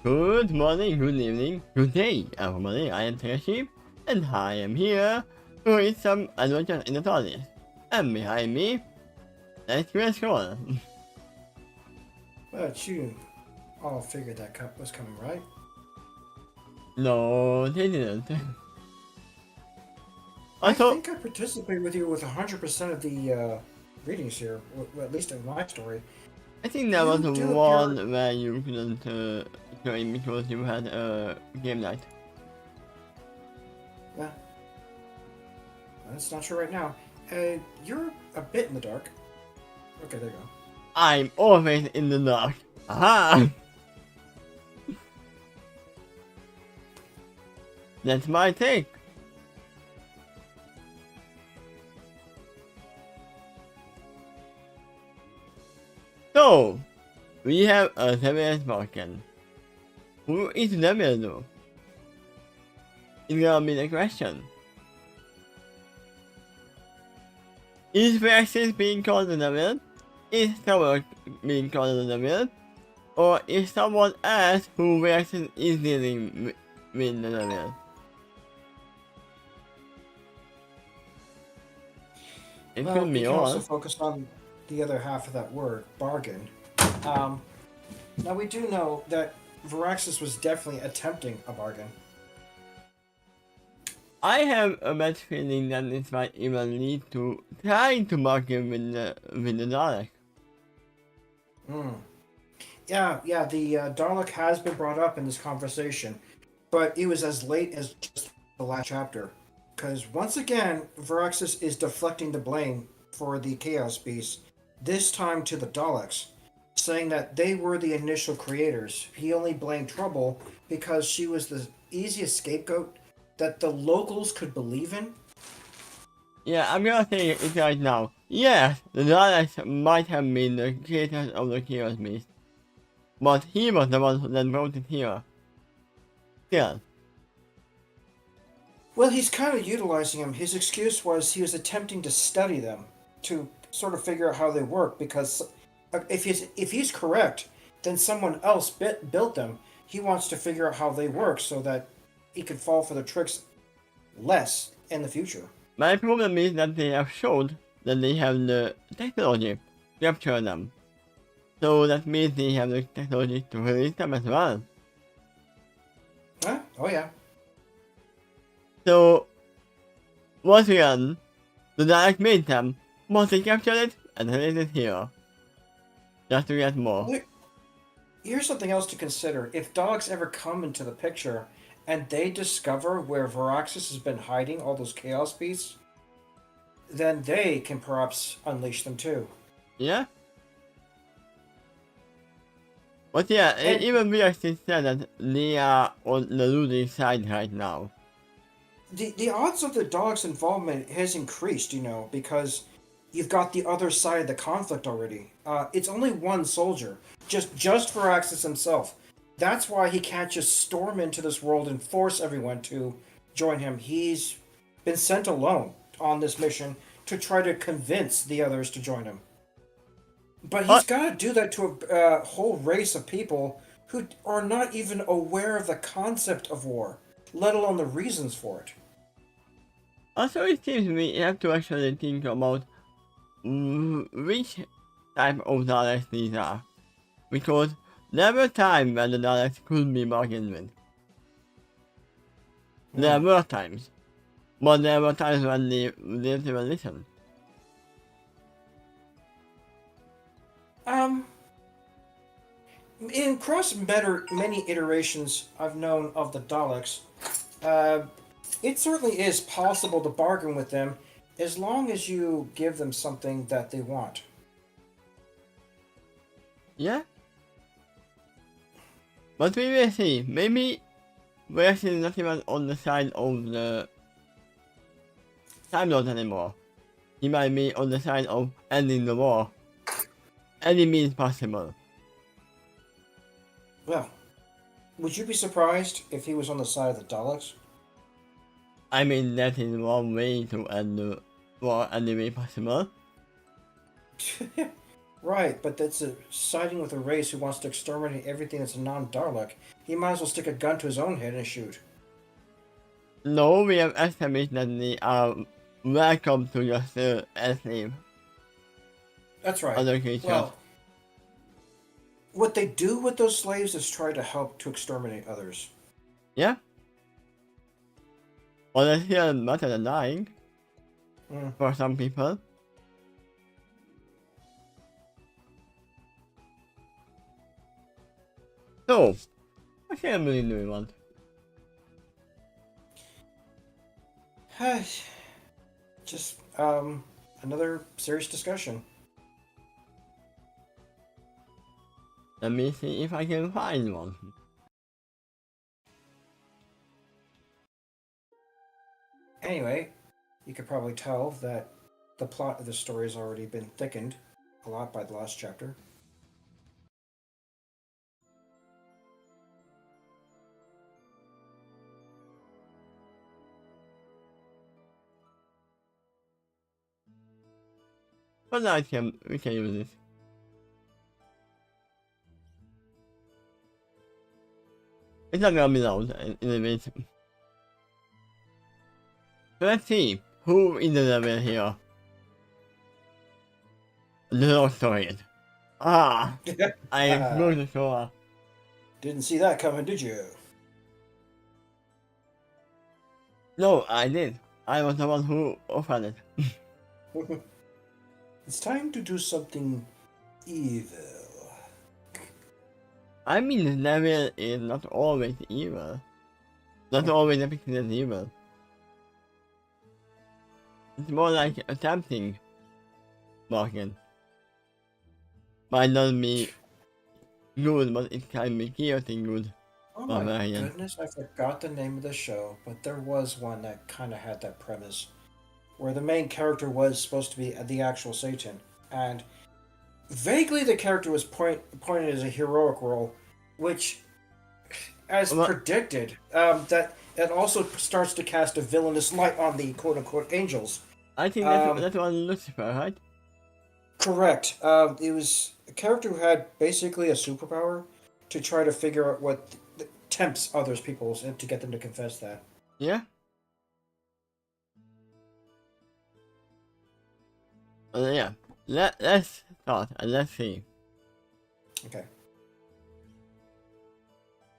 Good morning, good evening, good day, everybody. I am Takeshi, and I am here to read some adventures in the TARDIS. And behind me, that's Quill. But you all figured that was coming, right? No, they didn't. I Also, think I participated with you with 100% of the readings here, at least in my story. I think there was You do appear. one where you couldn't join because you had a game night. Well, that's not sure right now. You're a bit in the dark. Okay, there you go. I'm always in the dark. Aha! That's my take. So, we have a Severus Vulcan. Who is Severus though? Is gonna be the question. Is Versus being called the Severus? Is someone being called the Severus? Or is someone else who Versus is dealing with the Severus? It Well, could you be can also all. focus on the other half of that word, bargain. Um, Now, we do know that Varaxis was definitely attempting a bargain. I have a bad feeling that this might even lead to trying to bargain with the Dalek. Hmm. Yeah, the Dalek has been brought up in this conversation, but it was as late as just the last chapter. Because once again, Varaxis is deflecting the blame for the Chaos Beast, this time to the Daleks, saying that they were the initial creators. He only blamed Trouble because she was the easiest scapegoat that the locals could believe in. Yeah, I'm gonna say it right now. Yes, the Daleks might have been the creators of the Chaos Beast, but he was the one that brought it here. Still, Well, he's kind of utilizing them. His excuse was he was attempting to study them to sort of figure out how they work. Because if he's correct, then someone else built them. He wants to figure out how they work so that he could fall for the tricks less in the future. my problem is that they have showed that they have the technology to capture them. So that means they have the technology to release them as well. Huh? Oh yeah. So, once again, the Dalek made them, but they captured it and released it here. Just to get more. Well, here's something else to consider. If dogs ever come into the picture and they discover where Varaxis has been hiding all those chaos beasts, then they can perhaps unleash them too. Yeah? But yeah, And even Reactive said that they are on the losing side right now. the odds of the dog's involvement has increased, because you've got the other side of the conflict already. It's only one soldier, just for Axis himself. That's why he can't just storm into this world and force everyone to join him. He's been sent alone on this mission to try to convince the others to join him. But he's But got to do that to a whole race of people who are not even aware of the concept of war, let alone the reasons for it. also it seems we have to actually think about which type of Daleks these are. Because there were times when the Daleks could be bargained with. There Hmm. were times. But there were times when they didn't even listen. Um, in cross many iterations I've known of the Daleks, uh, it certainly is possible to bargain with them as long as you give them something that they want. Yeah? But we will see. Maybe we're actually not even on the side of the Time Lord anymore. He might be on the side of ending the war. Any means possible. Well, would you be surprised if he was on the side of the Daleks? I mean, that is one way to end the war any way possible. Right, but that's a siding with a race who wants to exterminate everything that's a non-Dalek. He might as well stick a gun to his own head and shoot. No, we have estimated that they are welcome to just enslave That's right. other creatures. Well, what they do with those slaves is try to help to exterminate others. Yeah? Well, it's still better than dying Mm. for some people. So, what ceremony do we want? Just another serious discussion. Let me see if I can find one. Anyway, you could probably tell that the plot of the story has already been thickened a lot by the last chapter. But I can, we can use this. It's not gonna be loud in a minute. So let's see, who in the level here? The Lord Story. Ah, I explored the shore. Didn't see that coming, did you? No, I did. I was the one who offered it. It's time to do something evil. I mean, the level is not always evil. Not always depicted as evil. It's more like attempting bargain. Might not be good, but it can be chaotic good. Oh my Barbarian. goodness, I forgot the name of the show, but there was one that kind of had that premise. Where the main character was supposed to be the actual Satan. And vaguely the character was pointed as a heroic role, which, as Well, predicted, that also starts to cast a villainous light on the quote-unquote angels. I think that's one Lucifer, right? Correct. It was a character who had basically a superpower to try to figure out what tempts others people to get them to confess that. Yeah? Yeah. Let's start and let's see. Okay.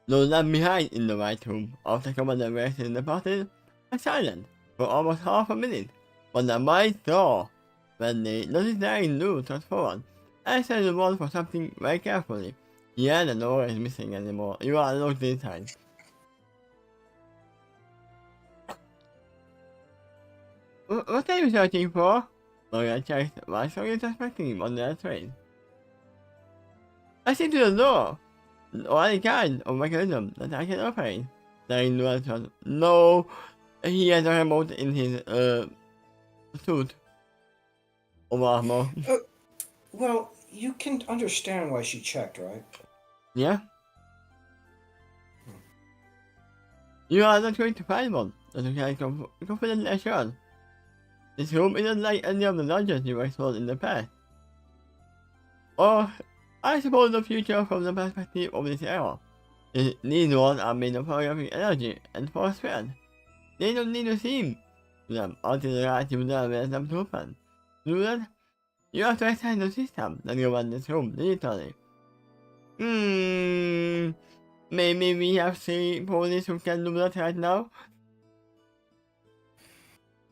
Those left behind in the White Room after Commander Rex in the party are silent for almost half a minute, but the might saw when they noticed their new transformed. I said the wall for something very carefully. Yeah, the door is missing anymore. You are locked inside. What are you searching for? Logan checked. Why saw you suspecting him on the train? I see to the door. Or any kind of mechanism that I can operate. Saying to answer, no, he has a remote in his suit. Or armor. Well, you can understand why she checked, right? Yeah? You are not going to find one. That you can confidently assured. This room isn't like any of the dungeons you explored in the past. Or, I suppose the future from the perspective of this era. These walls are made of holographic energy and force field. They don't need to seem to them until the right user allows them to open. To do that, you have to extend the system that governs this room digitally. Maybe we have 3 police who can do that right now?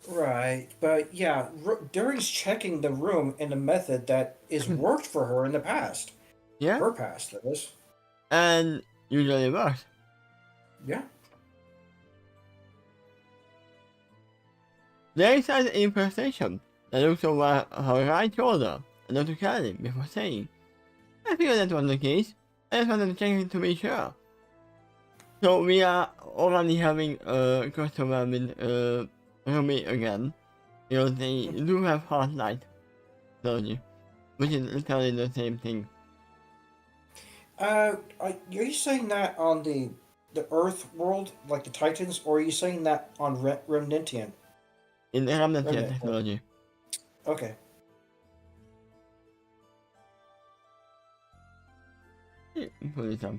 Right, but yeah, Dury's checking the room in a method that is worked for her in the past. Yeah? Her past, that is. And usually works. Yeah. There is an impersonation that looks over her right shoulder and not to carry before saying, I figured that was the case. I just wanted to check it to be sure. So we are already having a customer with Rumi again. Because they do have hard light technology, which is literally the same thing. Are you saying that on the Earth world, like the Titans, or are you saying that on Remnantian? In the Remnant Remnant. technology. Okay. Pull it up.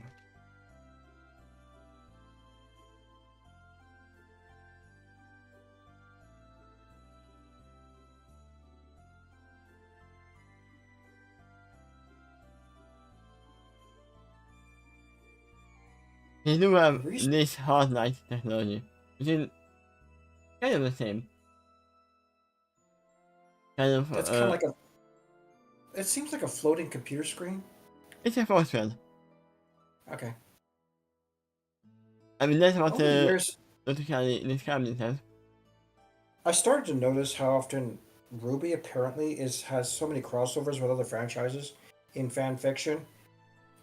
They do have this hard light technology, which is kind of the same. Kind of, That's kind of like a. It seems like a floating computer screen. it's a force field. Okay. I mean, that's what Over the years, this cabinet says. I started to notice how often Ruby apparently has so many crossovers with other franchises in fan fiction.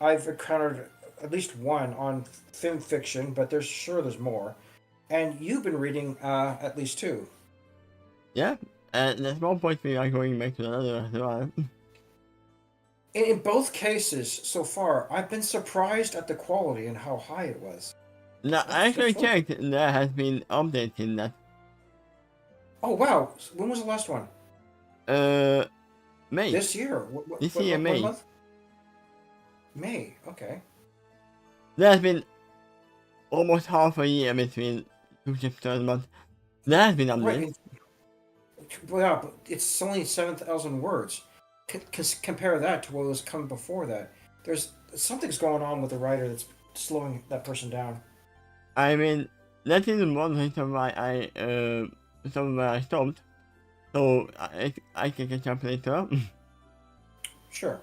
I've encountered at least one on film fiction, but there's more. And you've been reading at least two. Yeah, and at one point we are going back to another as well. In both cases so far, I've been surprised at the quality and how high it was. Now, I actually checked, there has been updates in that. Oh wow! When was the last one? May. This year. This year, May. Month? May. Okay. There has been almost half a year between two chapters, but there has been updates. Right. Well, yeah, but it's only 7,000 words. Compare that to what was coming before that. There's something's going on with the writer that's slowing that person down. I mean, that is one reason why I stopped. So I can catch up later. Sure.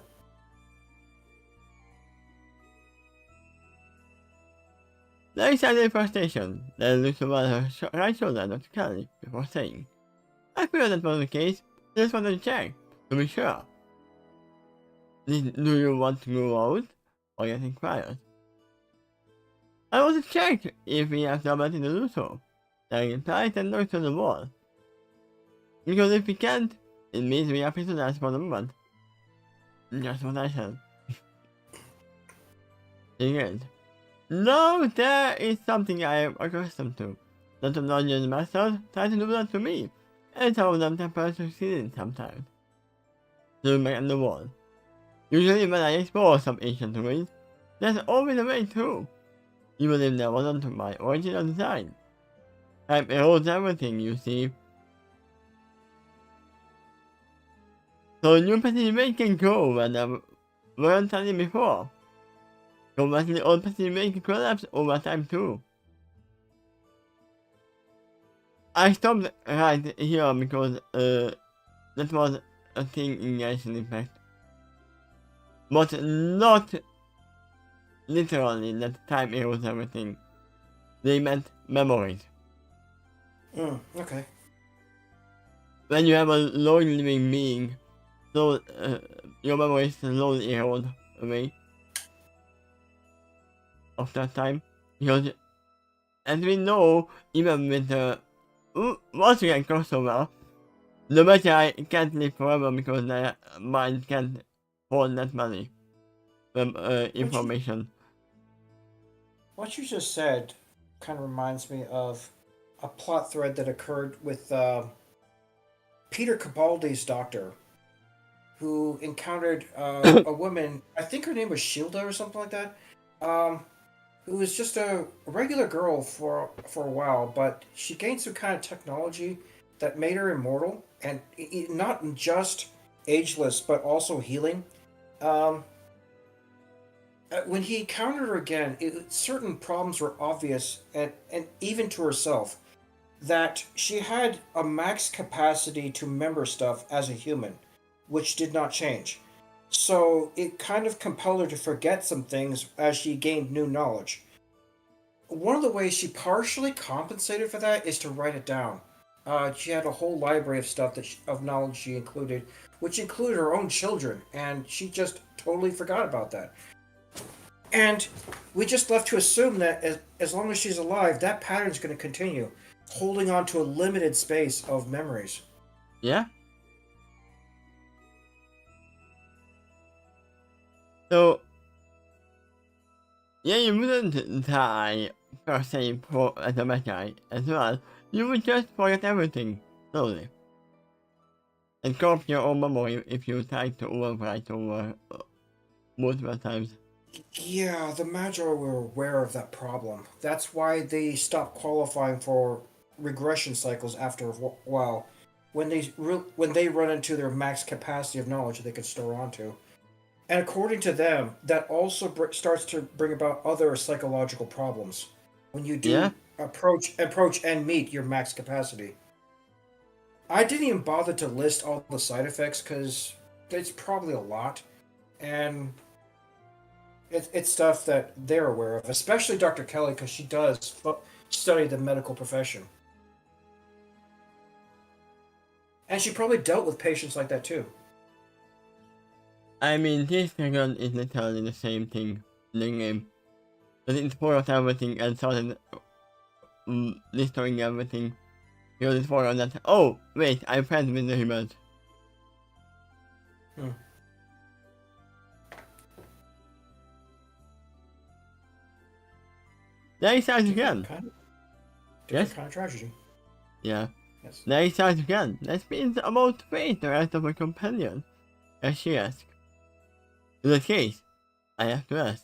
There is a frustration that looks over her right shoulder Dr. Kelly before saying, I feel that was the case, just wanted to check, to be sure. Do you want to go out, or get inquired? I want to check if we have somebody to do so. Then reply and look to the wall. Because if we can't, it means we have to last for the moment. Just what I said. Again. No, there is something I am accustomed to. That the dungeon masters try to do that to me, and some of them temper succeeded sometimes. Zoom back on the wall. Usually when I explore some ancient ruins, there's always a way through. Even if there wasn't my original design. Time erodes everything, you see. So new passageway can go where there weren't any before. So that the old passageway can collapse over time too. I stopped right here because that was a thing in Genshin Impact. But not literally that time erodes everything. They meant memories. Okay. When you have a long living being, so your memories slowly erode away of that time. Because as we know, even with the watching a crossover, the Magi can't live forever because their mind can't hold that many information. What you just said kind of reminds me of a plot thread that occurred with Peter Capaldi's doctor, who encountered a woman, I think her name was Shilda or something like that, who was just a regular girl for a while, but she gained some kind of technology that made her immortal, and not just ageless, but also healing. When he encountered her again, certain problems were obvious, and even to herself, that she had a max capacity to remember stuff as a human, which did not change. So it kind of compelled her to forget some things as she gained new knowledge. One of the ways she partially compensated for that is to write it down. She had a whole library of stuff of knowledge she included, which included her own children, and she just totally forgot about that. And we just left to assume that as long as she's alive, that pattern's going to continue, holding on to a limited space of memories. Yeah. So, yeah, you wouldn't die per se as a Magi as well. You would just forget everything slowly. And corrupt your own memory if you try to overwrite over multiple times. Yeah, the Magi were aware of that problem. That's why they stopped qualifying for regression cycles after a while. When they run into their max capacity of knowledge that they could store onto. And according to them, that also starts to bring about other psychological problems when you Yeah? do approach and meet your max capacity. I didn't even bother to list all the side effects because it's probably a lot, and it's stuff that they're aware of, especially Dr. Kelly because she does study the medical profession, and she probably dealt with patients like that too. I mean, this second is literally the same thing in the game. But it spoils everything and started destroying everything. You just forgot that, oh, wait, I'm friends with the humans. Hmm. There he starts Different again. kind of Yes? different kind of tragedy. Yeah. Yes. There he starts again. That means about to face the rest of my companions. As she asks. In the case, I have to ask.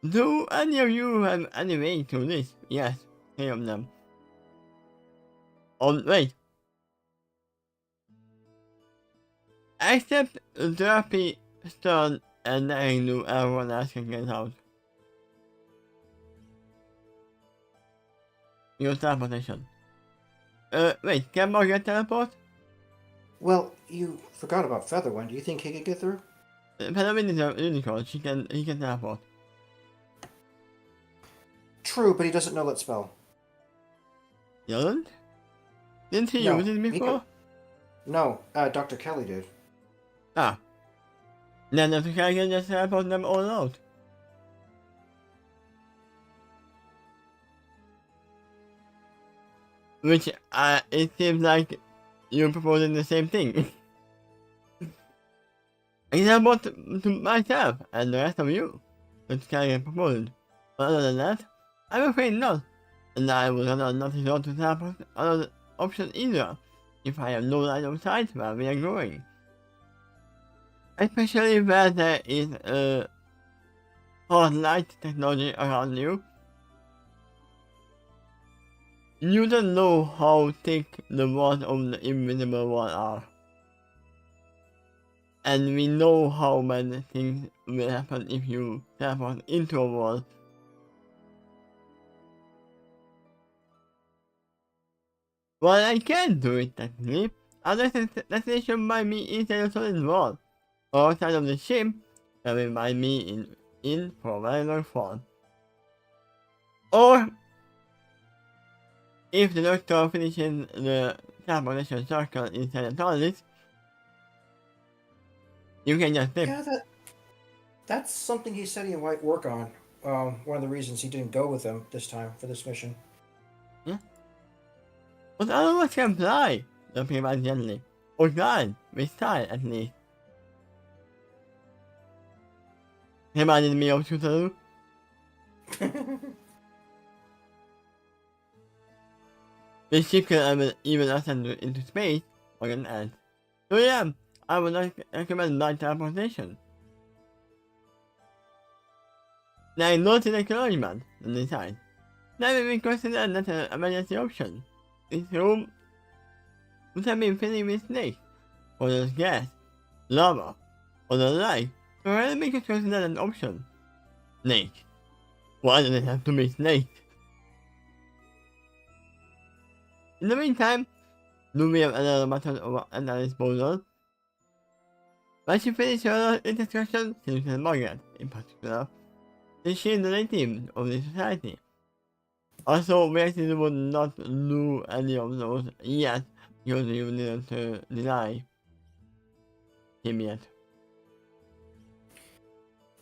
Do any of you have any way to this? Yes, 3 of them. Oh, wait. Except Therapy, Stern, and I knew everyone else can get out. Use teleportation. Wait, can Margaret teleport? Well, you forgot about Featherwind. Do you think he could get through? Penguin is a unicorn, he can teleport. True, but he doesn't know that spell. Doesn't? Didn't he No, use it he could. before? No, Dr. Kelly did. Ah. Then the guy can just teleport them all out. Which, it seems like you're proposing the same thing. I teleport to myself and the rest of you. Which can get proposed. But other than that, I'm afraid not. And I will not resort to teleport other option either, if I have no line of sight where we are going. Especially where there is hard light technology around you. You don't know how thick the walls of the invisible wall are. And we know how many things will happen if you teleport into a wall. Well, I can do it technically. Unless the destination might be inside a solid wall, or outside of the ship, that will might be in for a very long fall. Or, if the doctor finishes the teleportation circle inside the TARDIS, you can just slip. Yeah, that's something he said he might work on. One of the reasons he didn't go with them this time for this mission. Yeah. But other ones can fly, jumping about gently. Or glide, with style at least. Reminded me of Shootaloo. The ship can even ascend into space or an ant. So yeah, I would recommend light teleportation. Now noted acknowledgement on the side. That may be considered another emergency option. This room would have been filling with snakes, or there's gas, lava, or the like, so I make it considered an option. Snake. Why does it have to be snake? In the meantime, do we have another method at our disposal? Once you finish your discussion, Susan Margaret, in particular, is she the native of the society? Also, we actually would not do any of those yet, because you didn't deny him yet.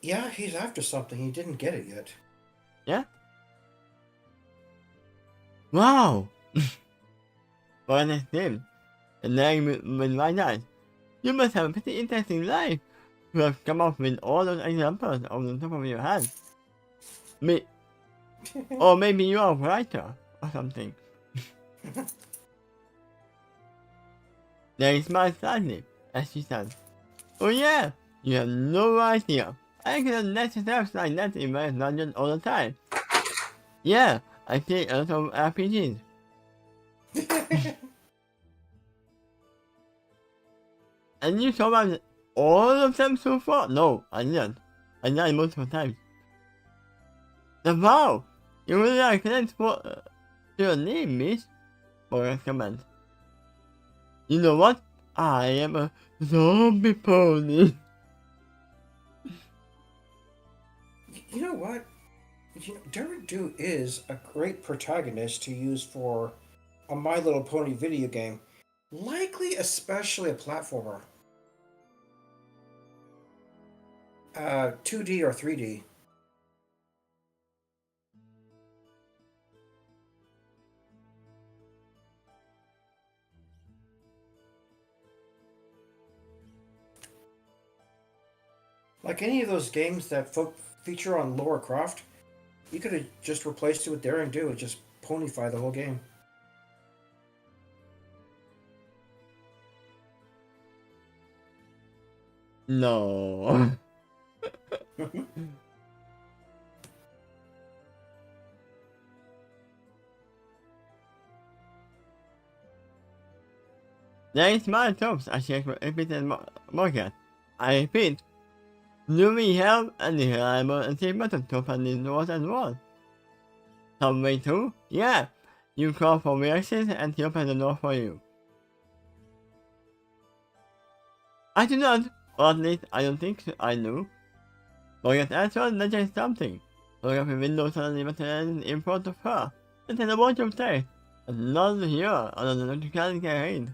Yeah, he's after something. He didn't get it yet. Yeah? Wow! What a nice name. And then with my eyes, you must have a pretty interesting life to have come up with all those examples on the top of your head. Me, or maybe you are a writer or something. Then he smiled slightly as she said, oh yeah, you have no idea I can let stuff like that in my dungeon all the time. Yeah, I play a lot of RPGs. And you survived all of them so far? No, I didn't. I died multiple times. The wow! You really are connected for your name, miss? Or recommend. You know what? I am a zombie pony. You know what? Derek Dew is a great protagonist to use for a My Little Pony video game, likely especially a platformer. 2D or 3D. Like any of those games that feature on Lara Croft, you could have just replaced it with Daring Do and just ponyfy the whole game. No. There is small jobs I check repeated market. I repeat, do we have any reliable achievement to find in what and what? Some way too? Yeah. You call for reactions and he opens the door for you. I do not, or at least I don't think I do. But yet actually legend something. Look up the window suddenly materialized in front of her. It's in a bunch of text. And none here other than electrical carried.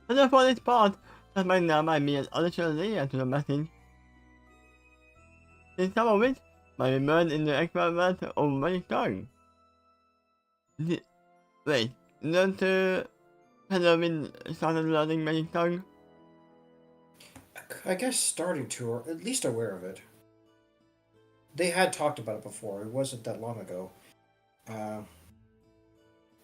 And for this part, that might now might be an additional layer to the message. In some of it might be burned in the experiment of magic tongue. Wait, don't Halloween started learning magic tongue? I guess starting to, or at least aware of it. They had talked about it before. It wasn't that long ago.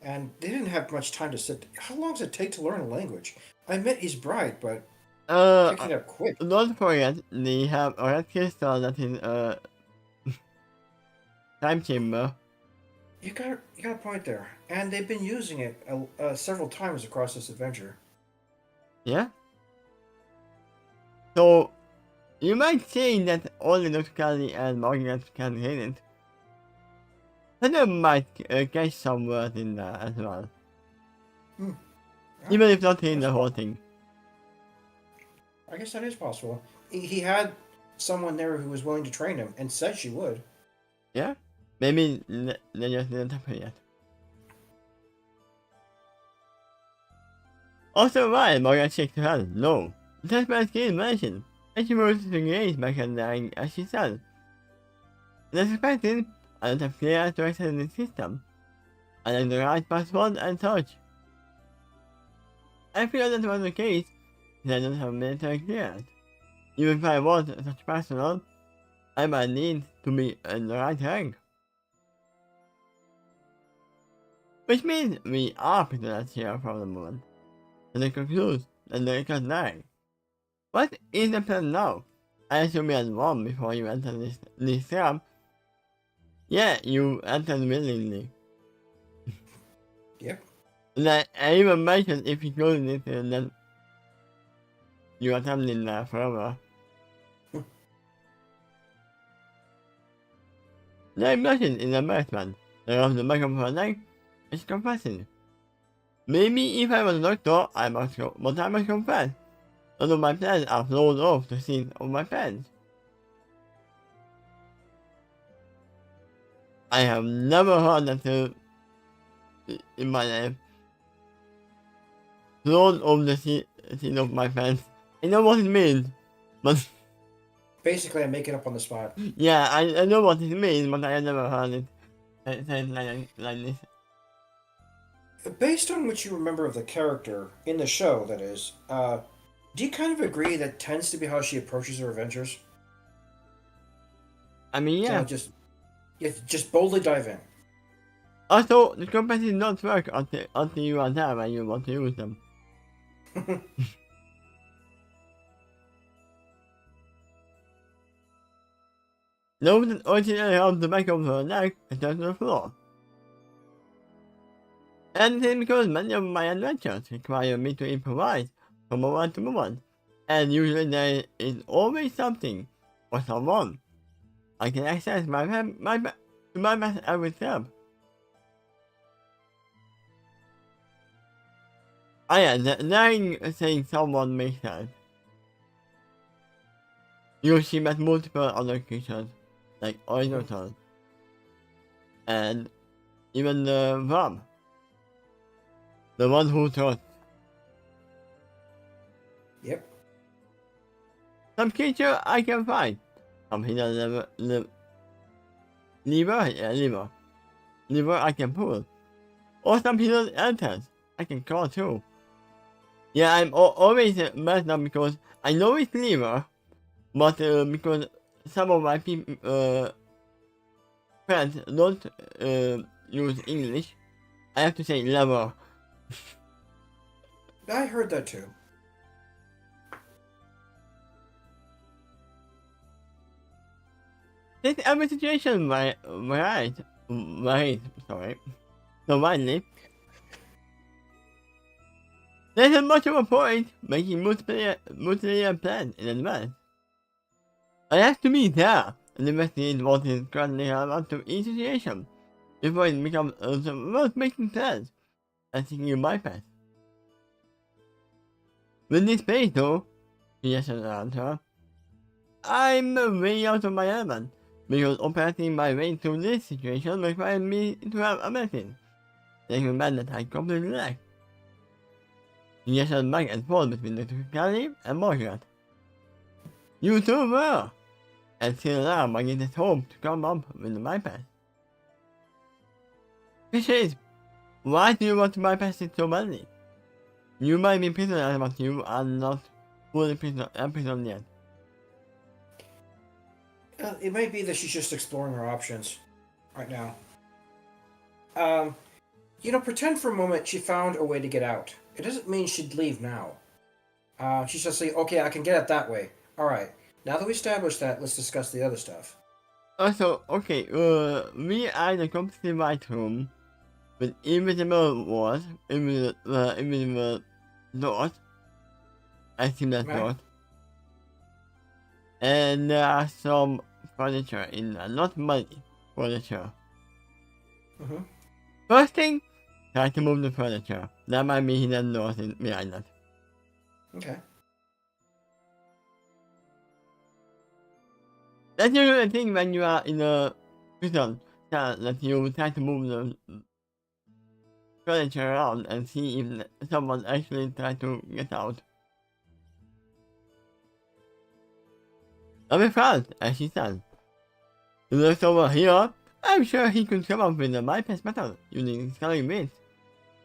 And they didn't have much time to sit. How long does it take to learn a language? I admit he's bright, but picking up quick. Don't forget, they have a red crystal that is time chamber. You got a point there, and they've been using it several times across this adventure. Yeah? So, you might say that only Locally and Margaret can hit it. But you might catch some words in there as well. Yeah, Even if not in the whole thing. I guess that is possible. He had someone there who was willing to train him, and said she would. Yeah? Maybe they just didn't happen yet. Also, why Margaret shakes her head? No. Just my skin mentioned. And she moves to engage by lying as she said. As expected, I don't have clear direction in the system. I like the right password and such. I feel that was the case, because I don't have military clearance. Even if I was such personnel, I might need to be in the right rank. Which means we are prisoners here for the moment. And they conclude that they can die. What is the plan now? I assume you had one before you entered this camp. Yeah, you entered willingly. Yep. And I even mentioned if you go to this then you are traveling there forever. The immersion in embarrassment. The of the back of her neck is confessing. Maybe if I was a doctor, I must go, but I must confess. None of my plans are flown off the scene of my plans. I have never heard that in my life. Flown off the scene of my plans. I know what it means, but Basically, I make it up on the spot. yeah, I know what it means, but I have never heard it said like this. Based on what you remember of the character in the show, that is, do you kind of agree that tends to be how she approaches her adventures? I mean, yeah. So just boldly dive in. Also, the compasses don't work until you are there and you want to use them. No one originally held the back of her neck and touched the floor. And this because many of my adventures require me to improvise from moment to moment, and usually there is always something or someone I can access my best every step. Then saying someone makes sense. She met multiple other creatures, like Oinoton, and even the worm, the one who thought. Yep. Some creature I can find, some hidden lever I can pull, or some hidden entrance I can crawl through. Yeah, I'm always messed up because I know it's lever, but because some of my friends don't use English, I have to say lever. I heard that too. This every situation varies, so widely. There's much of a point making multiplayer plans in advance. I have to be there and investigate what is currently happening to each situation before it becomes worth making plans and seeking a bypass. With this space though, suggested her, I'm way out of my element, because operating my way through this situation requires me to have abilities that can bend that I completely lack. Suggested back and forth between the physicality and Margaret. You too were, and still now my greatest hope to come up with the bypass. Which is, why do you want to bypass it so badly? You might be prisoner, but you are not fully imprisoned yet. It might be that she's just exploring her options right now. Pretend for a moment she found a way to get out. It doesn't mean she'd leave now. She's just saying, okay, I can get it that way. Alright, now that we established that, let's discuss the other stuff. Also, okay, we are in a completely white room with invisible walls, invisible doors. I see that Right. door. And there are some furniture in there, not money, furniture. Mm-hmm. First thing, try to move the furniture. There might be hidden doors behind that. Okay. That's usually the thing when you are in a prison, that you try to move the furniture around and see if someone actually tried to get out. I'll be fast, as she said. He looks over here. I'm sure he could come up with a bypass method using scaling bits.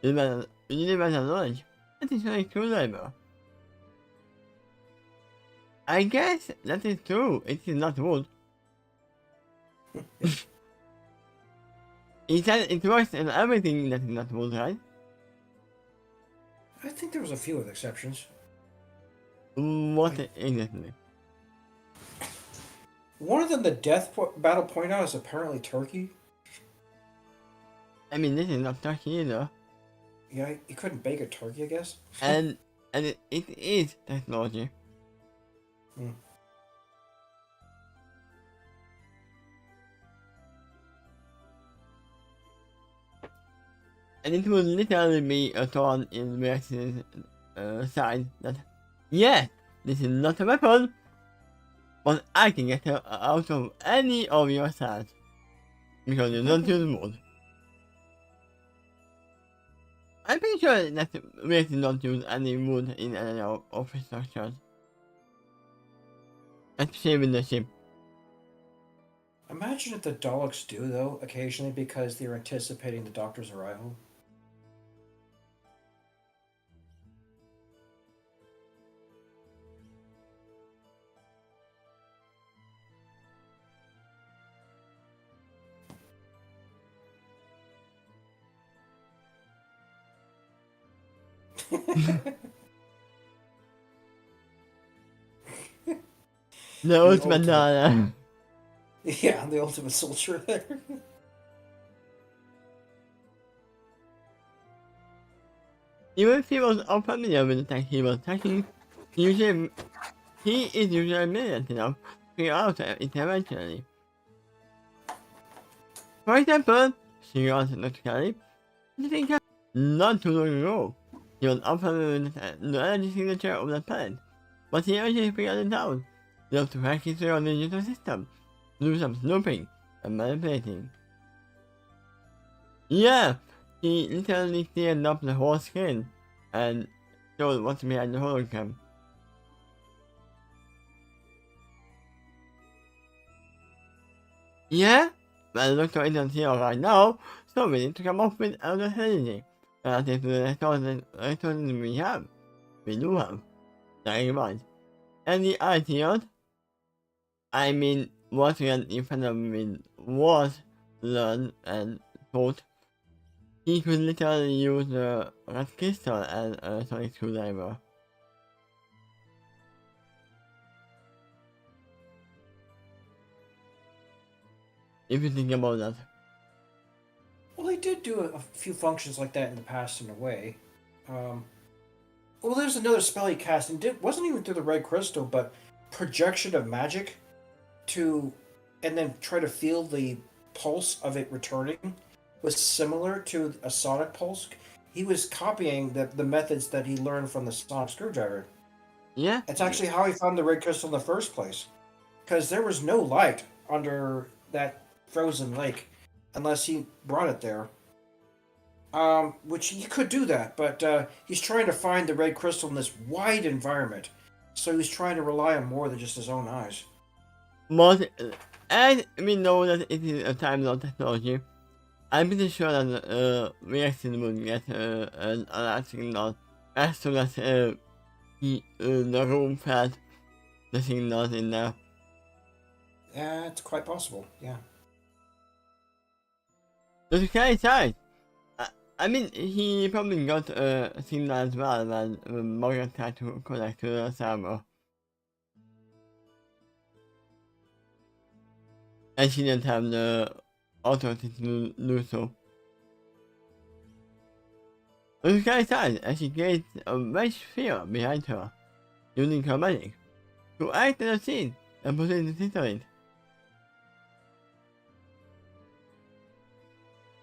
Universal knowledge. That is very true, labor. I guess that is true. It is not wood. He said it works in everything that is not wood, right? I think there was a few exceptions. What exactly? One of them, the battle point out, is apparently turkey. I mean, this is not turkey either. Yeah, you couldn't bake a turkey, I guess. And it is technology. Hmm. And it would literally be a thorn in Rex's side that, yeah, this is not a weapon, but I can get her out of any of your sides, because you don't use wood. I'm pretty sure that Rex don't use any wood in any of his structures. Especially with the ship. Imagine if the Daleks do, though, occasionally because they're anticipating the Doctor's arrival. The ultimate dollar. Yeah, the ultimate soldier there. Even if he was unfamiliar with the tech he was taking, usually he is usually brilliant enough to figure out it eventually. For example, curiosity, not too long ago, he was unfamiliar with the energy signature of the planet, but he eventually figured it out. He loved to hack his way on the digital system, do some snooping and manipulating. Yeah, he literally cleared up the whole screen and showed what's behind the hologram. Yeah, well, Dr. isn't here right now, so we need to come up with another strategy. Relative to the resources we have. We do have. Very much. Any ideas? I mean, what we can even was learned and taught. He could literally use the red crystal as a sonic screwdriver. If you think about that. Well, they did do a few functions like that in the past in a way. Well, there's another spell he cast, and wasn't even through the red crystal, but projection of magic to, and then try to feel the pulse of it returning was similar to a sonic pulse. He was copying the methods that he learned from the sonic screwdriver. Yeah? It's actually how he found the red crystal in the first place, because there was no light under that frozen lake unless he brought it there. Which he could do that, but he's trying to find the red crystal in this wide environment, so he's trying to rely on more than just his own eyes. But, as we know that it is a time Lord technology, I'm pretty sure that reaction would get an alert signal as soon as the room had the signals in there. Yeah, it's quite possible. Yeah. But the guy side, I mean, he probably got a signal as well when Morgan tried to connect to the server. And she didn't have the authority to do so. But the guy side, and she creates a wedge sphere behind her, using her magic, to act as a scene and proceed to title it.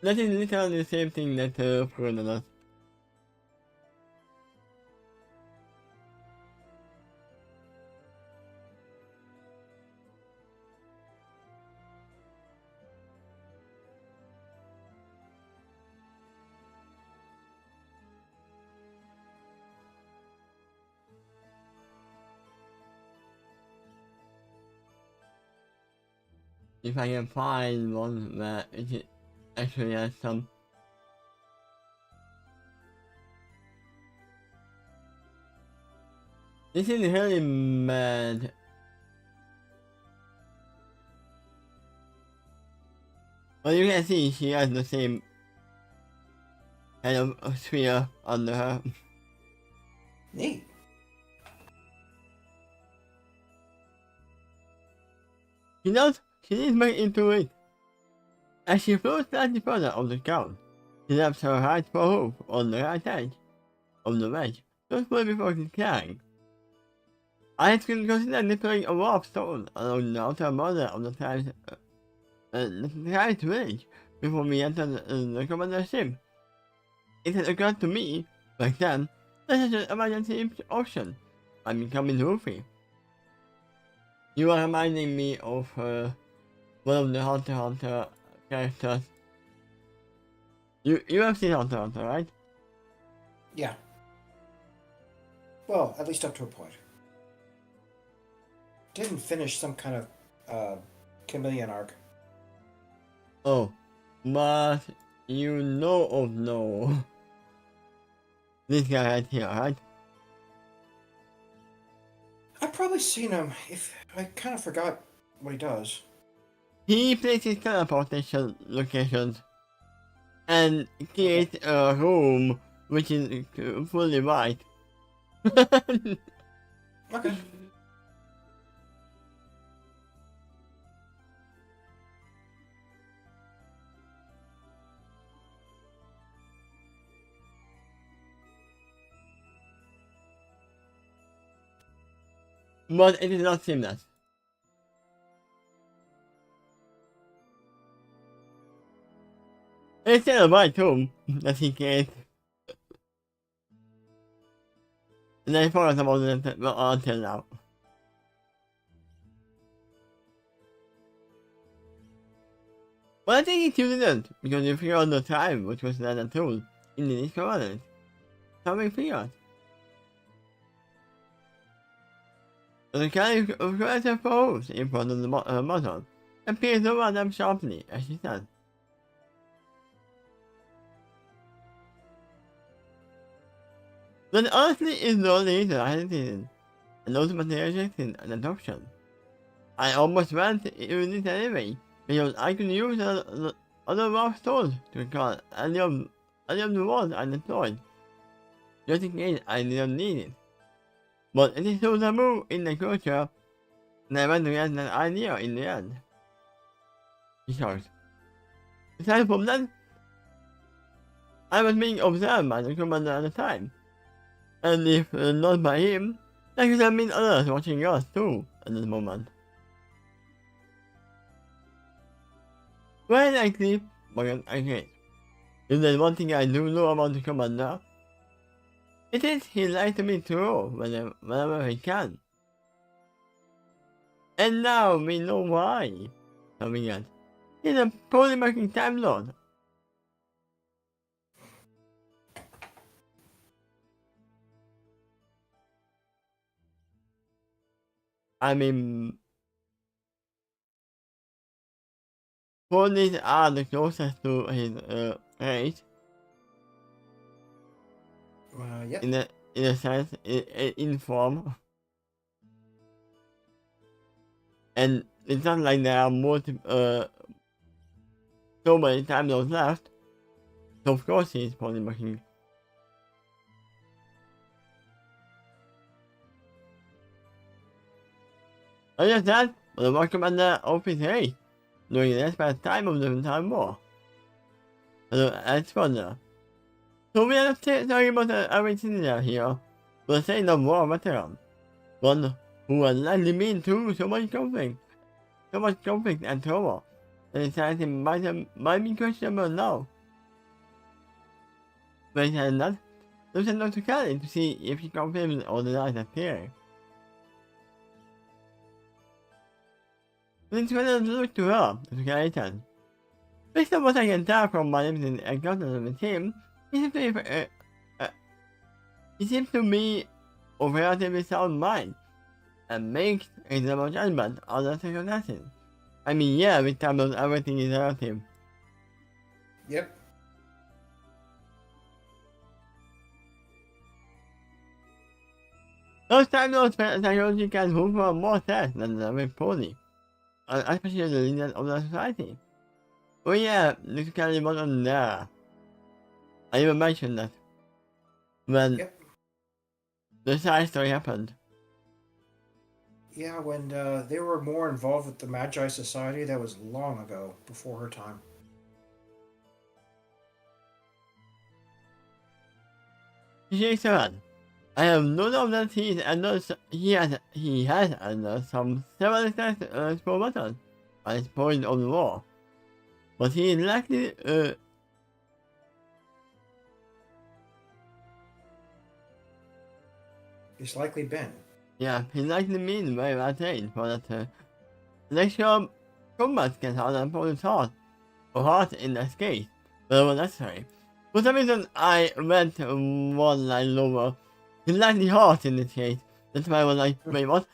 That is literally the same thing that Frodo does. If I can find one where it actually has some. This is really mad. Well, you can see she has the same kind of sphere under her. Neat. She is back into it. As she floats slightly further on the ground, she left her right foot on the right edge of the wedge, just before declaring. I had considered deploying a wall of stone along the outer border of the tribe's village before we entered the commander's ship. It had occurred to me, back then, that such an emergency option might be coming goofy. You are reminding me of one of the Hunter x Hunter characters. You have seen Hunter x Hunter, right? Yeah. Well, at least up to a point. Didn't finish some kind of chameleon arc. Oh, but you know of no. This guy right here, right? I've probably seen him. If I kind of forgot what he does. He places teleportation locations and creates a room which is fully white. Okay. but it is not seamless. It's still a white too, that he gets. And I forgot about it until now. But I think you didn't, because you figured out the time, which was another tool, in the initial coordinates. How we figured. The kind of corrective pose in front of the model appears over them sharply, as she said. But honestly, it's no need to hesitate, and ultimately rejecting an adoption. I almost went in this anyway, because I could use other rough tools to recall any of the words I deployed, just in case I didn't need it. But it is so taboo in the culture that I went to get that idea in the end. Because, aside from that, I was being observed by the commander at the time. And if not by him, there could have been others watching us too at this moment. Very likely, but again, if there's one thing I do know about the commander, it is he likes to be true whenever he can. And now we know why. Coming in. He's a polymarking Time Lord. I mean, ponies are the closest to his age. Yep. In a sense, in form. And it's not like there are so many Time Lords left. So of course he's polymarking. Other than that, the War Commander OP3 during the best time of the entire war. As further. So we are not talking about everything here, but saying of war veteran. One who has likely been through so much conflict and trouble, that his sanity might be questionable now. But he said that, they sent Dr. Kelly to see if he confirms all the lies appearing. It's gonna look to her, Dr. Kelly said. Based on what I can tell from my limited encounters with him, he seems to be of relatively sound mind, and makes reasonable judgment on the circumstances. I mean, yeah, with time of everything is relative. Yep. Those Time Lords technology can move for more tests than the average pony, especially the leaders of the society. Oh yeah, this Kelly wasn't there. I even mentioned that when the side story happened. Yeah, when they were more involved with the Magi Society, that was long ago, before her time. She shakes her head. I have no doubt that he has under some several explore buttons at this point of the war. But he is likely It's likely been. yeah, he's likely been very well trained for that sexual combat can have an important thought or heart in that case, whenever necessary. For some reason I read one line lower. He's likely hot in this case. That's why I was like, wait, what?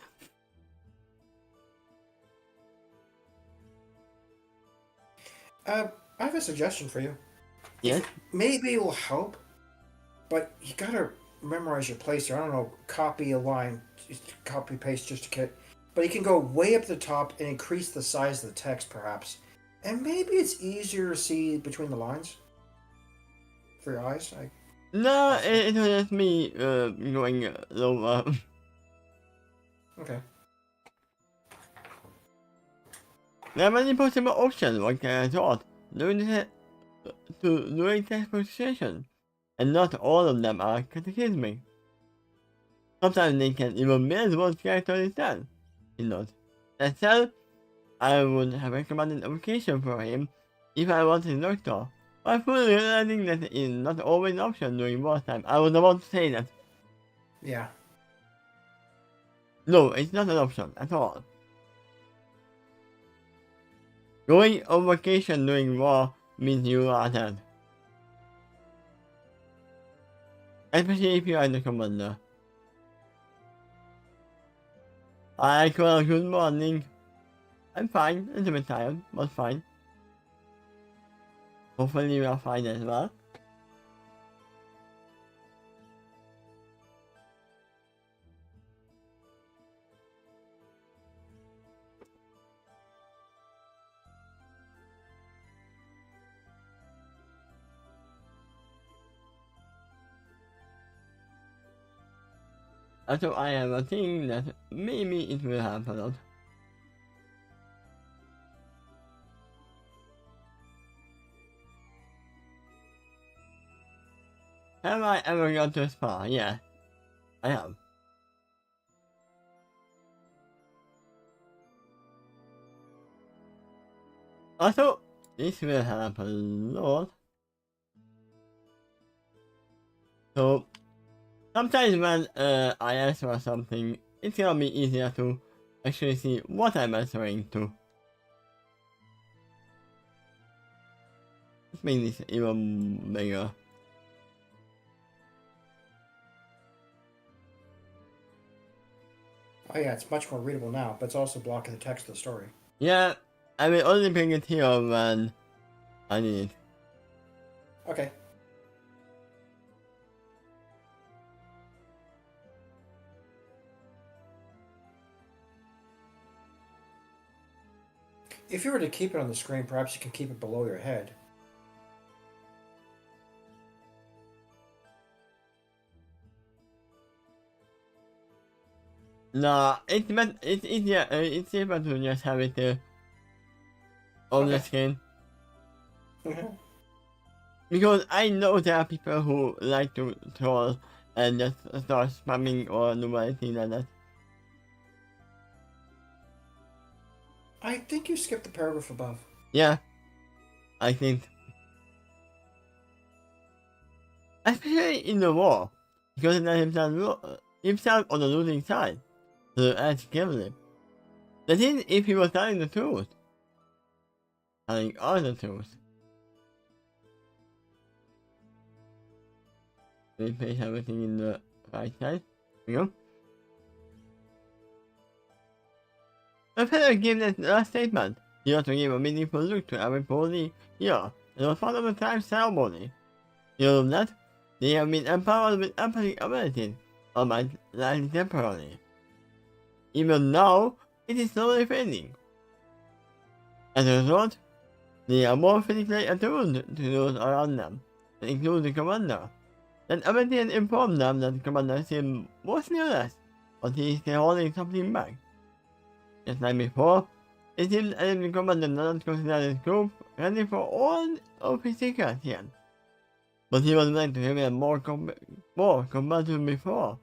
I have a suggestion for you. Yes? Maybe it will help, but you gotta memorize your placer. I don't know, copy a line, just copy paste just to get. But you can go way up to the top and increase the size of the text, perhaps. And maybe it's easier to see between the lines for your eyes. No, it was just me going lower. Okay. There are many possible options, like I thought, during text processing, and not all of them are catechismic. Sometimes they can even build one character instead. You know. That said, I would have recommended a vacation for him if I wanted a doctor. But fully realizing that it is not always an option during wartime. I was about to say that. Yeah. No, it's not an option at all. Going on vacation during war means you are dead. Especially if you are the commander. Hi, Quill, good morning. I'm fine, a little bit tired, but fine. Hopefully you are fine as well. Also, I have a thing that maybe it will happen a lot. Have I ever gone to a spa? Yeah, I have. Also, this will happen a lot. So, sometimes when I answer something, it's gonna be easier to actually see what I'm answering to. Let's make this even bigger. Oh yeah, it's much more readable now, but it's also blocking the text of the story. Yeah, I will only bring it here when I need it. Okay. If you were to keep it on the screen, perhaps you can keep it below your head. No, it's easier, it's safer to just have it on the Okay. screen. Mhm. Because I know there are people who like to troll and just start spamming or do anything like that. I think you skipped the paragraph above. Yeah, I think. Especially in the war, because he let himself on the losing side, so ask carefully. That is, if he was telling the truth. Telling all the truth. We place everything in the right side. There we go. The fellow gave that last statement. He also gave a meaningful look to everybody here. It was part of the time ceremony. You know that? They have been empowered with empathic abilities, albeit lightly temporarily. Even now, it is slowly fading. As a result, they are more physically attuned to those around them, that includes the commander. That ability has informed them that the commander seems mostly less, but he is still holding something back. Just like before, it seems as if the commander does not consider this group ready for all of his secrets yet. But he was willing to reveal more compared to before.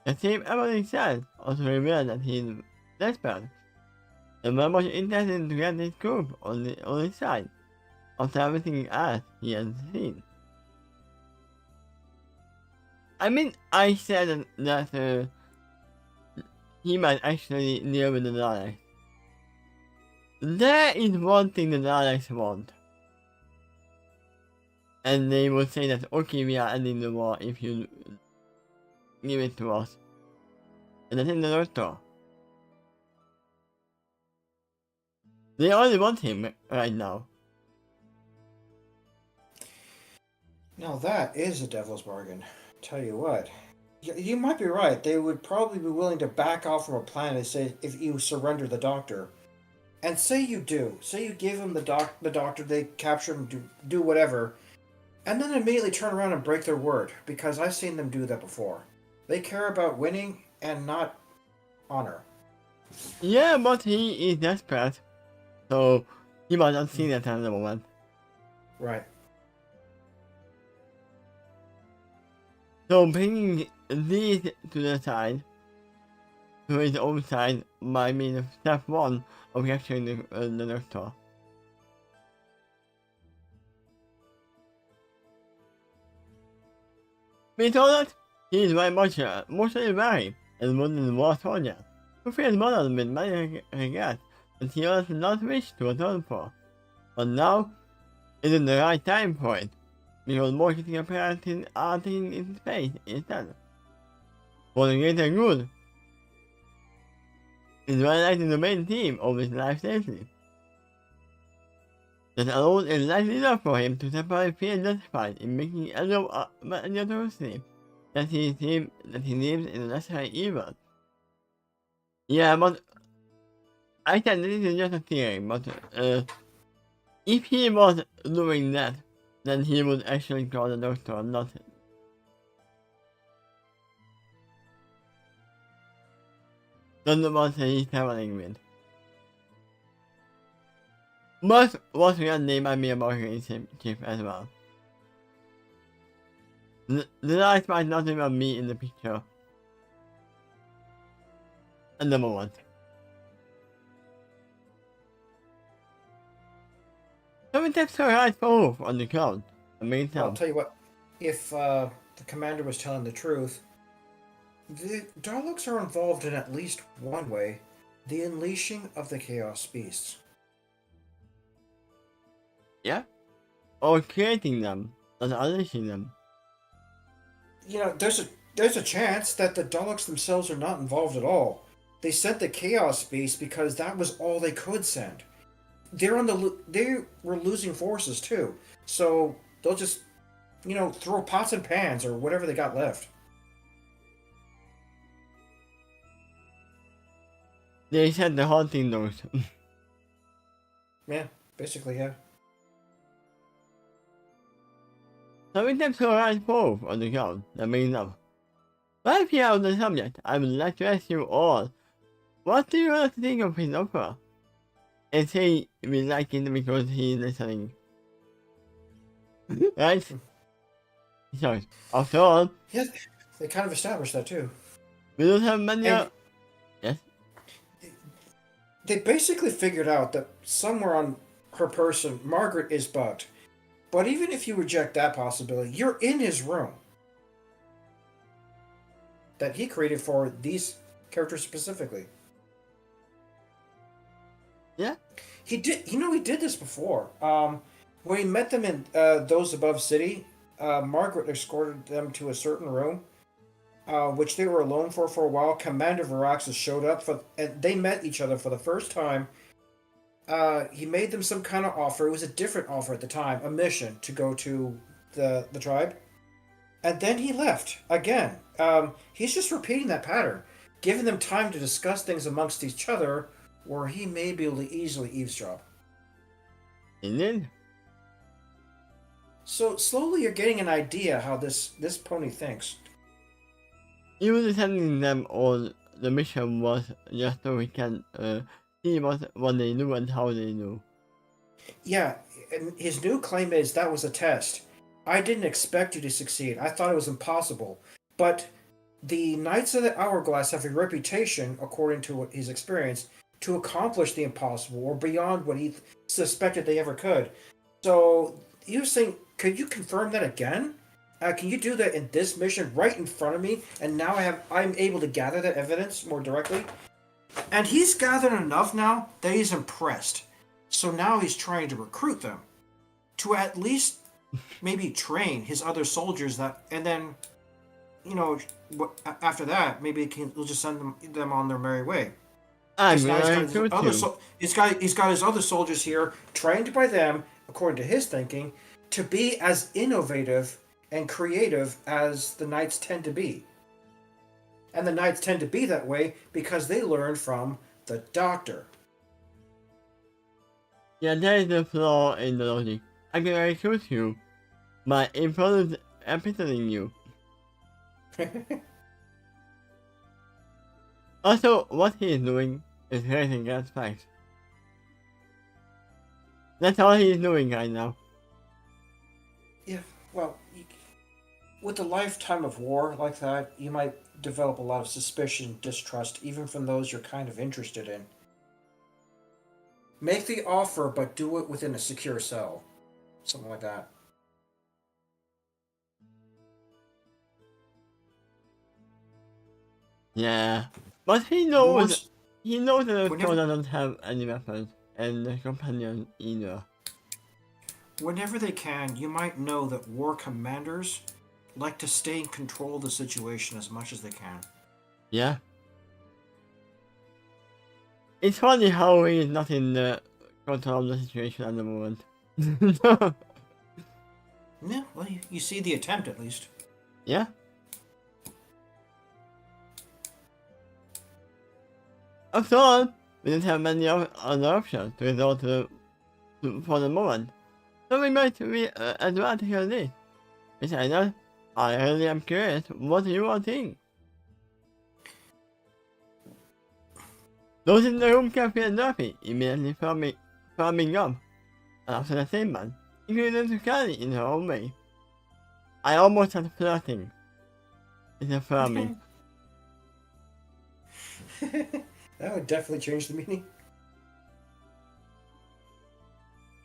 The same everything said also revealed that he is desperate and very much interested to get this group on his side after everything else he has seen. I mean, I said that he might actually deal with the Daleks. There is one thing the Daleks want. And they will say that, okay, we are ending the war if you give it to us. And that's in the doctor. They only want him right now. Now that is a devil's bargain. Tell you what. You might be right. They would probably be willing to back off from a plan and say if you surrender the doctor. And say you do. Say you give him the doctor, they capture him, do whatever. And then immediately turn around and break their word. Because I've seen them do that before. They care about winning and not honor. Yeah, but he is desperate. So he might not see that at the moment. Right. So bringing these to the side, to his own side, might mean step one of capturing the Doctor. We saw that he is very much mostly very and wouldn't war soldier, who feels modeled with many regrets that he does not wish to atone for. But now isn't the right time for it, because marketing appearances are taking its space instead. For the greater good, is realizing the main theme of his life safely. That alone is likely enough for him to temporarily feel justified in making any atrocity that he deems is necessary evil. Yeah, but I said this is just a theory, but if he was doing that, then he would actually call the Doctor, not the one he's traveling with. But what really might be about his chip as well. The light might not even be in the picture. And number one. So we taps her eyes off on the ground. Well, I'll tell you what. If the commander was telling the truth, the Daleks are involved in at least one way: the unleashing of the Chaos Beasts. Yeah? Or creating them, not unleashing them. You know, there's a chance that the Daleks themselves are not involved at all. They sent the Chaos Beast because that was all they could send. They were losing forces too, so they'll just, throw pots and pans or whatever they got left. They said the haunting those. Yeah, basically, yeah. So we taps her eyes off on the ground, that means up. While here on the subject, I would like to ask you all, what do you like to think of his opera? Is he we like it because he's listening? Right? So, after all, Yeah, they kind of established that too. we don't have many. And Yes? they basically figured out that somewhere on her person, Margaret is bugged. But even if you reject that possibility, you're in his room that he created for these characters specifically. Yeah? He did. He did this before. When he met them in Those Above City, Margaret escorted them to a certain room, which they were alone for a while. Commander Varaxis showed up, and they met each other for the first time. He made them some kind of offer. It was a different offer at the time, a mission to go to the tribe. And then he left again. He's just repeating that pattern, giving them time to discuss things amongst each other, where he may be able to easily eavesdrop. And then? So slowly you're getting an idea how this pony thinks. He was sending them on the mission was just so we can see what they knew and how they knew. Yeah, and his new claim is that was a test. I didn't expect you to succeed. I thought it was impossible. But the Knights of the Hourglass have a reputation, according to his experience, to accomplish the impossible or beyond what he suspected they ever could. So he was saying, could you confirm that again? Can you do that in this mission right in front of me? And now I'm able to gather that evidence more directly. And he's gathered enough now that he's impressed. So now he's trying to recruit them to at least maybe train his other soldiers and then, after that, maybe he'll just send them on their merry way. I'm He's got his other soldiers here, trained by them, according to his thinking, to be as innovative and creative as the Knights tend to be. And the Knights tend to be that way because they learned from the Doctor. Yeah, there is a flaw in the logic. I can recruit you, but it follows imprisoning you. Also, what he is doing is creating gas spikes. That's all he is doing right now. Yeah, well, with a lifetime of war like that, you might develop a lot of suspicion, distrust, even from those you're kind of interested in. Make the offer, but do it within a secure cell. Something like that. Yeah. But Wars, he knows that the whenever, soldier doesn't have any weapons, and the companion either. whenever they can, you might know that war commanders like to stay in control of the situation as much as they can. Yeah. It's funny how he is not in the control of the situation at the moment. Yeah, well, you see the attempt at least. Yeah. After all, we didn't have many other options to resort to for the moment. So we might be advantage of this. Besides, I really am curious what you all think. Those in the room can feel nervy, immediately farming up after the same man, including Tukari in her own way. I almost had flirting. It's a farming. That would definitely change the meaning.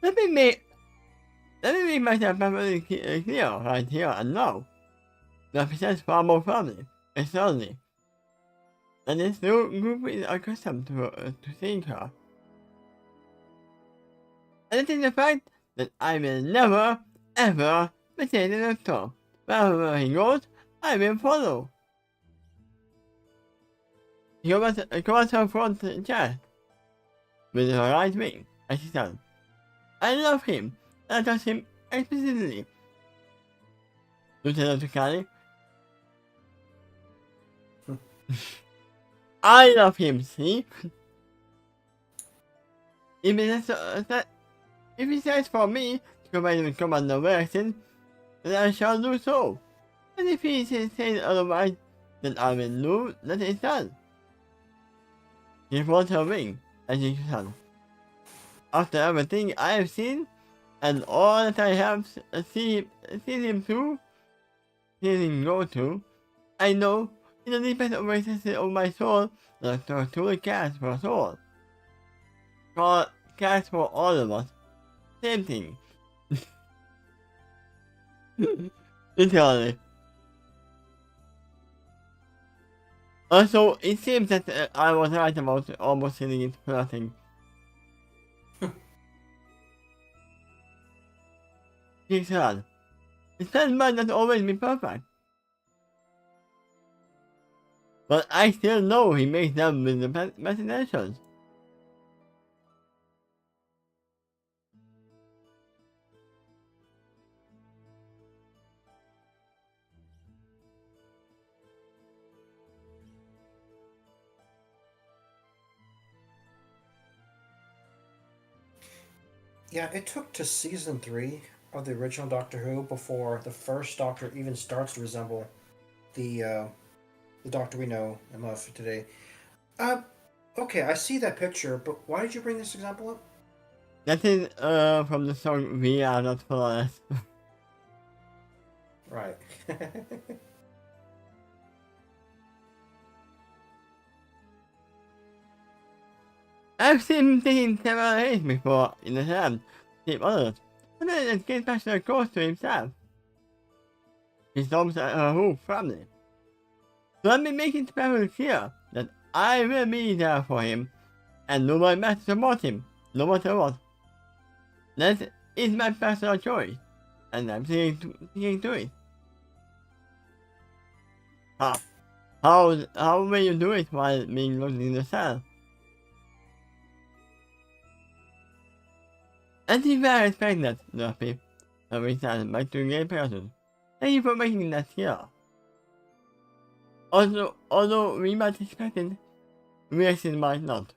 Let me make myself perfectly clear right here and now. The presents far more firmly, and certainly, and this new group is accustomed to seeing her. And it is the fact that I will never, ever betray the doctor. Wherever he goes, I will follow. He covers her front chest with her right wing as she said, I love him, and I trust him explicitly. Lieutenant Tukari. I love him, see? If he says for me to provide with Commander Wilson, then I shall do so. And if he says otherwise, then I will do that is done. He folds her ring, as she said. After everything I have seen, and all that I have seen him go through, I know in the deepest recesses of my soul that there truly cares for us all. Cares for all of us. Same thing. Literally. Also, it seems that I was right about almost hitting it for nothing. He said, it's might not always be perfect. But I still know he makes them with the best intentions. Yeah, it took to season 3 of the original Doctor Who before the first Doctor even starts to resemble the Doctor we know and love for today. Okay, I see that picture, but why did you bring this example up? That is from the song We Are Not Flawless. Right. I've seen him taking several days before in the hand to save others, and then it gets back to the course to himself. He storms at her whole family. So let me make it very clear that I will be there for him and do my best to support him, no matter what. That is my personal choice, and I'm sticking to it. How will you do it while being locked in the cell? And if I expect that, Duffy, every time back to gay person. Thank you for making that clear. Also, although we might expect it, we actually might not.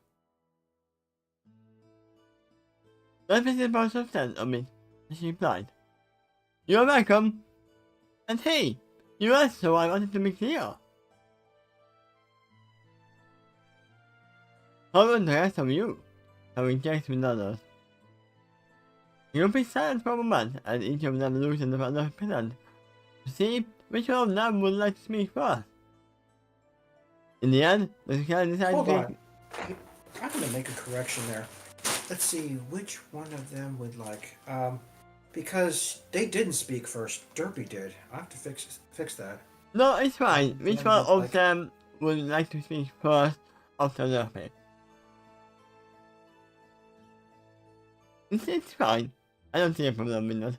That is about substance of it, she replied. You're welcome. And hey, you asked, so I wanted to be clear. How about the rest of you, having checks with others? You'll be silent for a moment as each of them looks at the other present to see which one of them would like to speak first? In the end, the Sky decided Hold to on. I'm gonna make a correction there. Let's see which one of them would like. Because they didn't speak first. Derpy did. I have to fix that. No, it's fine. Which Then one would of like- them would like to speak first after Luffy? It's fine. I don't see a problem with that.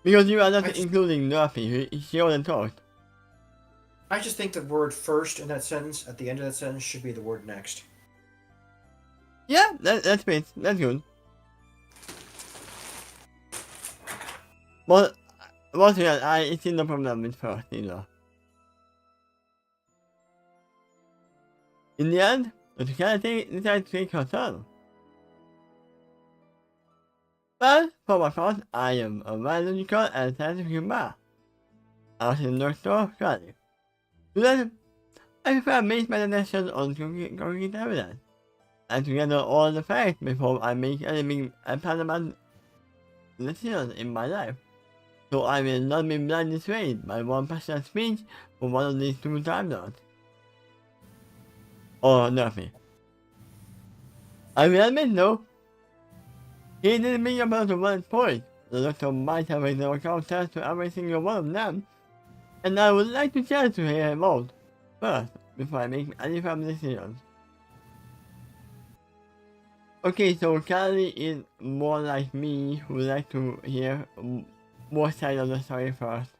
Because you are not including Luffy, she already talked. I just think the word first in that sentence, at the end of that sentence, should be the word next. Yeah, that's great. That's good. But once again, I see no problem with first either. In the end, the Society decided to take her turn. But for my part, I am a biological and scientific man. I was in the store study. To that, I prefer make my decision on concrete evidence, and to gather all the facts before I make any big and paramount decisions in my life. So I will not be blindly swayed by one passionate speech from one of these two time zones. Or nothing. I will admit though, he didn't bring about the one point. The doctor might have a counter to every single one of them, and I would like to try to hear him out first before I make any firm decisions. Okay, so Carly is more like me who would like to hear more side of the story first.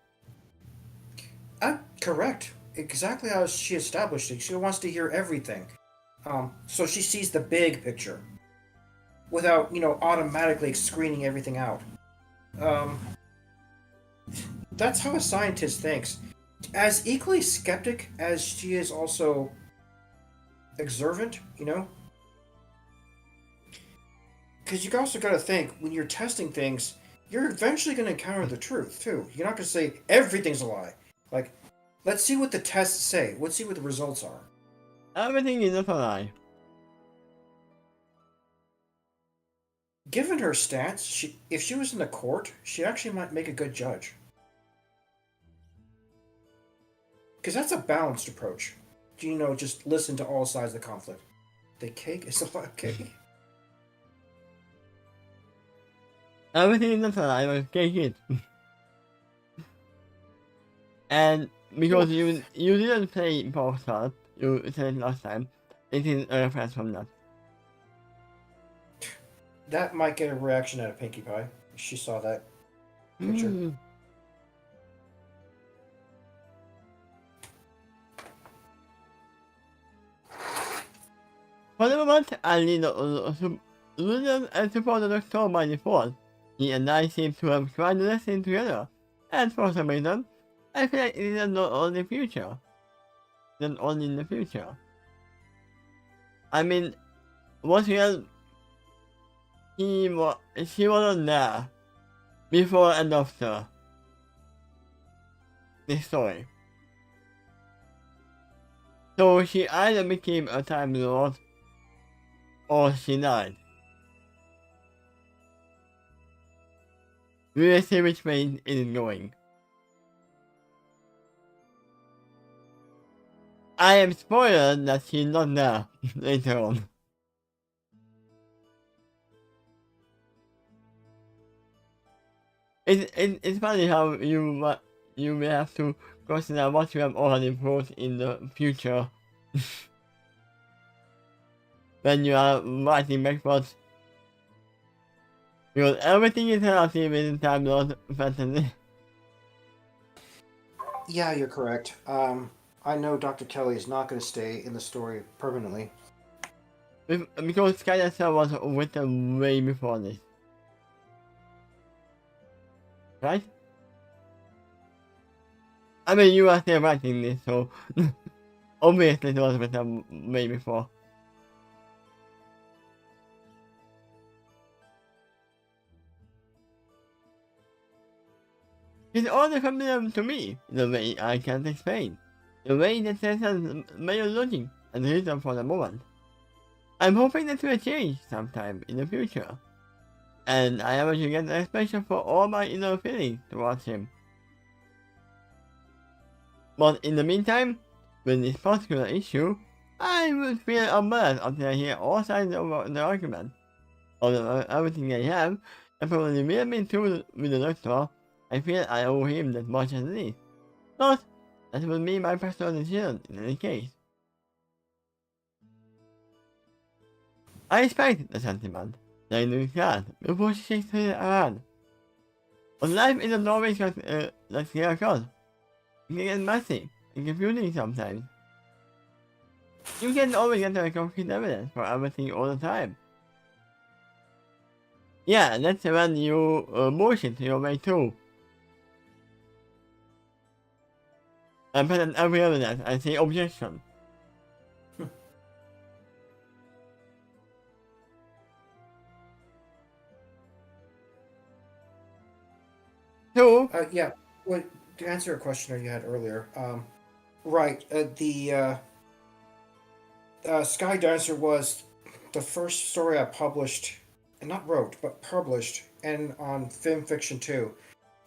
Correct. Exactly how she established it. She wants to hear everything. So she sees the big picture without, automatically screening everything out. That's how a scientist thinks. As equally skeptic as she is also observant, Because you also got to think, when you're testing things, you're eventually going to encounter the truth, too. You're not going to say everything's a lie. Like, let's see what the tests say. Let's see what the results are. Everything is not a lie. Given her stats, if she was in the court, she actually might make a good judge. Because that's a balanced approach. Just listen to all sides of the conflict. The cake is a lot of cake. Everything is not a lie, but take it. And because you didn't play Polestar, you said it last time, it is a reference from that. That might get a reaction out of Pinkie Pie. She saw that picture. For the moment, I need a William and support the doctor by default. He and I seem to have tried to listen together, and for some reason, I feel like it is not only future. Not only in the future. I mean, once again, she wasn't there before and after this story. So she either became a Time Lord or she died. We will see which way it is going. I am spoiled that she's not there later on. It's funny how you will have to consider what you have already brought in the future when you are writing backwards. Because everything is relative in Time Lord fantasy. Yeah, you're correct. I know Dr. Kelly is not going to stay in the story permanently. Because Skylander was written way before this. Right? I mean, you are still writing this, so obviously it was written way before. It's only familiar to me, the way I can't explain. The way that sense has major logic and reason for the moment. I'm hoping that will change sometime in the future. And I am to get a special for all my inner feelings towards him. But in the meantime, with this particular issue, I would feel unbalanced until I hear all sides of the argument. Although everything I have, and probably will be true with the doctor, I feel I owe him that much at least. But that would be my personal decision in any case. I respect the sentiment that I do that before she shakes her hand. But life isn't always just like clear cut. It can get messy and confusing sometimes. You can't always get the concrete evidence for everything all the time. Yeah, that's when you bullshit your way through. And present every evidence and say objection. Two, Yeah. Well, to answer a question you had earlier, right. The Sky Dancer was the first story I published, and not wrote, but published, and on Film Fiction 2.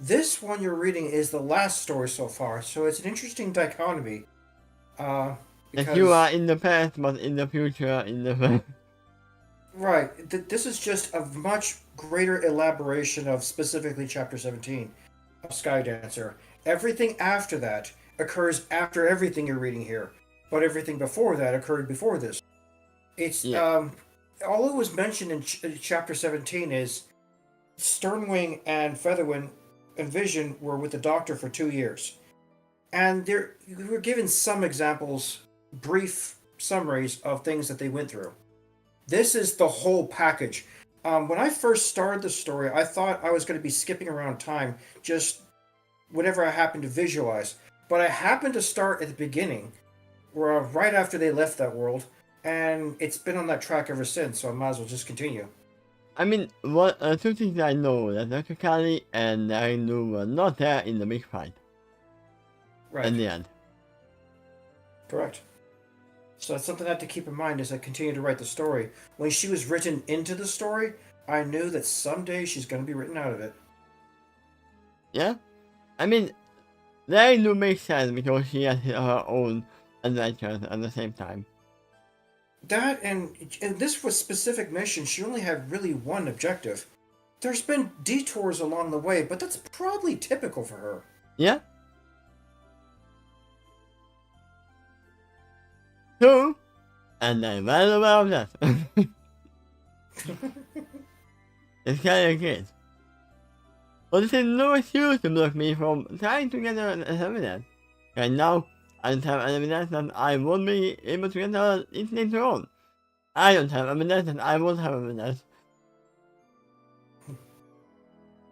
This one you're reading is the last story so far, so it's an interesting dichotomy. that you are in the past, but in the future, in the past. Right. This is just a much greater elaboration of specifically Chapter 17 of Sky Dancer. Everything after that occurs after everything you're reading here, but everything before that occurred before this. It's all it was mentioned in Chapter 17 is Sternwing and Featherwing and Vision were with the Doctor for 2 years, and we were given some examples, brief summaries of things that they went through. This is the whole package. When I first started the story, I thought I was going to be skipping around time, just whatever I happened to visualize. But I happened to start at the beginning, where right after they left that world, and it's been on that track ever since, so I might as well just continue. I mean, two things I know, that Dr. Kali and Nainu were not there in the big fight. Right. In the end. Correct. So that's something I have to keep in mind as I continue to write the story. When she was written into the story, I knew that someday she's going to be written out of it. Yeah? I mean, Nainu makes sense because she has her own adventures at the same time. That, and in this was specific mission, she only had really one objective. There's been detours along the way, but that's probably typical for her. Yeah? Two, and I'm well aware of that. It's kind of good. But this is no excuse to block me from trying to get an evidence. Right now, I don't have evidence that I won't be able to get it later on. I don't have evidence that I won't have evidence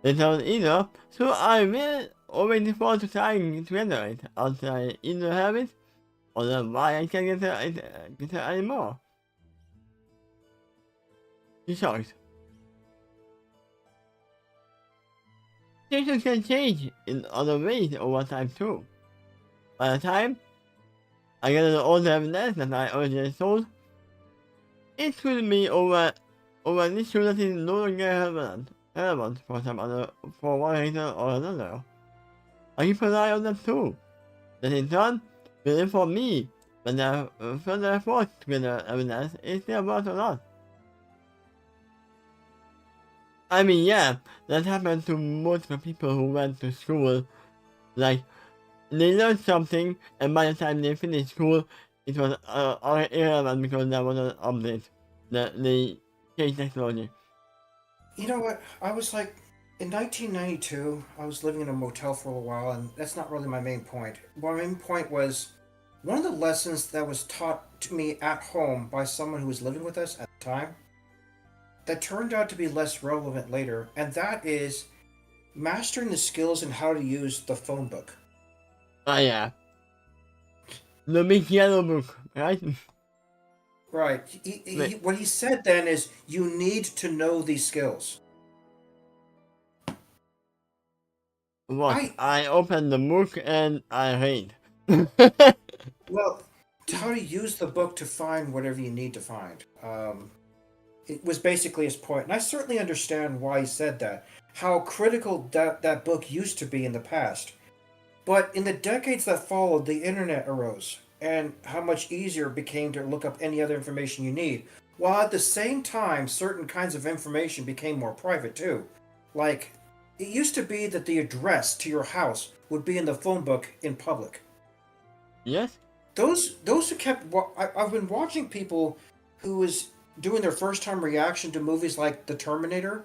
later on either, so I will always default to trying to gather it until I either have it or then why I can't get it anymore. In short, situations can change in other ways over time too. By the time I get all the evidence that I originally sold, it could be over an issue that is no longer relevant for one reason or another. I keep an eye on that too. That in turn will inform me when the further effort to gather evidence is still worth or not. I mean, yeah, that happened to multiple people who went to school. Like, they learned something, and by the time they finished school, it was irrelevant because there was an update. They changed technology. You know what? I was like, in 1992, I was living in a motel for a while, and that's not really my main point. My main point was one of the lessons that was taught to me at home by someone who was living with us at the time that turned out to be less relevant later, and that is mastering the skills and how to use the phone book. Oh yeah. The big yellow book, right? Right. What he said then is you need to know these skills. What? I opened the book and I read. Well, how to use the book to find whatever you need to find. It was basically his point, and I certainly understand why he said that. How critical that book used to be in the past. But in the decades that followed, the internet arose, and how much easier it became to look up any other information you need. While at the same time, certain kinds of information became more private too. Like, it used to be that the address to your house would be in the phone book in public. Yes? Those who kept, I've been watching people who was doing their first time reaction to movies like The Terminator,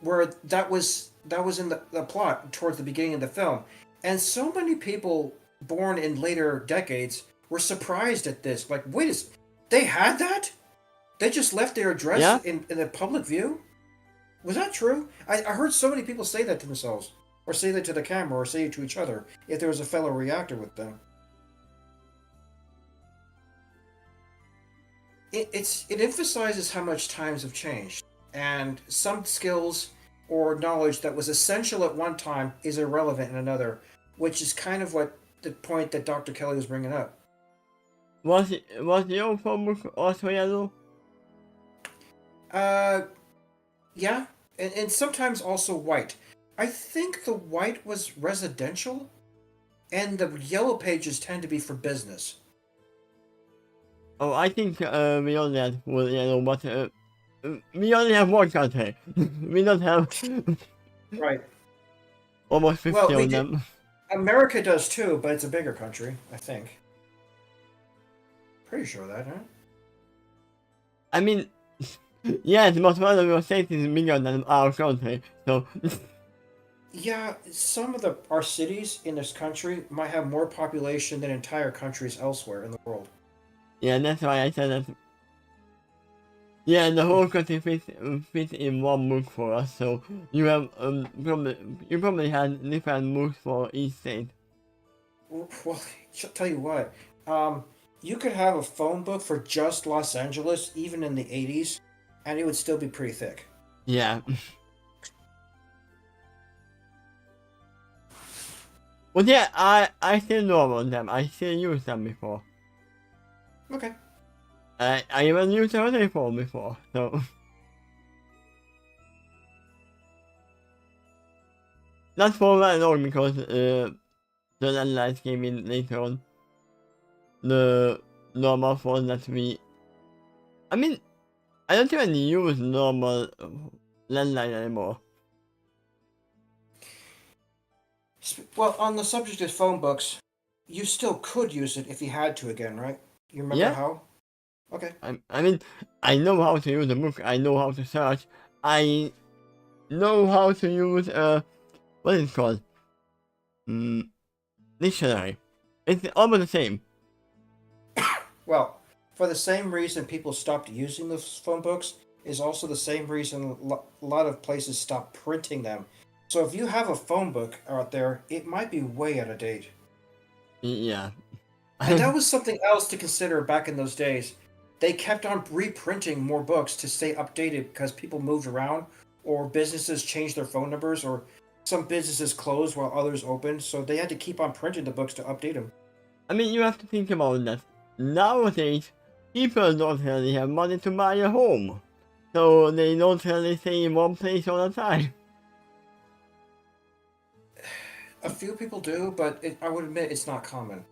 where that was in the plot towards the beginning of the film, and so many people born in later decades were surprised at this. Like, wait, they had that? They just left their address Yeah? in the public view? Was that true? I heard so many people say that to themselves, or say that to the camera, or say it to each other if there was a fellow reactor with them. It emphasizes how much times have changed, and some skills or knowledge that was essential at one time is irrelevant in another, which is kind of what the point that Dr. Kelly was bringing up. Was the old phone book also yellow? Uh, yeah, and sometimes also white. I think the white was residential, and the yellow pages tend to be for business. Oh, I think we only had one yellow, but we only have one country. We don't have Right. almost 50 Well, we of do. them. America does too, but it's a bigger country, I think. Pretty sure of that, huh? I mean, yes, but one of your states is bigger than our country, so Yeah, some of our cities in this country might have more population than entire countries elsewhere in the world. yeah, that's why I said that. Yeah, the whole country fits in one book for us, so you have you probably had different books for each state. Well, I'll tell you what. You could have a phone book for just Los Angeles, even in the 80s, and it would still be pretty thick. Yeah. Well, yeah, I still know about them. I still used them before. Okay. I even used the other phone before, so not for very long because the landlines came in later on. The normal phone that I mean, I don't even use normal landline anymore. Well, on the subject of phone books, you still could use it if you had to again, right? You remember Yeah, how? Okay. I mean, I know how to use a book. I know how to search. I know how to use what is it called? Dictionary. It's almost the same. Well, for the same reason people stopped using those phone books is also the same reason a lot of places stopped printing them. So if you have a phone book out there, it might be way out of date. Yeah. And that was something else to consider back in those days. They kept on reprinting more books to stay updated because people moved around, or businesses changed their phone numbers, or some businesses closed while others opened, so they had to keep on printing the books to update them. I mean, you have to think about that. Nowadays, people don't really have money to buy a home. So they don't really stay in one place all the time. A few people do, but I would admit it's not common.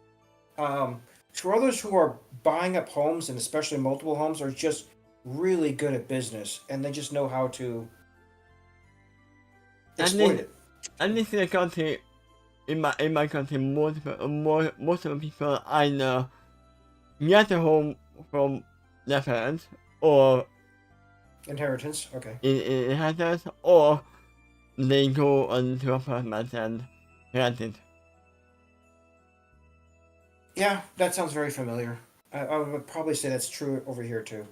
For others who are buying up homes, and especially multiple homes, are just really good at business, and they just know how to exploit it. At least in the country, in my country, most of the people either get a home from their parents or Inheritance, okay. in inheritance, or they go onto apartments and rent it. Yeah, that sounds very familiar. I would probably say that's true over here too.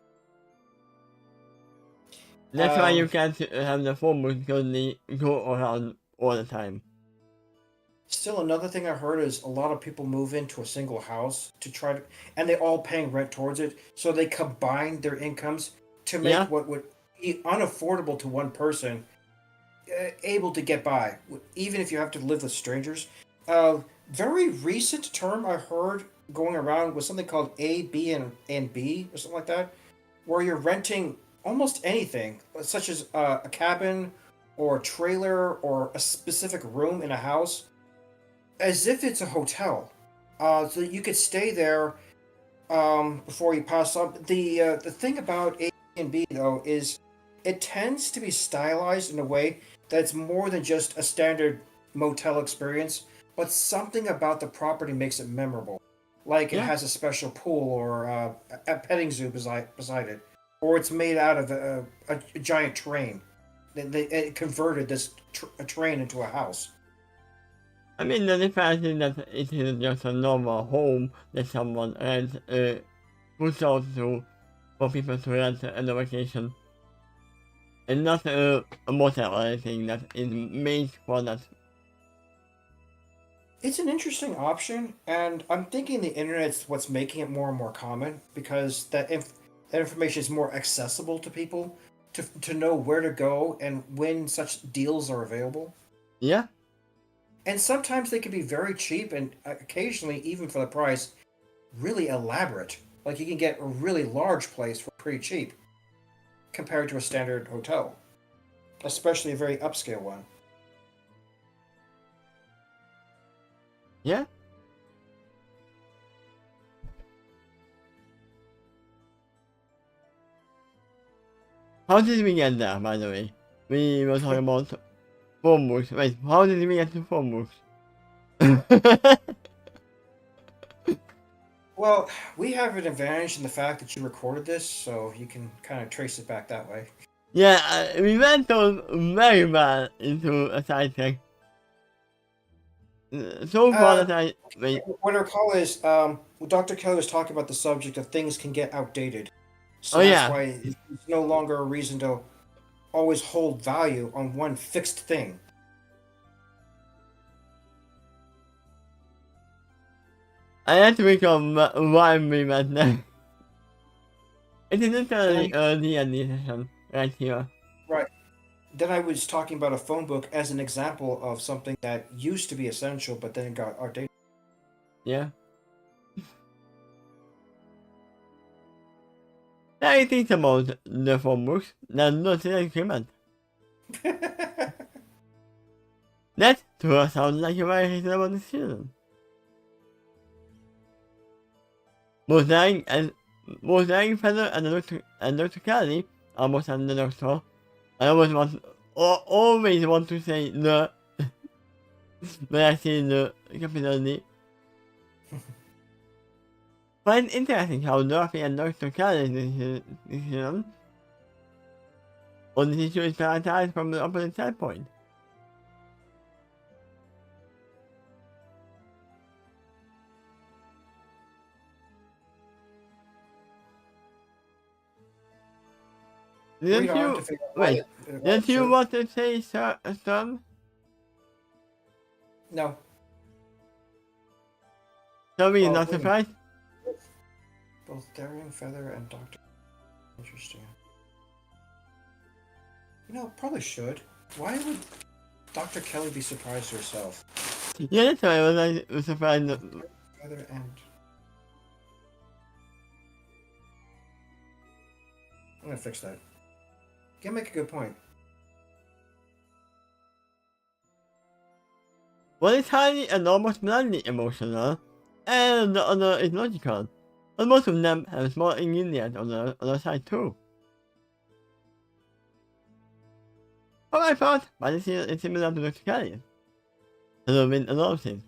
That's why you Um, can't have the phone book because they go around all the time. Still, another thing I heard is a lot of people move into a single house to try to, and they all paying rent towards it, so they combine their incomes to make Yeah, what would be unaffordable to one person able to get by, even if you have to live with strangers. Uh, very recent term I heard going around was something called A, B, and B or something like that, where you're renting almost anything, such as a cabin or a trailer or a specific room in a house, as if it's a hotel. So that you could stay there before you pass on. The thing about A and B though is it tends to be stylized in a way that's more than just a standard motel experience, but something about the property makes it memorable. Like it Yeah. has a special pool or a petting zoo beside it, or it's made out of a giant train. It converted this a train into a house. I mean, the difference is that it is just a normal home that someone rents, puts out to for people to rent on a vacation. And not a motel or anything that is made for that. It's an interesting option, and I'm thinking the internet's what's making it more and more common because that information is more accessible to people to know where to go and when such deals are available. Yeah, And sometimes they can be very cheap, and occasionally, even for the price, really elaborate. Like you can get a really large place for pretty cheap compared to a standard hotel, especially a very upscale one. yeah. How did we get there, by the way? We were talking about phone books. Wait, how did we get to phone books? Well, we have an advantage in the fact that you recorded this, so you can kind of trace it back that way. Yeah, we went on very bad into a side track. So far Uh, that I wait. what I recall is Dr. Kelly was talking about the subject of things can get outdated. So Oh that's yeah, why it's no longer a reason to always hold value on one fixed thing. I had to become why we met there. It is Then, literally a D&D session right here. right. Then I was talking about a phone book as an example of something that used to be essential, but then it got outdated. Yeah. I think about the phone books. That's not an agreement. That to us sounds like a very reasonable decision. Mosaic and Mosaic Feather and Dr. Kelly almost and the doctor. I always want to say the when I see the capital D. But it's interesting how Dorothy and Dr. Kelly's decision on the issue is characterized from the opposite standpoint. Read Didn't on to you figure out wait? why Didn't it's you true. want to say Storm? No. Sorry, Well, not wait a minute. surprised? Both Daring Feather and Doctor. Interesting. You know, probably should. Why would Dr. Kelly be surprised herself? Yeah, that's why I was surprised. Feather and. I'm gonna fix that. You make a good point. One is highly and almost blindly emotional, and the other is logical. But most of them have small ingredients on the other side too. For my part, my decision is similar to Dr. Kelly's. A little bit analysis.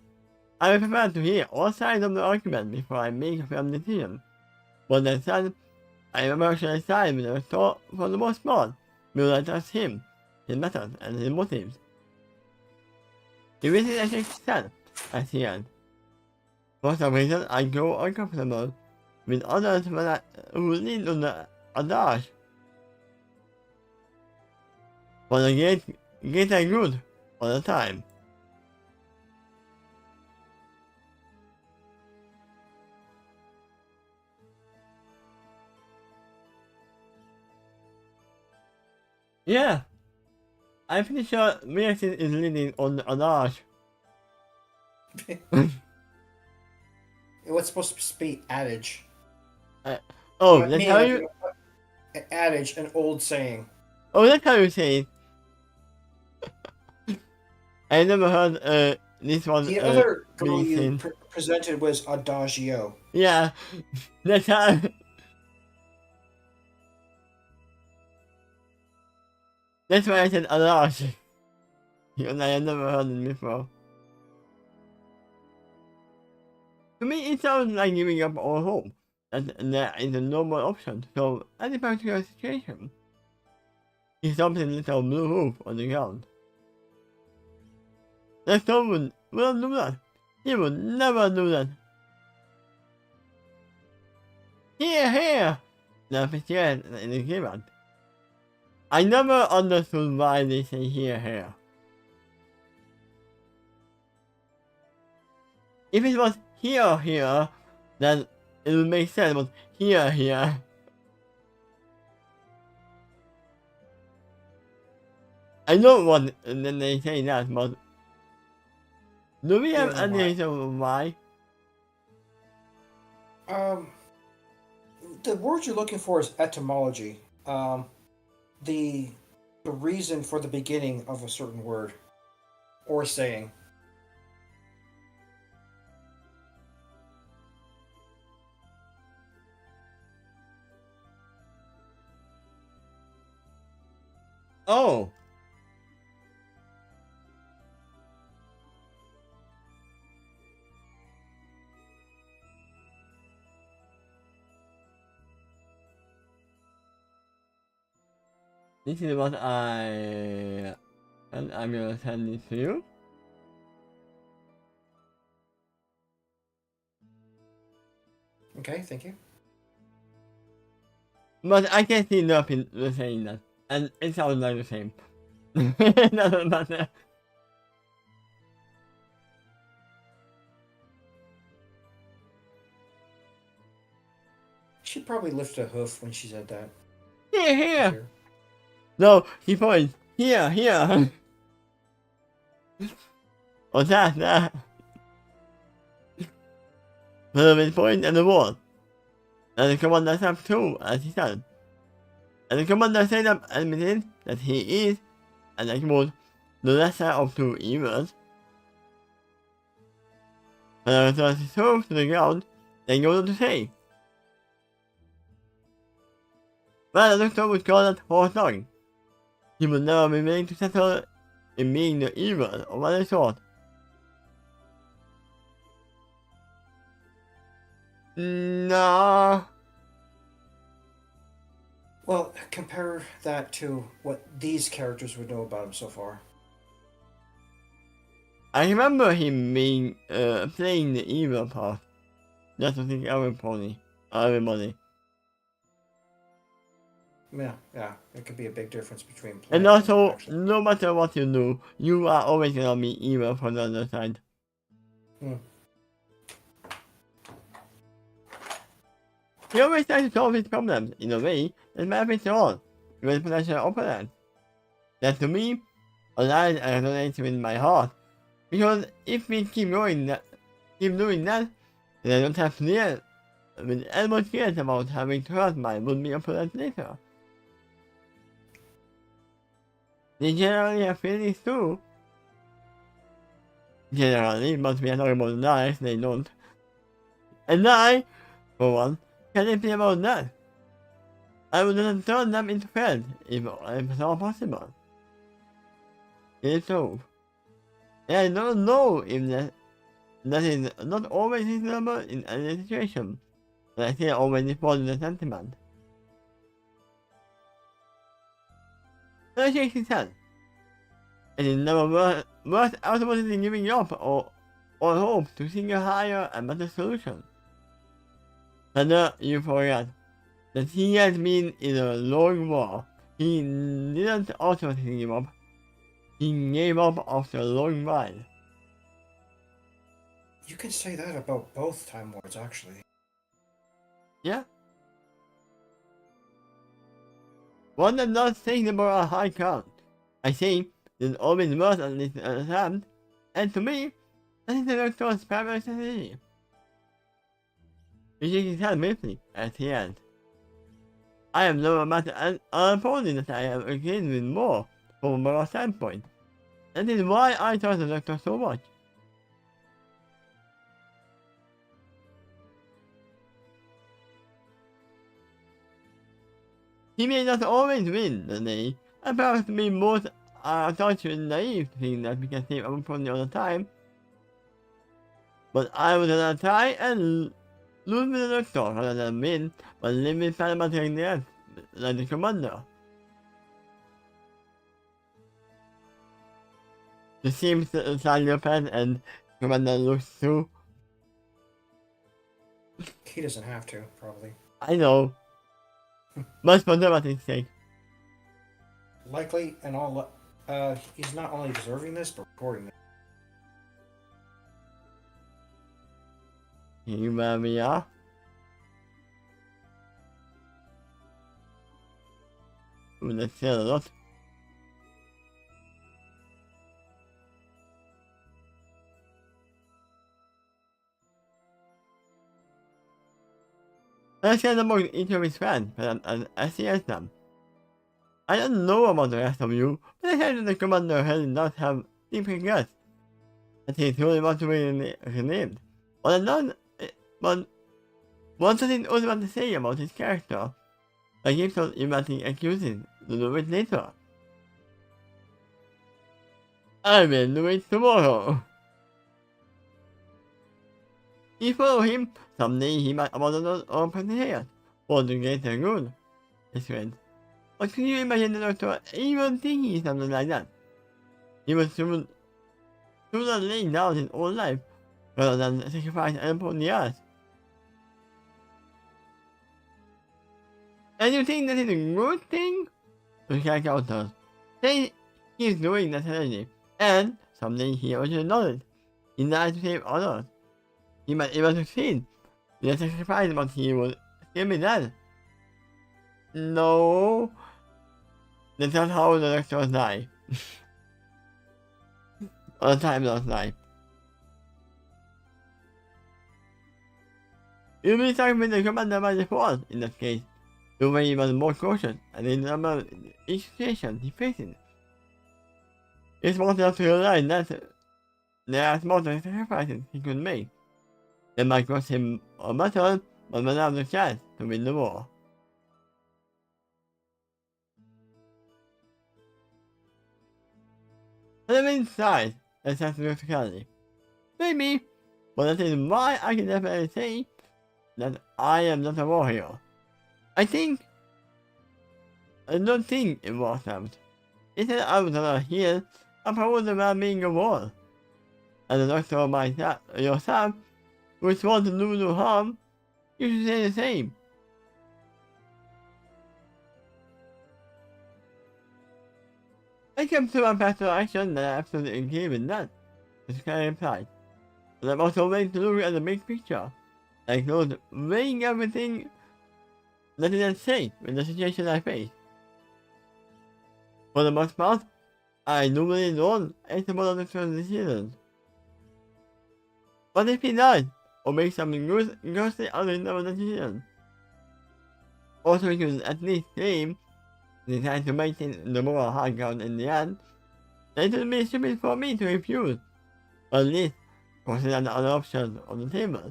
I would prefer to hear all sides of the argument before I make a firm decision. But that said, I am emotionally side with the thought for the most part. Will I trust him, his methods, and his motives? He really actually said, at the end. For some reason, I grow uncomfortable with others who lean on the adage for the greater good all the time. Yeah, I'm pretty sure Miracin is leaning on the adage. It was supposed to be adage. Oh, But that's meaning how like you. an adage, an old saying. Oh, that's how you say it. I never heard this one The other girl being you said. presented was Adagio. Yeah, that's how. That's why I said a lot. Because I have never heard it before. To me, it sounds like giving up all hope. That there is a normal option. So, any particular situation, he stops a little blue roof on the ground. The stone will do that. He would never do that. Here, here! The official in the given. I never understood why they say here, here. If it was here, here, then it would make sense, but here, here. I know what then they say that, but do we have Yeah, any why? reason why? Um, the word you're looking for is etymology. The the reason for the beginning of a certain word or saying. Oh, this is what and I'm gonna send it to you. Okay, thank you. But I can see nothing saying that, and it sounds like the same. It doesn't matter. She probably lifted a hoof when she said that. Here, This here. year. No, he points. Here, here. Or that. But it point at the wall. And the commander snapped too, as he said. And the commander straight up admitted that he is, and I quote, the lesser of two evils. And I returned his hoof to the ground, then goes on to say, well, the doctor would call that horse dog. He would never be willing to settle in being the evil of other sort. No. Well, compare that to what these characters would know about him so far. I remember him being, playing the evil part. Just to think everybody. Yeah, it could be a big difference between And playing and also, actually. no matter what you do, you are always gonna be evil from the other side. Hmm. He always tries to solve his problems in a way that benefits all, with potential opponents. That to me, aligns and resonates with my heart. Because if we keep doing that, then I don't have to deal with anyone cares about having to hurt my would-be opponent later. They generally have feelings too. Generally, but we are talking about lies, they don't. And I, for one, can simply about that. I would not turn them into friends if at all possible. It is so. And I don't know if that is not always reasonable in any situation, but I still always follow the sentiment. So she shakes his head. It is never worth ultimately giving up or hope to seek a higher and better solution. But you forget that he has been in a long war. He didn't ultimately give up. He gave up after a long while. You can say that about both Time Lords, actually. Yeah? One does not think about a high count. I think there's always worth at least an attempt, and to me, That is the doctor's primary strategy. You can tell briefly at the end. I am no matter an opponent that I have again with more from a moral standpoint. That is why I trust the doctor so much. He may not always win the day, and perhaps be most such a naive thing that we can save our opponent all the time. But I would rather try and lose with the doctor rather than win, but live with Salamanca death like the commander. The seems inside your pen and commander looks through. He doesn't have to, probably. I know. Much for dramatic sake. Likely, and all. He's not only deserving this, but recording it. Here where we are. Ooh, that's still a lot. Let's get about each of his friends, but I see them. I don't know about the rest of you, but I heard that the commander does not have deep regrets. That he truly wants to be renamed. Well, not, but what does it also want to say about his character? Like if not inviting excuses to do it later. I will do it tomorrow. He follow him. Someday he might abandon us or protect for the greater good, his friend. But can you imagine the doctor even thinking something like that? He was sooner laying down his own life rather than sacrifice and upon the earth. And you think that is a good thing? The character does. Say he's doing that energy, and someday he also knows it. He dies to save others. He might even succeed. The sacrifice, but he will still be dead. No. That's not how the doctors die. Or the Time Lords die. You'll be stuck with the commander by default in that case. You'll be even more cautious and in number each situation he faces. It's smart enough to realize that there are smarter sacrifices he could make. They might cost him a battle, but will have the chance to win the war. Let me inside, let's have to maybe, but that is why I can definitely say that I am not a war hero. I don't think it was out. Instead I was rather heal and promote the man being a war. And the doctor myself, yourself, which want to do no harm, you should say the same. I came to my personal action that I absolutely agree with that, the Sky replied. But I'm also willing to look at the big picture, that includes weighing everything that is at stake with the situation I face. For the most part, I normally don't estimate on the decisions. But if he does, or makes something grossly unreasonable decision, also he could at least claim decide to maintain the moral high ground in the end, then it would be stupid for me to refuse, or at least consider the other options on the table.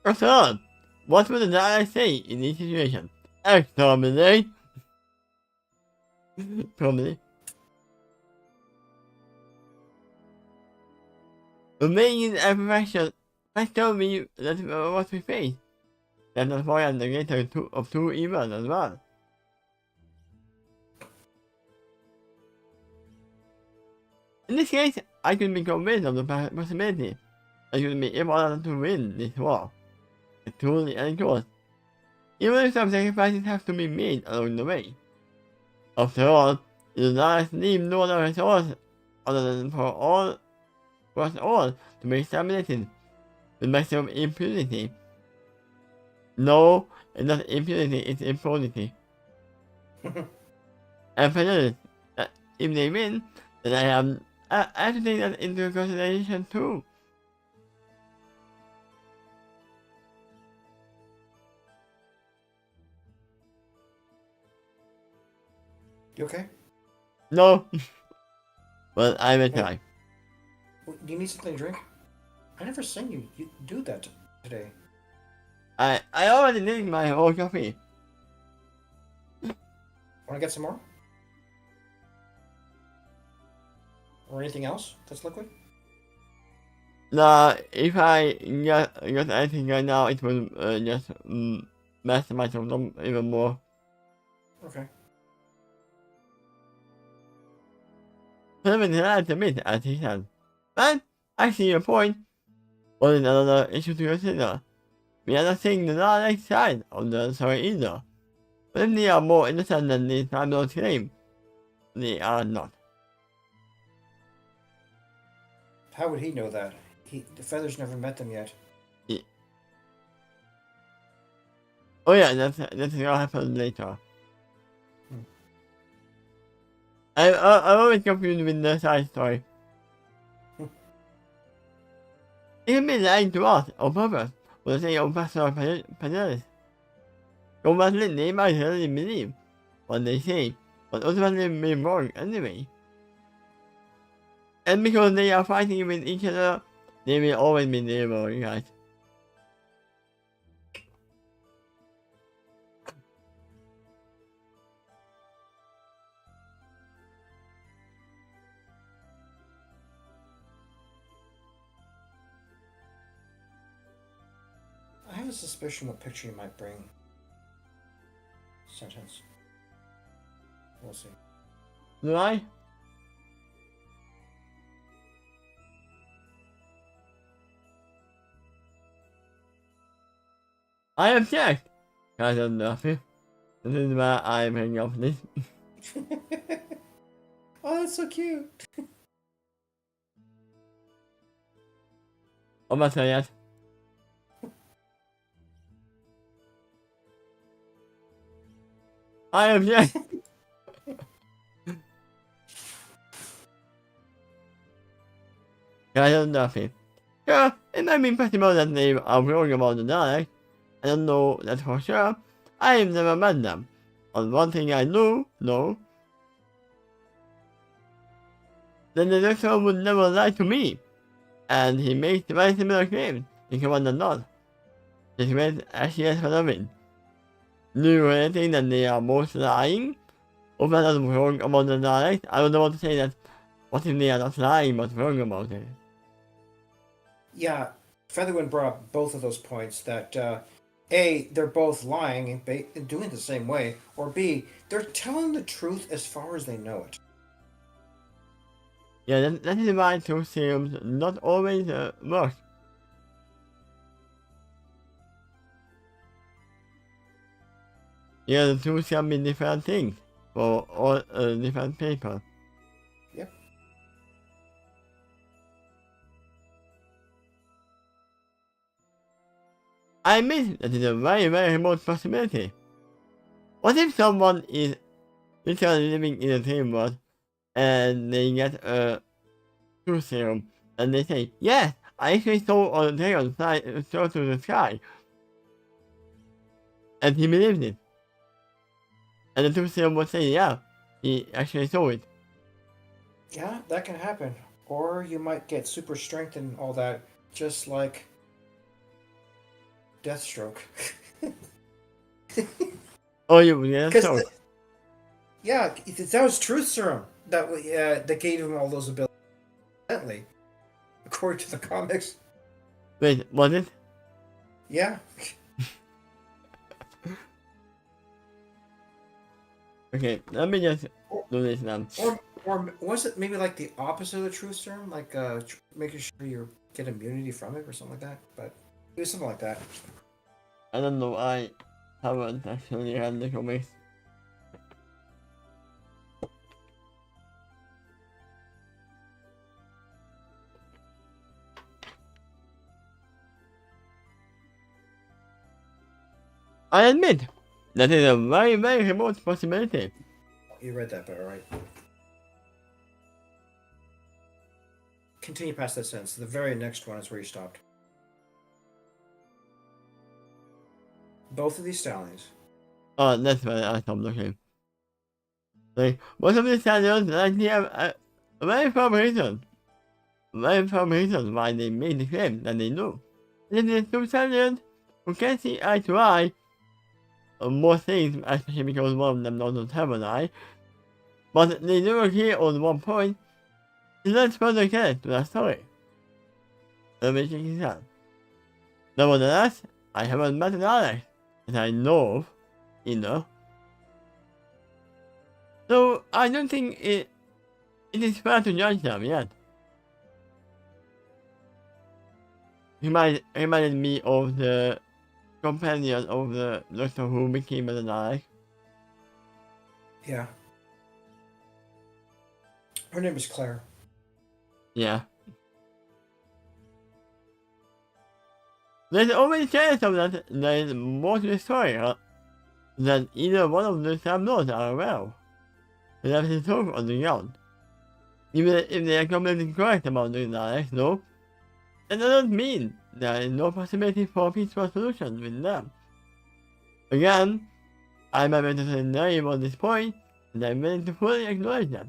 After all, what would the dialogue say in this situation? Exterminate? Probably. Remaining imperfection must tell me that what we face. That is why I'm the greater of two evils as well. In this case, I could be convinced of the possibility that it would be impossible to win this war. It's truly and course. Even if some sacrifices have to be made along the way. After all, it does not leave no other resource other than for us all to be exterminated with maximum impunity. No, it's not impunity, it's impunity. And finally, if they win, then I have to take that into consideration too. You okay? No, but I will Hey, try. do you need something to drink? I never seen you do that today. I already did my whole coffee. Want to get some more? Or anything else that's liquid? No, if I get anything right now, it will just mess myself up even more. Okay. Something that to me, as he said. But I see your point. What is another issue to consider? We are not seeing the direct side of the story either. But if they are more innocent than the Time Lords claim, they are not. How would he know that? The Feathers never met them yet. Yeah. Oh yeah, that's gonna happen later. Hmm. I'm always confused with the side story. It can be lying to us on purpose for the sake of personal prejudice. Conversely, they might really believe what they say, but ultimately be wrong anyway. And because they are fighting with each other, they will always be the wrong guys. I have a suspicion what picture you might bring. Sentence. We'll see. Do I? I am checked! Guys, I'm nothing. This is why I'm hanging up this. Oh, that's so cute. I'm not saying yet. I am checked! Guys, I'm nothing. Yeah, it might be possible that they are wrong about the dialect. I don't know that for sure. I have never met them. On one thing I do know, then the doctor would never lie to me. And he makes very similar claims in Command and Not. This makes actually for the win. Do you really think that they are both lying? Or that I'm wrong about the dialect? I don't know what to say that. What if they are not lying but wrong about it? Yeah, Featherwind brought up both of those points that A, they're both lying and doing it the same way, or B, they're telling the truth as far as they know it. Yeah, that is why truth serums not always work. Yeah, the truth can be different things for all different people. Yep. I admit that is a very, very remote possibility. What if someone is literally living in a dream world and they get a truth serum and they say, yes, I actually saw a dragon fly soar through the sky. And he believes it. And the truth serum will say, yeah, he actually saw it. Yeah, that can happen. Or you might get super strength and all that, just like Deathstroke. Oh, you will get a Because sword. yeah, that was Truth Serum that gave him all those abilities. Evidently, according to the comics. Wait, was it? Yeah. Okay, let me just do this now. Or was it maybe like the opposite of the Truth Serum, like making sure you get immunity from it or something like that? But it was something like that. I don't know, I haven't actually read the comics. I admit, that is a very, very remote possibility. You read that, but all right. continue past that sentence. The very next one is where you stopped. Both of these stallions. Oh, that's where I stopped looking. Like, most of the stallions likely have a very firm reason. Very firm reason why they made the claim that they do. And there's two stallions who can't see eye to eye on most things, especially because one of them doesn't have an eye. But they do agree on one point. So let's further get to that story. Let me check this out. Nevertheless, I haven't met an Alex that I know of, either. So I don't think it is fair to judge them yet. He reminded me of the companion of the Doctor Who became an Alex. Yeah. Her name is Claire. Yeah. There's always a chance of that there is more to the story than either one of the tableaus are aware of. But that's the truth on the ground. Even if they are completely correct about the Alex, though, that doesn't mean there is no possibility for a peaceful solution with them. Again, I'm able to say naive on this point, and I'm willing to fully acknowledge that.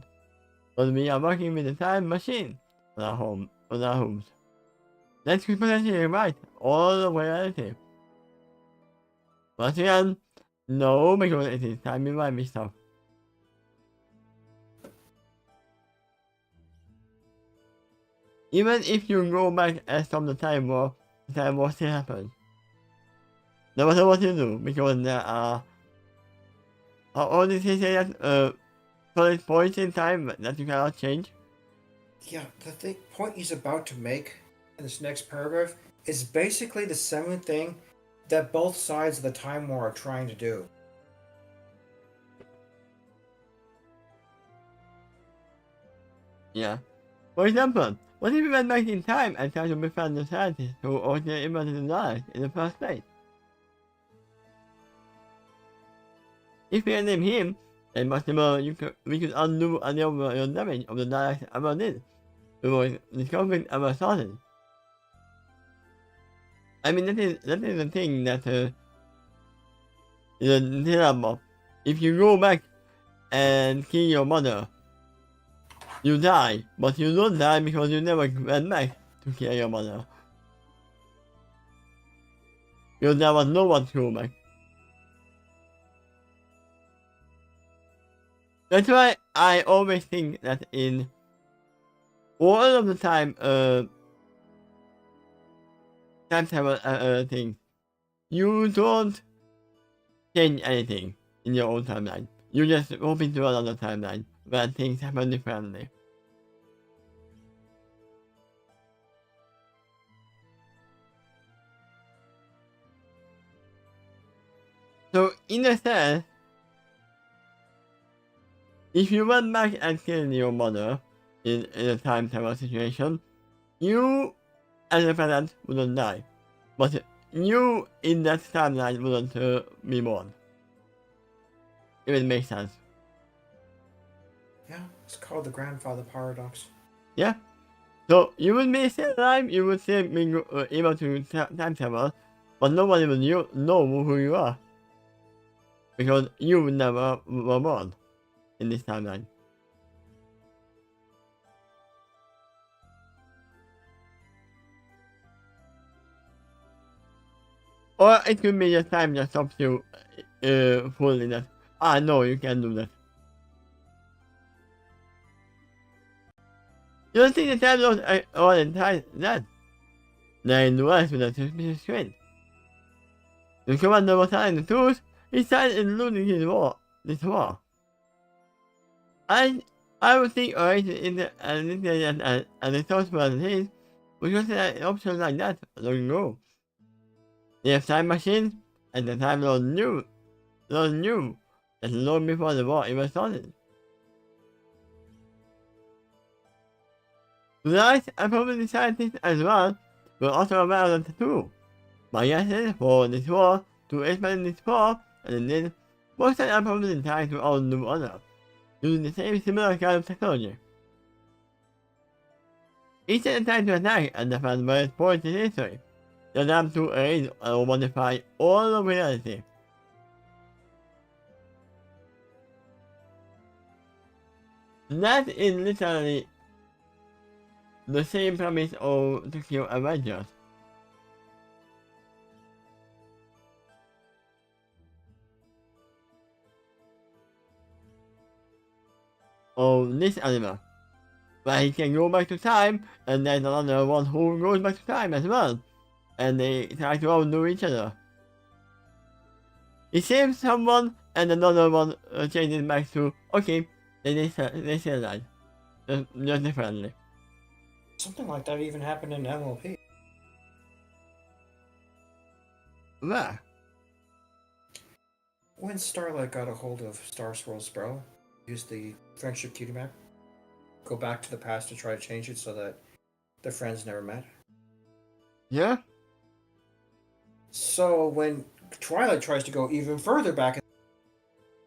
But we are working with a time machine on our homes. That could potentially rewrite all of reality. Once again, no, because it is time to me stuff. Even if you go back and stop the time war still happens. No matter what you do, because there are all these things that solid points in time that you cannot change. Yeah, the point he's about to make in this next paragraph is basically the same thing that both sides of the time war are trying to do. Yeah. For example, what if we went back in time and tried to befriend the scientists who originally invented the Daleks in the first place? If we named him, then possibly we could undo any of the damage of the Daleks ever did before discovering ever started. I mean, that is the thing that is terrible. If you go back and kill your mother, you die, but you don't die because you never went back to kill your mother. Because there was no one to go back. That's why I always think that in all of the time travel thing, you don't change anything in your own timeline. You just hop into another timeline where things happen differently. So in a sense, if you went back and killed your mother in a time travel situation, you as a parent wouldn't die. But you in that timeline wouldn't be born. If it makes sense. Yeah, it's called the grandfather paradox. Yeah. So you would be still alive, you would still be able to time travel, but nobody would know who you are. Because you never were born in this timeline. Or it could be just time that stops you fully that, no, you can't do that. You don't think the time zones are all entirely that? They're in the West with a suspicious trend. The commander was telling the truth, he started eluding this war. I would think Oasis in the and the source person is, we consider an option like that long ago. They have time machines, and the Time Lord knew that long before the war even started. Tonight, and probably the scientists as well were also aware of that too. My guess is for this war to expand this war, and then most are probably trying to outdo others, using the same similar kind of technology. He set a time to attack and defend various points in history. The attempt to erase or modify all of reality. That is literally the same premise of to kill Avengers. Of this animal. Where he can go back to time, and there's another one who goes back to time as well. And they try to outdo each other. He saves someone, and another one changes back to, okay, they say that. Just differently. Something like that even happened in MLP. Where? When Starlight got a hold of Star Swirl's spell, used the friendship cutie map, go back to the past to try to change it so that their friends never met. Yeah? So when Twilight tries to go even further back,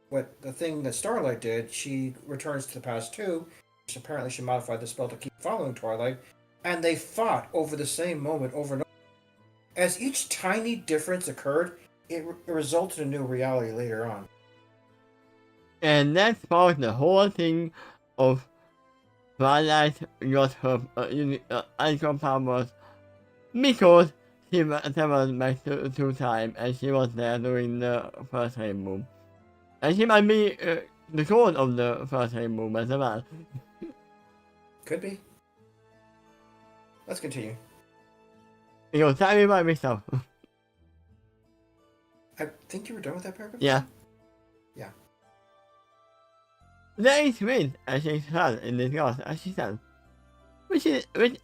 what the thing that Starlight did, she returns to the past too. Which apparently she modified the spell to keep following Twilight, and they fought over the same moment over and over. As each tiny difference occurred, it resulted in a new reality later on. And that sparked the whole thing of Twilight got her icon powers because she traveled back to time and she was there during the first rainbow. And she might be the cause of the first rainbow as well. Could be. Let's continue. Because tell me about myself. I think you were done with that paragraph? Yeah. Yeah. There is wind, as she said in this glass, as she said. Which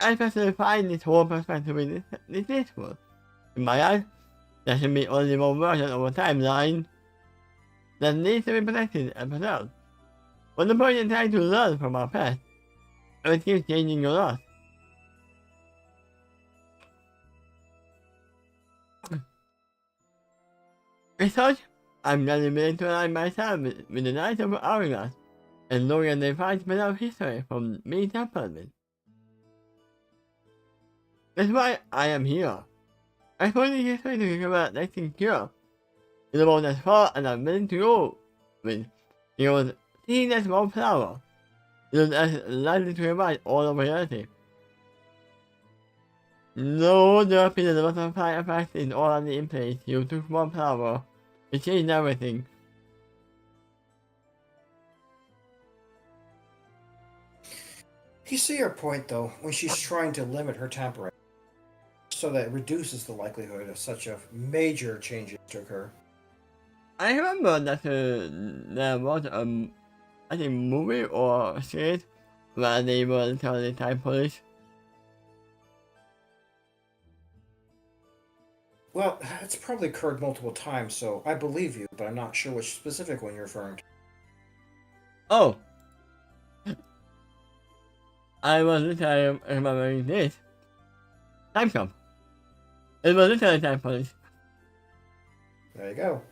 I personally find this whole perspective in this useful. In my eyes, there should be only one version of a timeline that needs to be protected and preserved. When the point in trying to learn from our past, it keeps changing a lot. As such, I'm not willing to align myself with the Knights of Hourglass, and look at the fight without history from being tampered with. That's why I am here. I find the history to think about acting cure. It's about as far as I'm willing to go with. Because seeing that small flower is as likely to revive all of reality. No, there have been a lot of side effects in already in place. You took one flower. It changed everything. You see her point, though, when she's trying to limit her tampering, so that it reduces the likelihood of such a major changes to occur. I remember that there was I think movie or series where they were literally time police. Well, it's probably occurred multiple times, so I believe you, but I'm not sure which specific one you're referring to. Oh! I was literally remembering this. Time Cop. It was literally time police. There you go.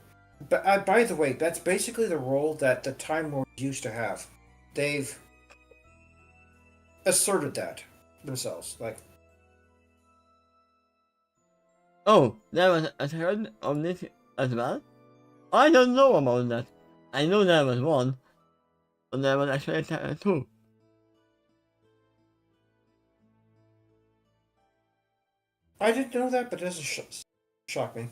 But by the way, that's basically the role that the Time Lords used to have. They've asserted that themselves. Like, Oh, there was a third of this as well? I don't know about that. I know there was one, but there was actually two. I didn't know that, but it doesn't shock me.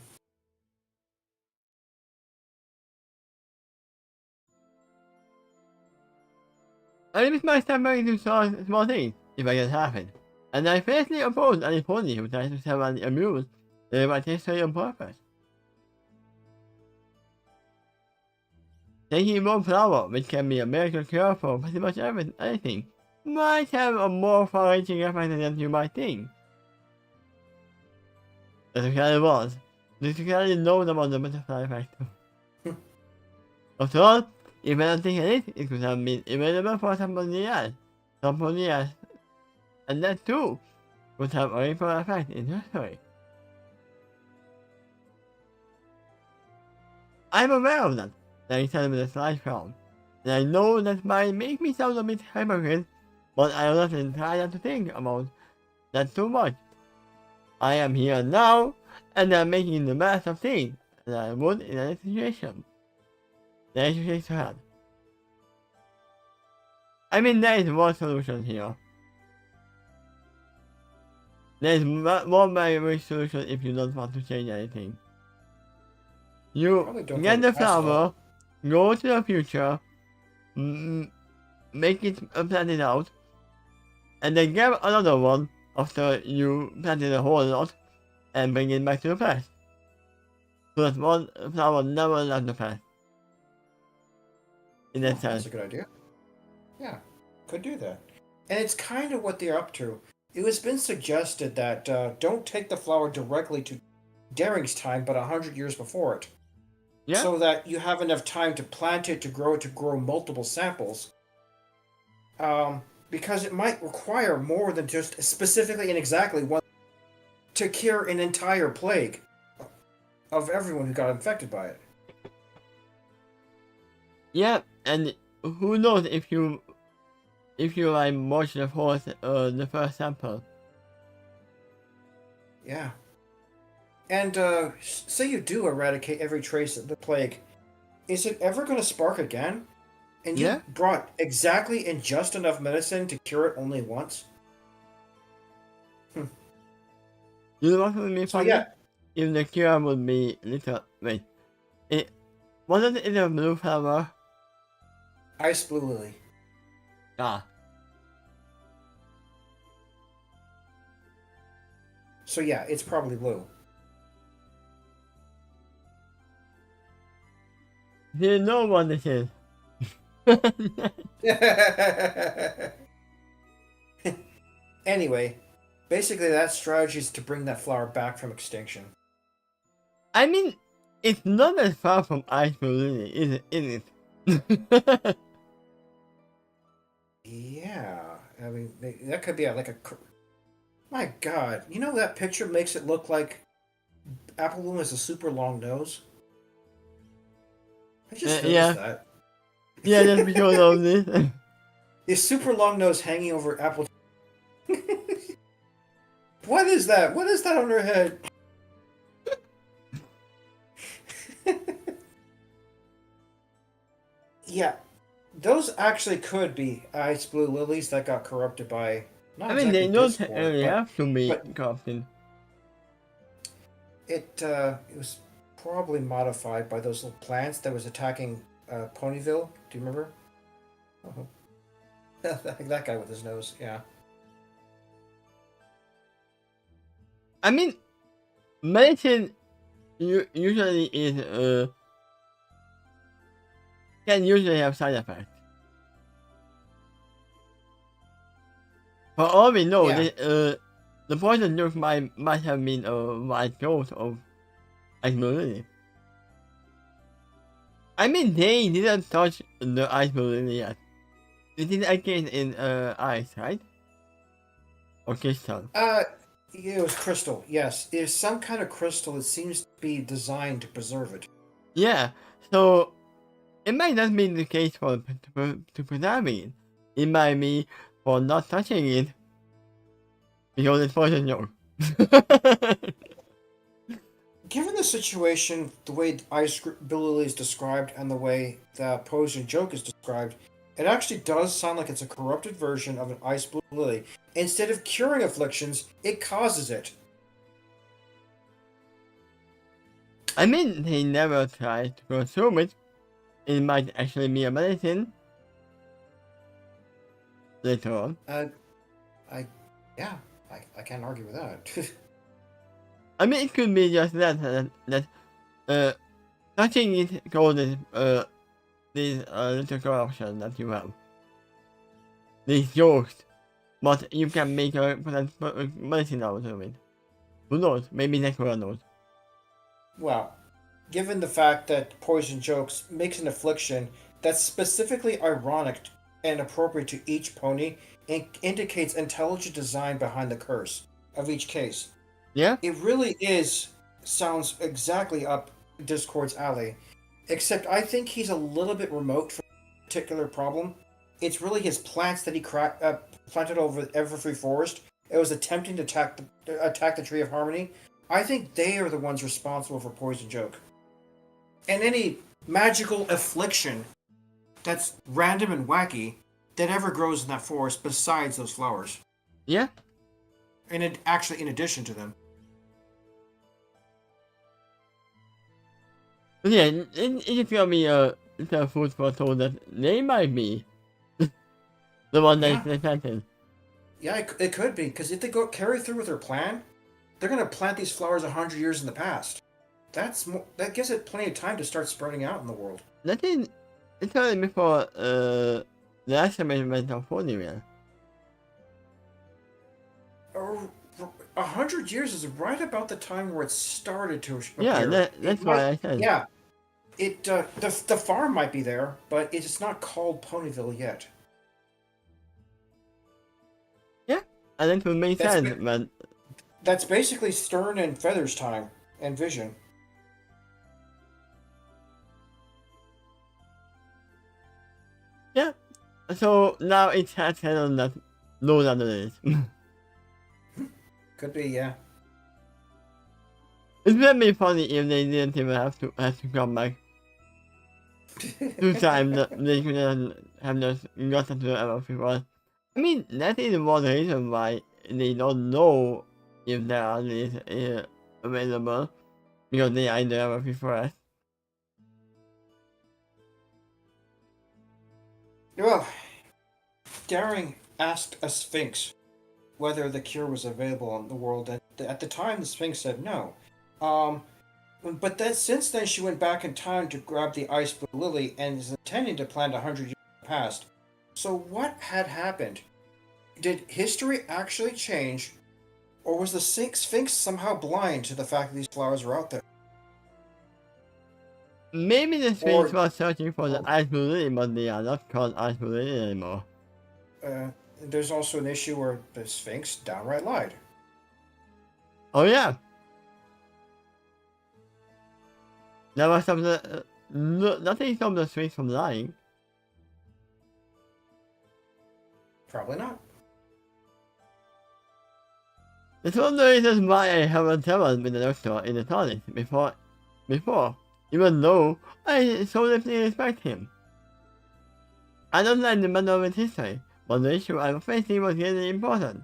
I limit myself very to small things, if I can happen. And I fiercely oppose any pony who tries to sell and amuse the right history on purpose. Taking one flower, which can be a miracle cure for pretty much anything, might have a more far-reaching effect than you might think. The Tukari was. The Tukari knows about the butterfly effect. After all, if I don't think it could have been available for somebody else. And that too would have a ripple effect in history. I'm aware of that, I said with a slight frown, and I know that might make me sound a bit hypocrite, but I am not entirely to think about That's too much. I am here now, and I'm making the best of things, and I would in any situation. There she shakes her head. I mean, there is one solution here. There is one very solution if you don't want to change anything. You get the flower, go to the future, make it plant it out, and then get another one after you planted a whole lot and bring it back to the past. So that one flower never left the past. In that sense. That's a good idea. Yeah, could do that. And it's kind of what they're up to. It has been suggested that don't take the flower directly to Daring's time, but 100 years before it. Yeah. So that you have enough time to plant it, to grow multiple samples. Because it might require more than just specifically and exactly one to cure an entire plague of everyone who got infected by it. Yeah, and who knows if you like watch the first sample. Yeah. And say you do eradicate every trace of the plague, is it ever going to spark again? And you brought exactly and just enough medicine to cure it only once? You know what would be funny? Yeah. If the cure would be little... Wait. Wasn't it a blue flower? Ice blue lily. Ah. So yeah, it's probably blue. Do you know what this is? Anyway, basically that strategy is to bring that flower back from extinction. I mean, it's not as far from Ice Blue Lily, is it? Yeah, I mean, that could be like a... My god, you know that picture makes it look like Apple Bloom has a super long nose? I just noticed that. Yeah, just because of this. A super long nose hanging over Apple. What is that? What is that on her head? Yeah, those actually could be ice blue lilies that got corrupted by. I mean, they don't really have to be corrupted. It was probably modified by those little plants that was attacking Ponyville. Do you remember? Uh-huh. That guy with his nose, yeah. I mean, medicine usually is can usually have side effects. For all we know, the poison joke might have been a white ghost of Ice Blue Lily. I mean, they didn't touch the Ice Blue Lily yet. It is again in ice, right? Or crystal? It was crystal, yes. It is some kind of crystal that seems to be designed to preserve it. Yeah, so it might not be the case for to preserving it. It might be for not touching it because it's poison joke. Given the situation, the way Ice Blue Lily is described and the way the poison joke is described, it actually does sound like it's a corrupted version of an Ice Blue Lily. Instead of curing afflictions, it causes it. I mean, they never tried to consume it. It might actually be a medicine. Later on. I can't argue with that. I mean, it could be just that touching it causes this little corruption that you have. These jokes. But you can make a medicine out of it. Who knows? Maybe Nekora knows. Well, given the fact that poison jokes makes an affliction that's specifically ironic and appropriate to each pony and indicates intelligent design behind the curse of each case. Yeah? It really sounds exactly up Discord's alley. Except I think he's a little bit remote from a particular problem. It's really his plants that he planted over Everfree Forest it was attempting to attack the Tree of Harmony, I think they are the ones responsible for Poison Joke. And any magical affliction that's random and wacky that ever grows in that forest besides those flowers. Yeah. And actually, in addition to them. But yeah, it just got me the food for thought that they might be the one that they planted. Yeah, it could be, because if they carry through with their plan, they're going to plant these flowers 100 years in the past. That gives it plenty of time to start spreading out in the world. That is entirely before the estimated of 40 years. 100 years is right about the time where it started to appear. Yeah, that's why I said. Yeah, the farm might be there, but it's not called Ponyville yet. Yeah, and it would make sense, but that's basically Stern and Feather's time and Vision. Yeah, so now it's has on that low under this. Could be, yeah. It's very funny if they didn't even have to come back 2 times. They could have just gotten to the ever before. I mean, that is one reason why they don't know if there are these available, because they are in the ever before us. Well, Daring asked a Sphinx whether the cure was available in the world. At the time, the Sphinx said no. But then, since then, she went back in time to grab the Ice Blue Lily and is intending to plant 100 years past. So what had happened? Did history actually change, or was the Sphinx somehow blind to the fact that these flowers were out there? Maybe the Sphinx was searching for the Ice Blue Lily, but they are not called Ice Blue Lily anymore. There's also an issue where the Sphinx downright lied. Oh yeah. There was some nothing stopped the Sphinx from lying. Probably not. It's one of the reasons why I haven't traveled with the doctor in the TARDIS before, even though I so deeply respect him. I don't like the matter of its history, but the issue I was facing was really important,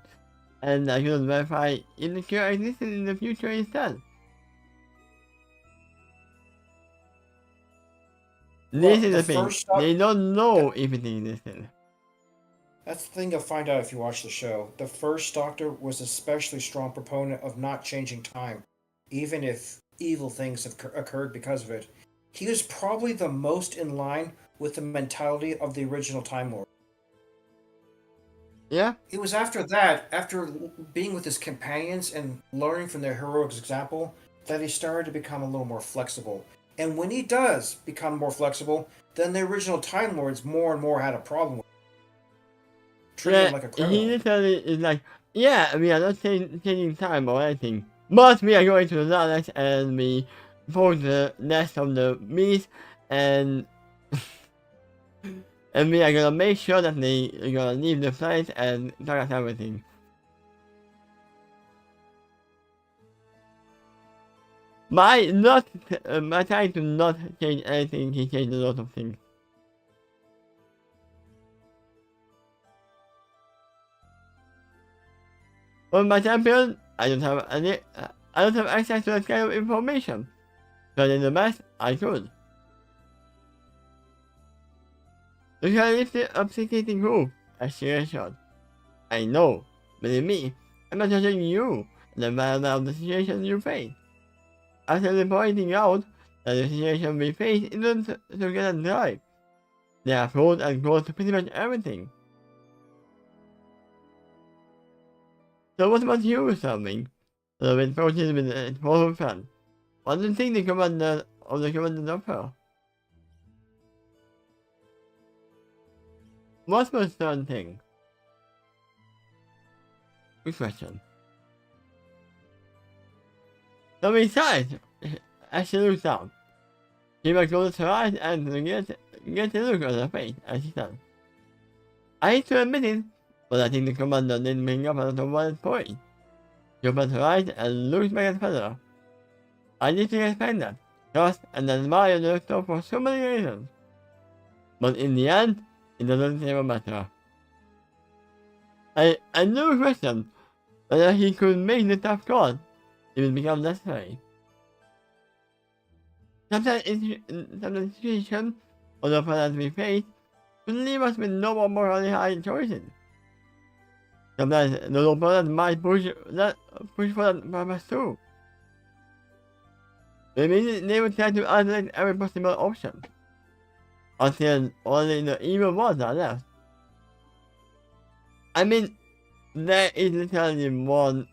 and I couldn't verify if the cure existed in the future instead. This is the thing, they don't know if it existed. That's the thing you'll find out if you watch the show. The first Doctor was especially strong proponent of not changing time, even if evil things have occurred because of it. He was probably the most in line with the mentality of the original Time Lord. Yeah? It was after that, after being with his companions and learning from their heroic example, that he started to become a little more flexible. And when he does become more flexible, then the original Time Lords more and more had a problem with it. Treating him like a criminal. He literally is like, yeah, we are not changing time or anything, but we are going to the Daleks and we fold the nest of the beast and and we are gonna make sure that they are gonna leave the place and talk us everything. By trying to not change anything, he changed a lot of things. For my champion, I don't have access to that kind of information, but in the past, I could. You can lift the obfuscating roof, a serious shot. I know, believe me, I'm not judging you, the matter of the situation you face. After pointing out that the situation we face isn't to get a drive. There are pros and cons to pretty much everything. So what about you, Selming? The approaches with a powerful fan. What do you think the commander of her? What was the thing? Good question. So besides, as she looks down, she might close her eyes and get a look on her face as she said, I hate to admit it, But I think the commander didn't bring up another valid point. You're both right and looks back at further. I need to explain that. Trust and admire the doctor for so many reasons. But in the end, it doesn't even matter. I do question whether he could make the tough call if it becomes necessary. Sometimes the situation or the problems we face could leave us with no more morally high choices. Sometimes the low products might push for that purpose too. Maybe they would try to isolate every possible option until only the evil ones are left. I mean, there is literally one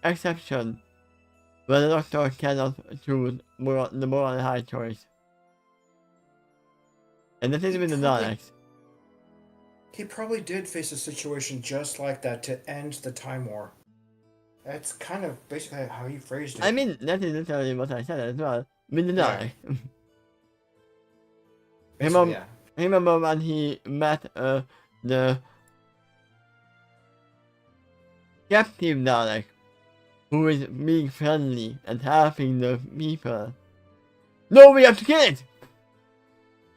exception where the doctor cannot choose the morally high choice. And that is with the Daleks. He probably did face a situation just like that to end the Time War. That's kind of basically how he phrased it. I mean, that is literally what I said as well, with the Daleks. Yeah. Remember when he met the captive Dalek, who is being friendly and helping the people. No, we have to kill it!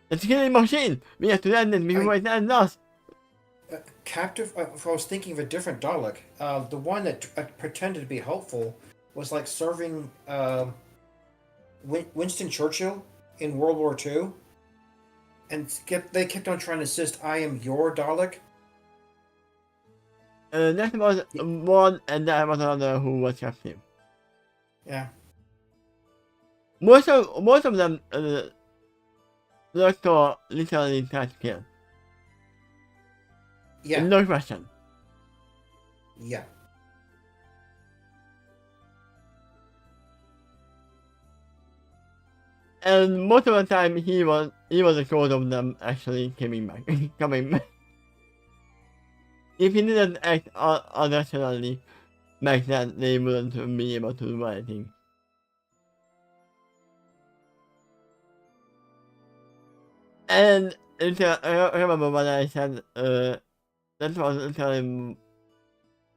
It's a killing machine! We have to end it before it ends us! Captive? I was thinking of a different Dalek. The one that pretended to be helpful was like serving Winston Churchill in World War II. And they kept on trying to insist, I am your Dalek. That was one, and that was another who was captive. Yeah. Most of them, the Doctor literally tried to kill. Yeah. No question. Yeah. And most of the time, he was the cause of them actually coming back. If he didn't act irrationally back then, they wouldn't be able to do anything. And I remember when I said that was literally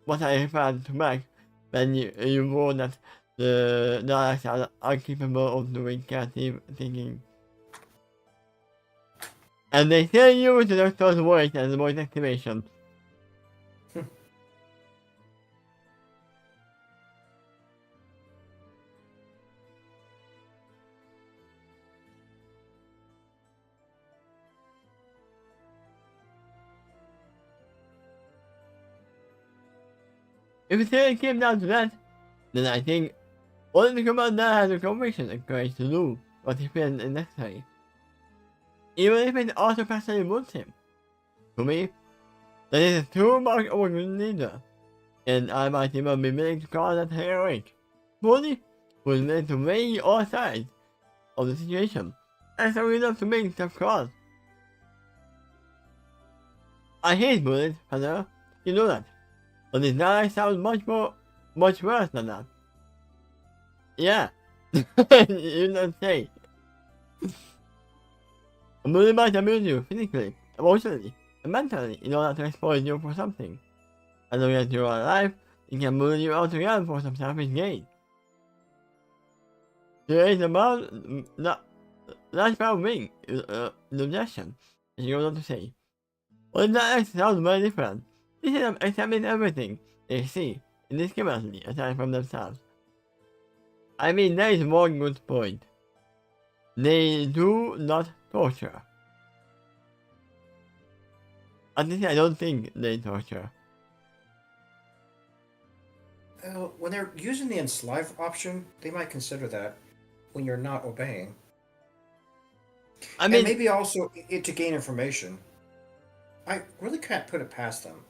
what I referred to back when you wrote that the Daleks are capable of doing creative thinking. And they still use the Doctor's voice as voice activation. If it still came down to that, then I think only the commander has the conviction and courage to do what he feels is necessary. Even if it also personally wounds him. To me, that is a true mark of a good leader, and I might even be willing to call that heroic. Somebody who is willing to weigh all sides of the situation, and so enough to make tough calls. I hate bullets, Heather, you know that. But this guy sounds much worse than that. Yeah, you don't say. A bullet might abuse you physically, emotionally, and mentally in order to exploit you for something. As long as you are alive, it can bully you altogether for some selfish gain. To raise about large power wing the objection, as you go on to say. Well, that sounds very different. They should have examined everything they see indiscriminately aside from themselves. I mean, there is one good point. They do not torture. At least I don't think they torture. When they're using the enslave option, they might consider that when you're not obeying. I mean, and maybe also to gain information. I really can't put it past them.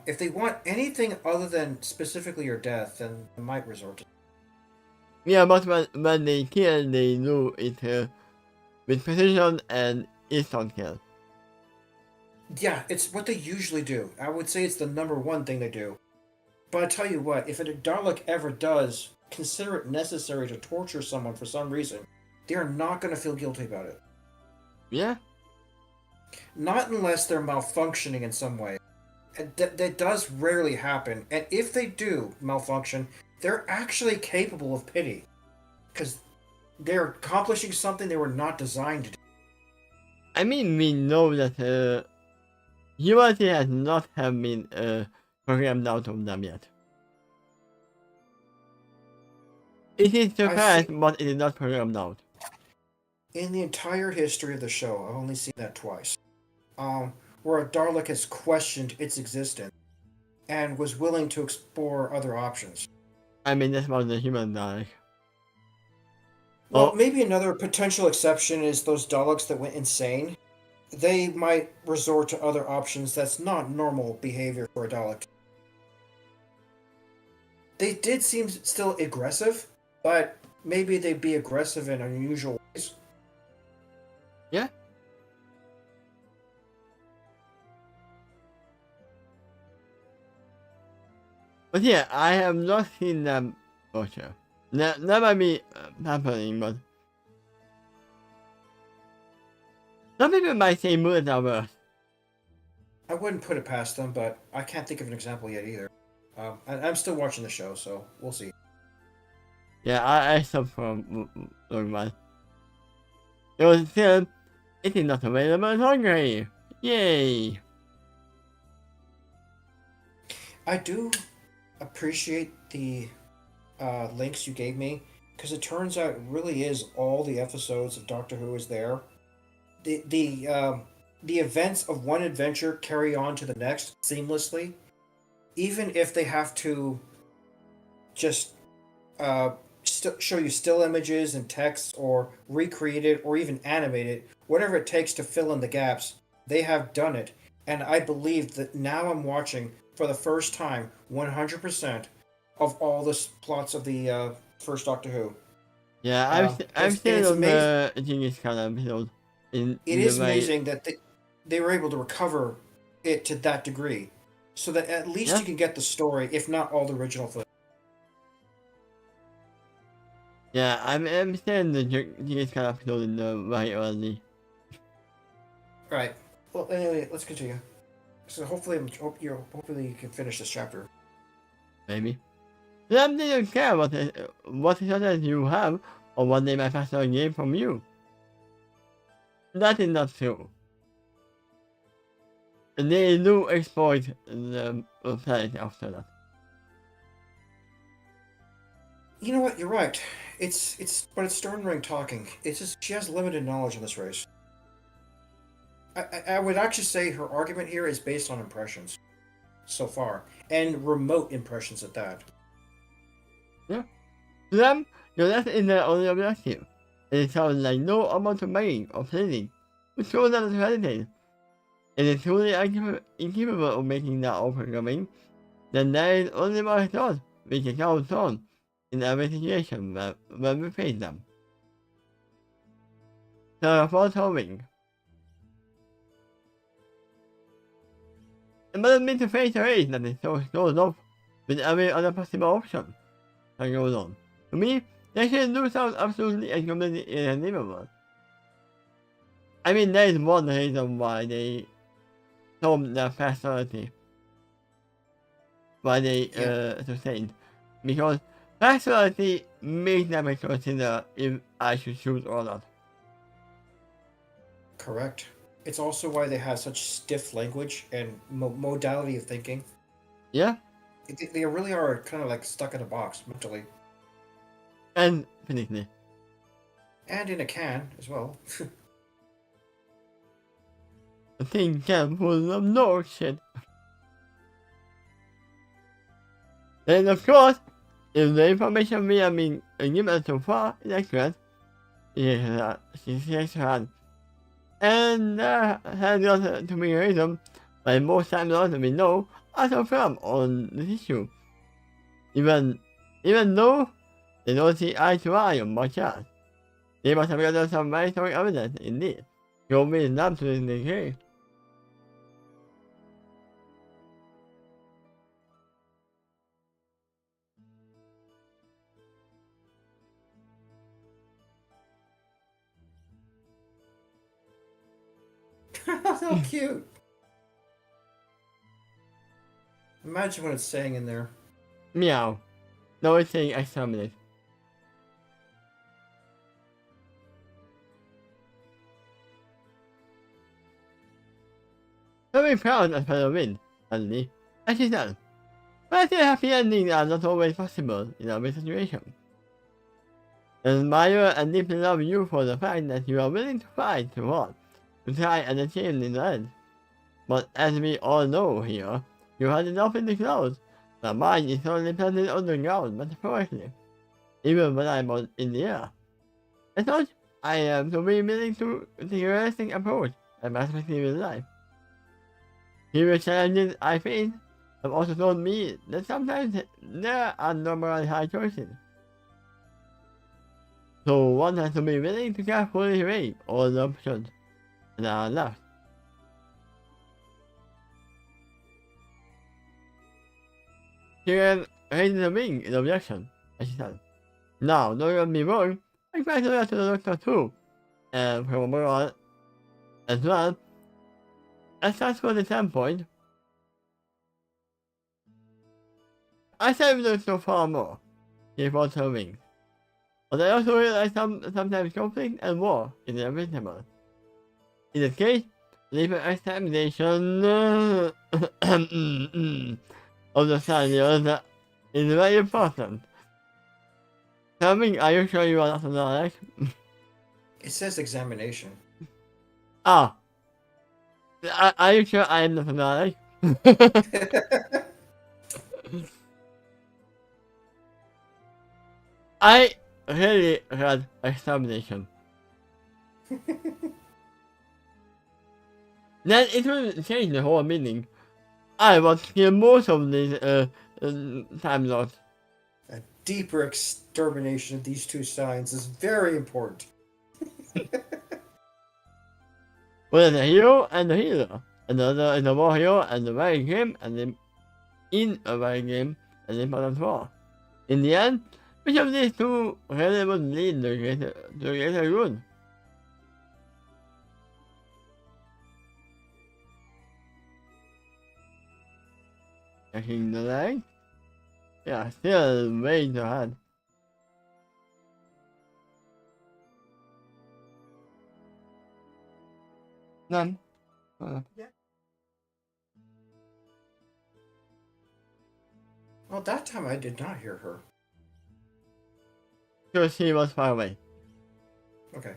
If they want anything other than specifically your death, then they might resort to. Yeah, but when they kill, they do it with precision and instant kill. Yeah, it's what they usually do. I would say it's the number one thing they do. But I tell you what, if a Dalek ever does consider it necessary to torture someone for some reason, they are not going to feel guilty about it. Yeah? Not unless they're malfunctioning in some way. That does rarely happen, and if they do malfunction, they're actually capable of pity, because they're accomplishing something they were not designed to do. I mean, we know that humanity has not have been programmed out of them yet. It is I've surprised, seen but it is not programmed out. in the entire history of the show, I've only seen that twice, um, where a Dalek has questioned its existence and was willing to explore other options. I mean, that's about the human Dalek. Well, Oh, maybe another potential exception is those Daleks that went insane. They might resort to other options that's not normal behavior for a Dalek. They did seem still aggressive, but maybe they'd be aggressive in unusual ways. yeah. But yeah, I have not seen them torture. That might be happening, but some people might say movies are worse. I wouldn't put it past them, but I can't think of an example yet either. I'm still watching the show, so we'll see. Yeah, I stopped from looking at it. Was still, it is not available on Hungary. Yay! I do appreciate the links you gave me because it turns out it really is all the episodes of Doctor Who is there. The events of one adventure carry on to the next seamlessly, even if they have to just show you still images and text or recreate it or even animate it, whatever it takes to fill in the gaps. They have done it, and I believe that now I'm watching for the first time 100% of all the plots of the first Doctor Who. Yeah, I've And seen it it's on amazing. the Genius Khan episode It in the is way. amazing that they were able to recover it to that degree, so that at least Yeah, you can get the story, if not all the original footage. yeah, I'm seeing the Genius Khan episode in the way early. Right. Well, anyway, let's continue. So hopefully you can finish this chapter. Maybe. Some didn't care what success you have or what they might pass a game from you. That is not true. They do exploit the planet after that. You know what? You're right. But it's Sternring talking. It's just she has limited knowledge of this race. I would actually say her argument here is based on impressions so far, and remote impressions at that. Yeah. To them, your death is their only objective. It sounds like no amount of begging or pleading would show them to hesitate. If it is truly incapable of making that offer coming, then there is only one thought we can count on in every situation when we face them. So for solving. It doesn't mean to face a race that is so closed off with every other possible option that goes on. To me, they should do sound absolutely and completely irredeemable. I mean, there is one reason why they told their personality, why they Yeah, sustained. Because personality makes them consider if I should choose or not. correct. It's also why they have such stiff language and modality of thinking. Yeah? They really are kind of like stuck in a box mentally, And physically. and in a can as well. The thing can full of no shit. And of course, if the information we have been given so far is accurate, she shakes her hand. And has got to be a reason why most times we know are so firm on this issue. Even though they don't see eye to eye on much else. They must have gathered some very strong evidence indeed. Show me enough to this degree. So cute. Imagine what it's saying in there. Meow. No, it's saying exterminate. Very proud of Halloween, suddenly, as she said. But I think happy endings are not always possible in every situation. I admire and deeply love you for the fact that you are willing to fight to what, to try and achieve in the end. But as we all know here, you had enough in the clouds. The mind is only planted on the ground metaphorically, even when I'm in the air. I thought I am to be willing to take a realistic approach and perspective in life. Previous challenges I face have also taught me that sometimes there are no morally high choices. So one has to be willing to carefully weigh all the options that are left. She can raise the wing in objection, as she said. Now, don't get me wrong, I try to get to the doctor too, and from moral as well. As such for the standpoint, I saved them so far more. She brought her wings. But I also realize sometimes conflict and war is inevitable. In this case, leave an examination of the scenarios is very important. Tell me, are you sure you are not an Alex? It says examination. Ah. Are you sure I am not an Alex? I really had examination. Then it will change the whole meaning. I want to hear most of these time lost. A deeper extermination of these two signs is very important. Well, the hero and the healer. Another is a war hero and the very game, and then in a very game, and important war. In the end, which of these two really would lead the greater good? Checking the leg? Yeah, still way ahead. None. Well, that time I did not hear her. Because she was far away. Okay.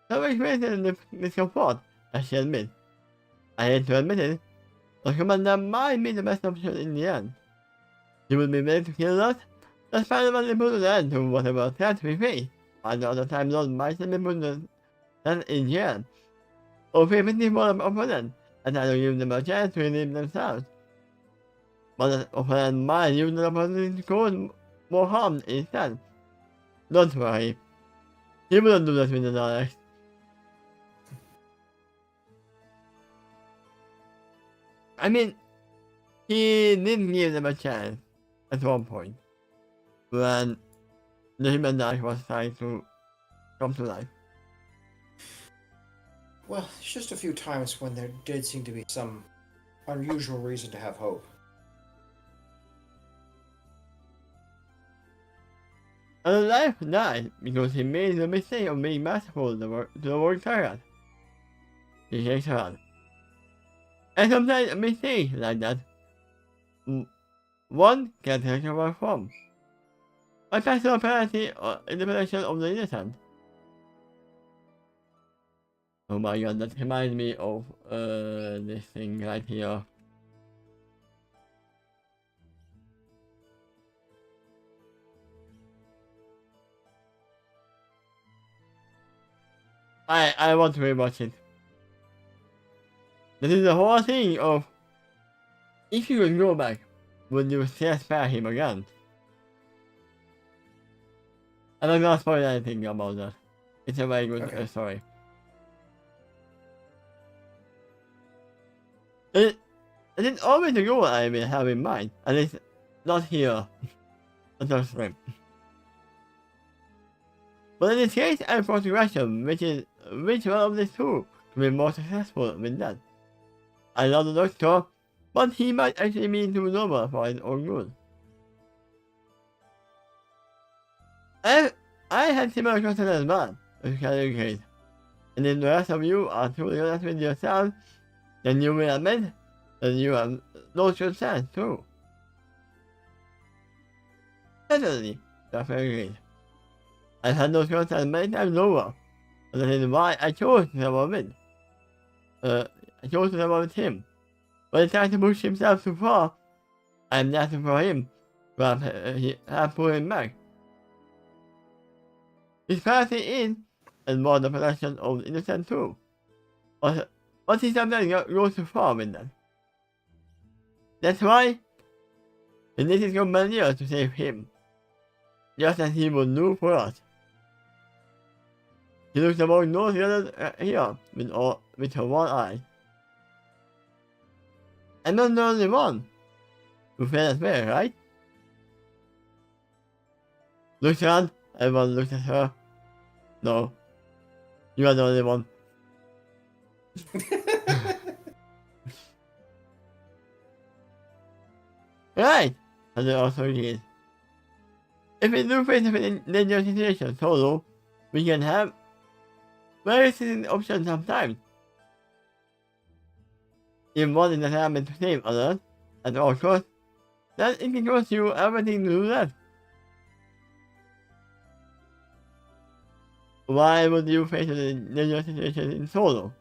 That makes me the discomfort, as she admits. I hate to admit it, but Commander might be the best option in the end. He would be willing to kill us, that's finally put an end to whatever threat we face, while the other Time Lord might simply put that in jail. Or feel pity for the opponent, and try to give them a chance to redeem themselves. But the opponent might use the opportunity to cause more harm instead. Don't worry. He wouldn't do that with the Daleks. I mean, he did give them a chance at one point when the human Dalek was trying to come to life. Well, it's just a few times when there did seem to be some unusual reason to have hope. And the life died because he made the mistake of being masterful to the word target. He shakes her hand. And sometimes a mistake like that, one can take over from. A personal penalty in the protection of the innocent. Oh my god, that reminds me of this thing right here. I want to rewatch it. This is the whole thing of, if you could go back, would you still spare him again? I'm not gonna spoil anything about that. It's a very good story. It is always the goal I will have in mind, at least not here. Not on stream. But in this case, I propose a question, which one of these two can be more successful with that? I love the Doctor, but he might actually mean to Nova for his own good. I had similar questions as well, with Calibrate. And if the rest of you are truly honest with yourself, then you will admit that you have no good sense too. Definitely, that's very great. I've had those questions many times over, and that is why I chose to have with. I chose to have with him. When he tried to push himself too far, I am there for him, but he have pulled him back. His party in and more the production of innocent too. But he sometimes goes too far with that. That's why he needed to go years to save him, just as he would do for us. He looks about North here with her one eye. I'm not the only one who felt that way, right? Looks around, everyone looks at her. No, you are the only one. Right, and they also agreed. If we do face a dangerous situation solo, we can have various options sometimes. If one is determined to save others at all costs, then it can cost you everything to do that. Why would you face a dangerous situation in solo?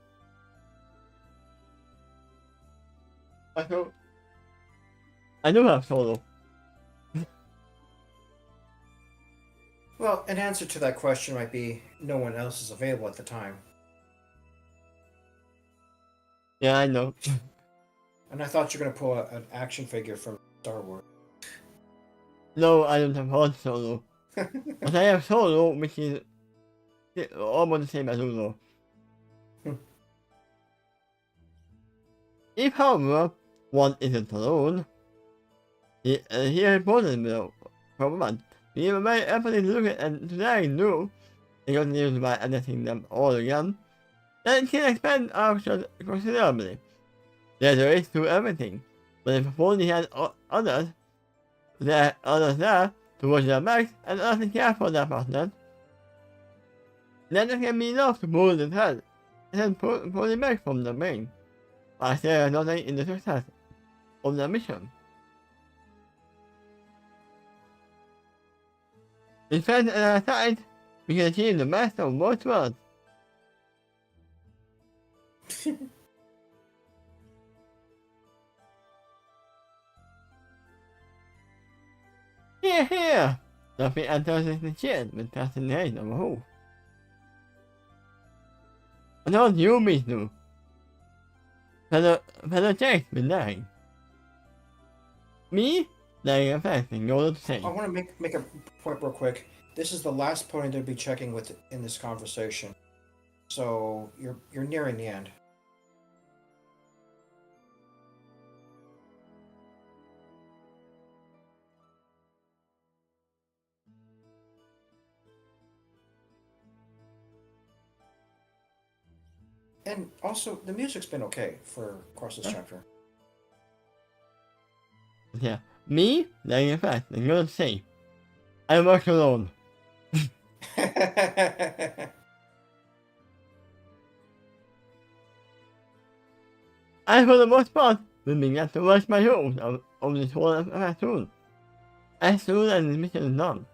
I do have solo. Well, an answer to that question might be no one else is available at the time. Yeah, I know. And I thought you were going to pull an action figure from Star Wars. No, I don't have Han Solo. But I have Solo, which is almost the same as Uno. If, however, one isn't alone, here is important problem. We have a very empathy to look at and today new, because news by editing them all again, then it can expand our options considerably. There's a risk to everything, but if only had others there to watch their backs and others care for their partners, then it can be enough to pull the head and then pull it back from the brain, while still resulting in the success of the mission. In fact, at our side, we can achieve the best of both worlds. Here! Duffy enters the chin with fascination of a hoof. I told you, Mizu. Fellow Jake's been dying. Me? Dying of fact, and go to say. I want to make a point real quick. This is the last point to be checking with in this conversation. So you're nearing the end. And also, the music's been okay for across this chapter. Yeah. Me? Dying of fact, and go to say. I work alone. I, for the most part, will begin to watch my rules of this whole afternoon. As soon as the mission is done.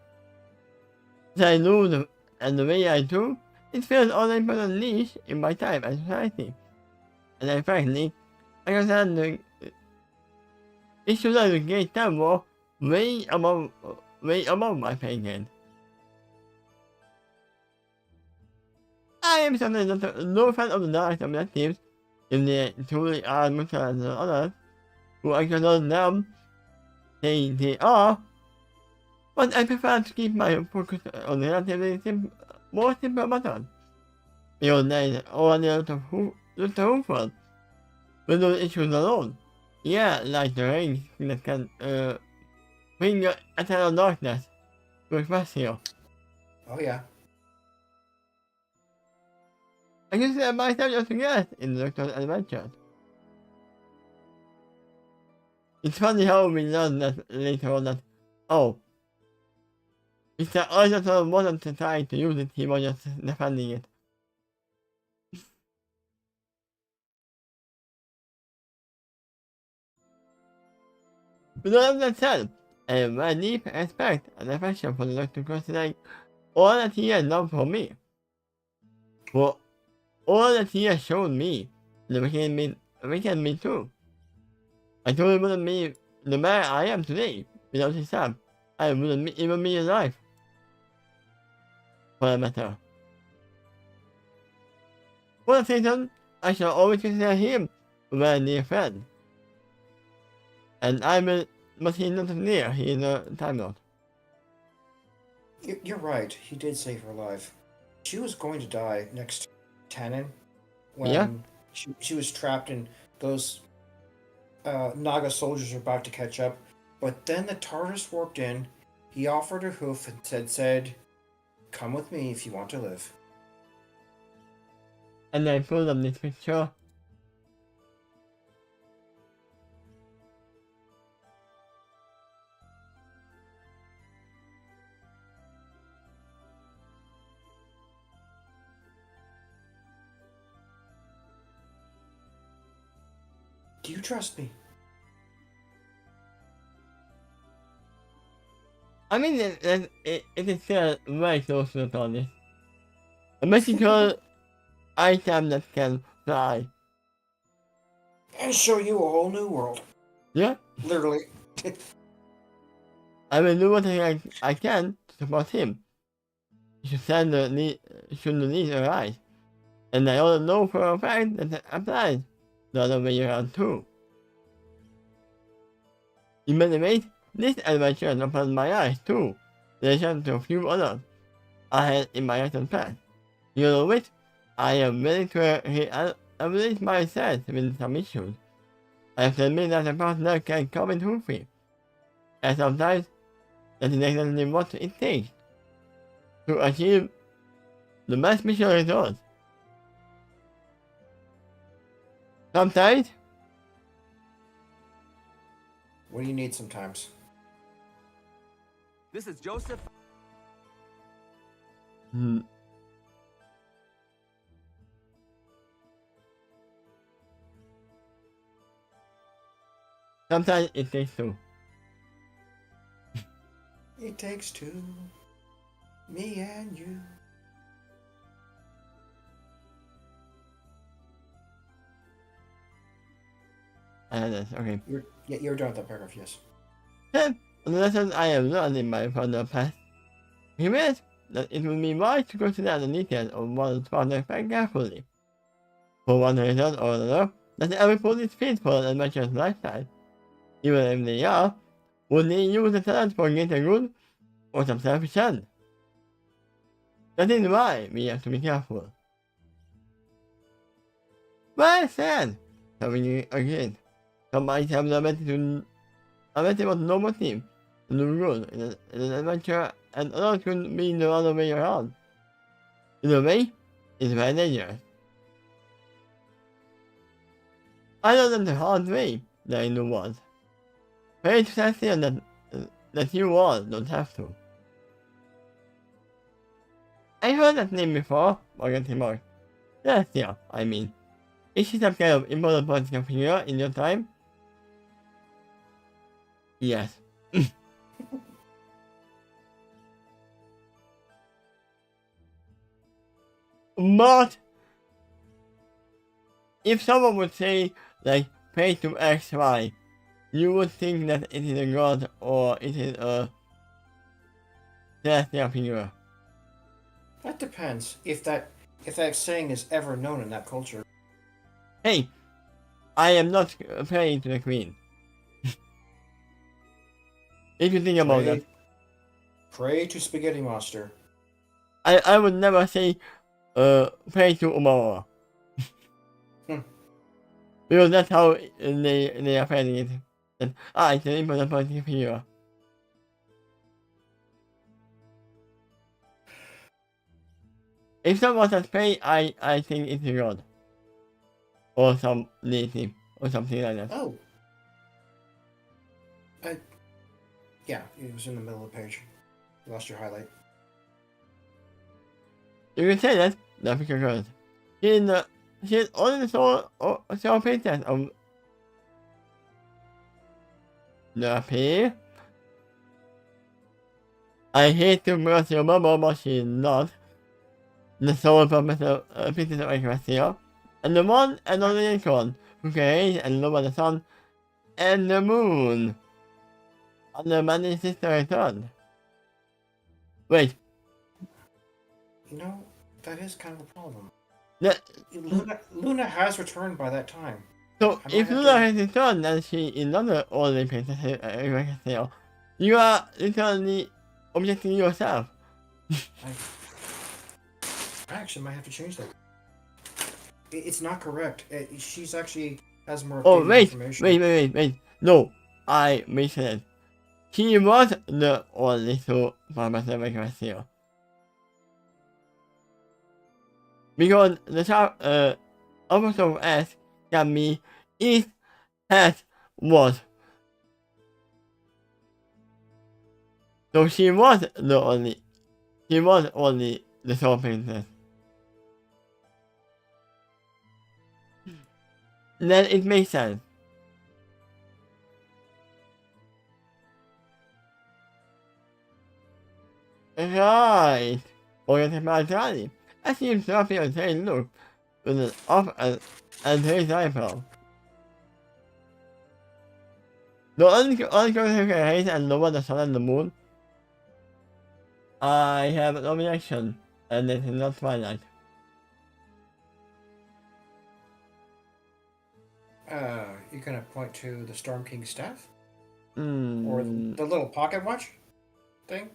As I do and the way I do, it feels all I put on leash in my time and society. And I frankly, I understand the issues of the great temple way above my pay grade. I am certainly not no fan of the dark objectives if they truly are much as the others, who I cannot them they are, but I prefer to keep my focus on the relatively more simple methods. Because there is only a lot of room for with those issues alone. Yeah, like the range that can bring your eternal darkness to express here. Oh yeah. I consider myself just a guest in the Doctor's adventures. It's funny how we learn that later on that, oh, if the auditor wasn't trying to use it, he was just defending it. With all of that said, I have my deep respect and affection for the Doctor considering all that he has done for me. For all that he has shown me, the wicked me too. I truly wouldn't be the man I am today without his help. I wouldn't even be alive. For that matter. For that reason, I shall always consider him a very dear friend. And I will, but he is not near, he is a Time Lord. You're right. He did save her life. She was going to die next to Tannen when Yeah? she was trapped and those Naga soldiers were about to catch up. But then the TARDIS warped in. He offered her hoof and said, "Come with me if you want to live." And I pulled up this picture. Do you trust me? I mean, it is still very close to the TARDIS. A magical item that can fly. And show you a whole new world. Yeah? Literally. I will do what I can to support him. Should the need arise. And I also know for a fact that it applies the other way around too. In many ways, this adventure opened my eyes too, in addition to a few others I had in my recent past. You know which, I am willing to release myself with some issues. I have to admit that a partner can come in goofy, and sometimes that is exactly what it takes to achieve the best mission results. Sometimes, What do you need sometimes? This is Joseph. sometimes it takes two. It takes two. Me and you. Okay. You're done with that paragraph, yes. Then, the lessons I have learned in my further past, he meant that it would be wise to consider the details of one's project very carefully. For one reason or another, that every police peaceful and adventurous lifestyle, even if they are, would they use the talent for greater good or some selfish end. That is why we have to be careful. Well said! So we agreed. Some might have the ability was normal team, to do good in an adventure, and others could be the other way around. In a way, it's very dangerous. I learned the hard way that I knew was. Very sincere that you all don't have to. I heard that name before, Morgan Timor. Yes, yeah, I mean. Is she some kind of important political figure in your time? Yes. But if someone would say, like, pay to X, Y, you would think that it is a god or it is a celestial figure. That depends. If that saying is ever known in that culture. Hey, I am not praying to the queen. If you think about that. Pray to Spaghetti Monster. I would never say pray to Umara. Because that's how they are phrasing it. That, it's an important political figure. If someone says pray, I think it's a god. Or some deity. Or something like that. Oh. Uh, yeah, it was in the middle of the page. You lost your highlight. You can say that. That's because she's only the princess of the P. I hate to merge your mama, but she's not. The soul professor princess of Ecclesia. And the one and only unicorn who creates and loves the sun and the moon. And the man's sister returned. Wait, You know, that is kind of a problem. that, Luna has returned by that time. so I might if have Luna to. has returned and she is not the only princess of Ecclesia, you are literally objecting yourself. I actually might have to change that. It's not correct. She's actually has more Oh, updated information. wait. No, I misread. He was the only two Professor Ecclesia. Because the top opposite of S can be is, has, was. So she was only the soul princess. Then it makes sense. Right. Oriented by Charlie. I see him dropping on saying look with an off and his eyebrow. The unconscious haze and lower the sun and the moon. I have no reaction, and it is not twilight. You're gonna point to the Storm King's staff? Or Hmm. the little pocket watch thing?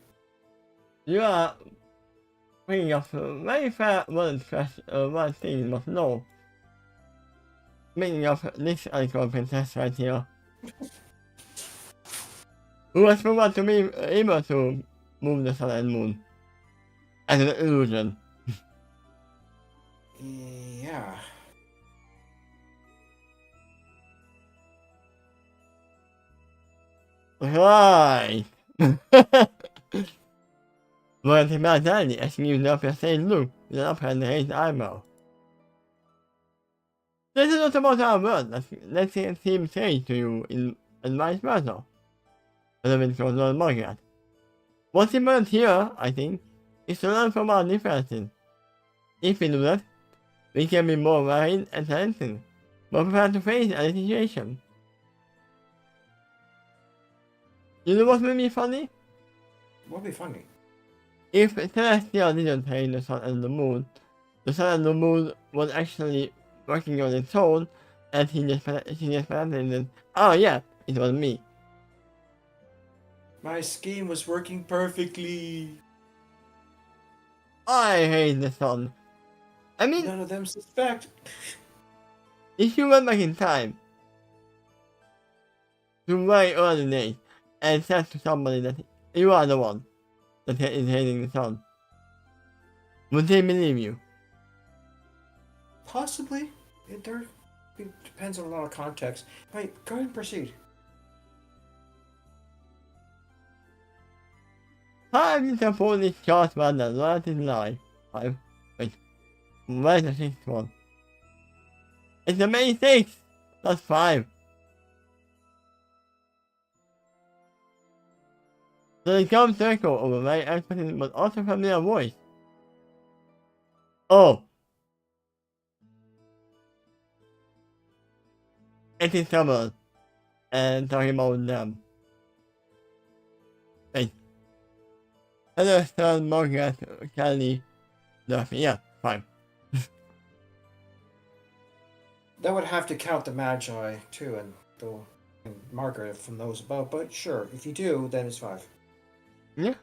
You are bringing up very fair words, one thing you must know. Bringing up this icon princess right here. Who was proven to be able to move the sun and moon. As an illusion. Yeah. Right. But about that, as you know, you say, look, the up and his eyebrow. This is not about our word. Let's see him say to you in vice versa. Whether it goes on market. What's important here, I think, is to learn from our differences. If we do that, we can be more varied and talented, more prepared to face any situation. You know what would be funny? What'll be funny? If Celestial didn't hate the sun and the moon was actually working on its own, and she just pretended, oh yeah, it was me. My scheme was working perfectly. I hate the sun. I mean, None of them suspect. if you went back in time to very early days and said to somebody that you are the one that is hating the sun, would they believe you? Possibly. It depends on a lot of context. Right, go ahead and proceed. How did the police shot about the relative lie? Wait, where's the sixth one? It's the main six! That's five. So the gum circle of a very expressive but also familiar voice. Oh, it is someone and talking about them. Wait. Hello, Sir Margaret, Kelly, Duffy. Yeah, fine. That would have to count the Magi too, and Margaret from those above. But sure, if you do, then it's 5. Yeah.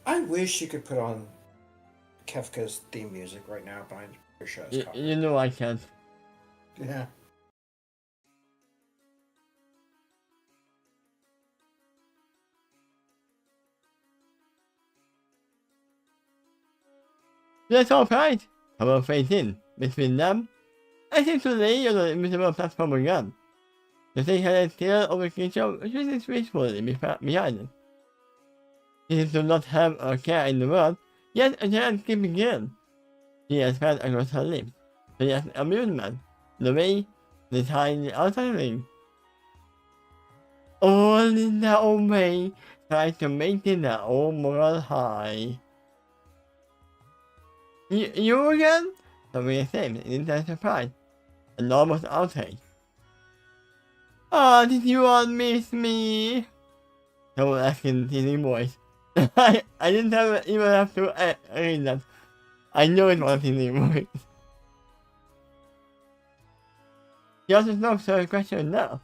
I wish you could put on Kefka's theme music right now, but I'm pretty sure it's You know I can't. Yeah. That's alright. I will fade in between them. I seem to lay on the invisible platform again. The thing had a tail of a creature which is gracefully behind it. She seems to not have a care in the world, yet a giant keep again. She has felt across her lips, so yes, amusement, the way, the tiny outer ring. All in their own way, try to maintain their own moral high. You again? Something exclaimed in intense surprise, and almost outrage. Oh, did you all miss me? Someone asked in a teasing voice. I didn't even have to read that. I know it was a teasing voice. He also stops her question now.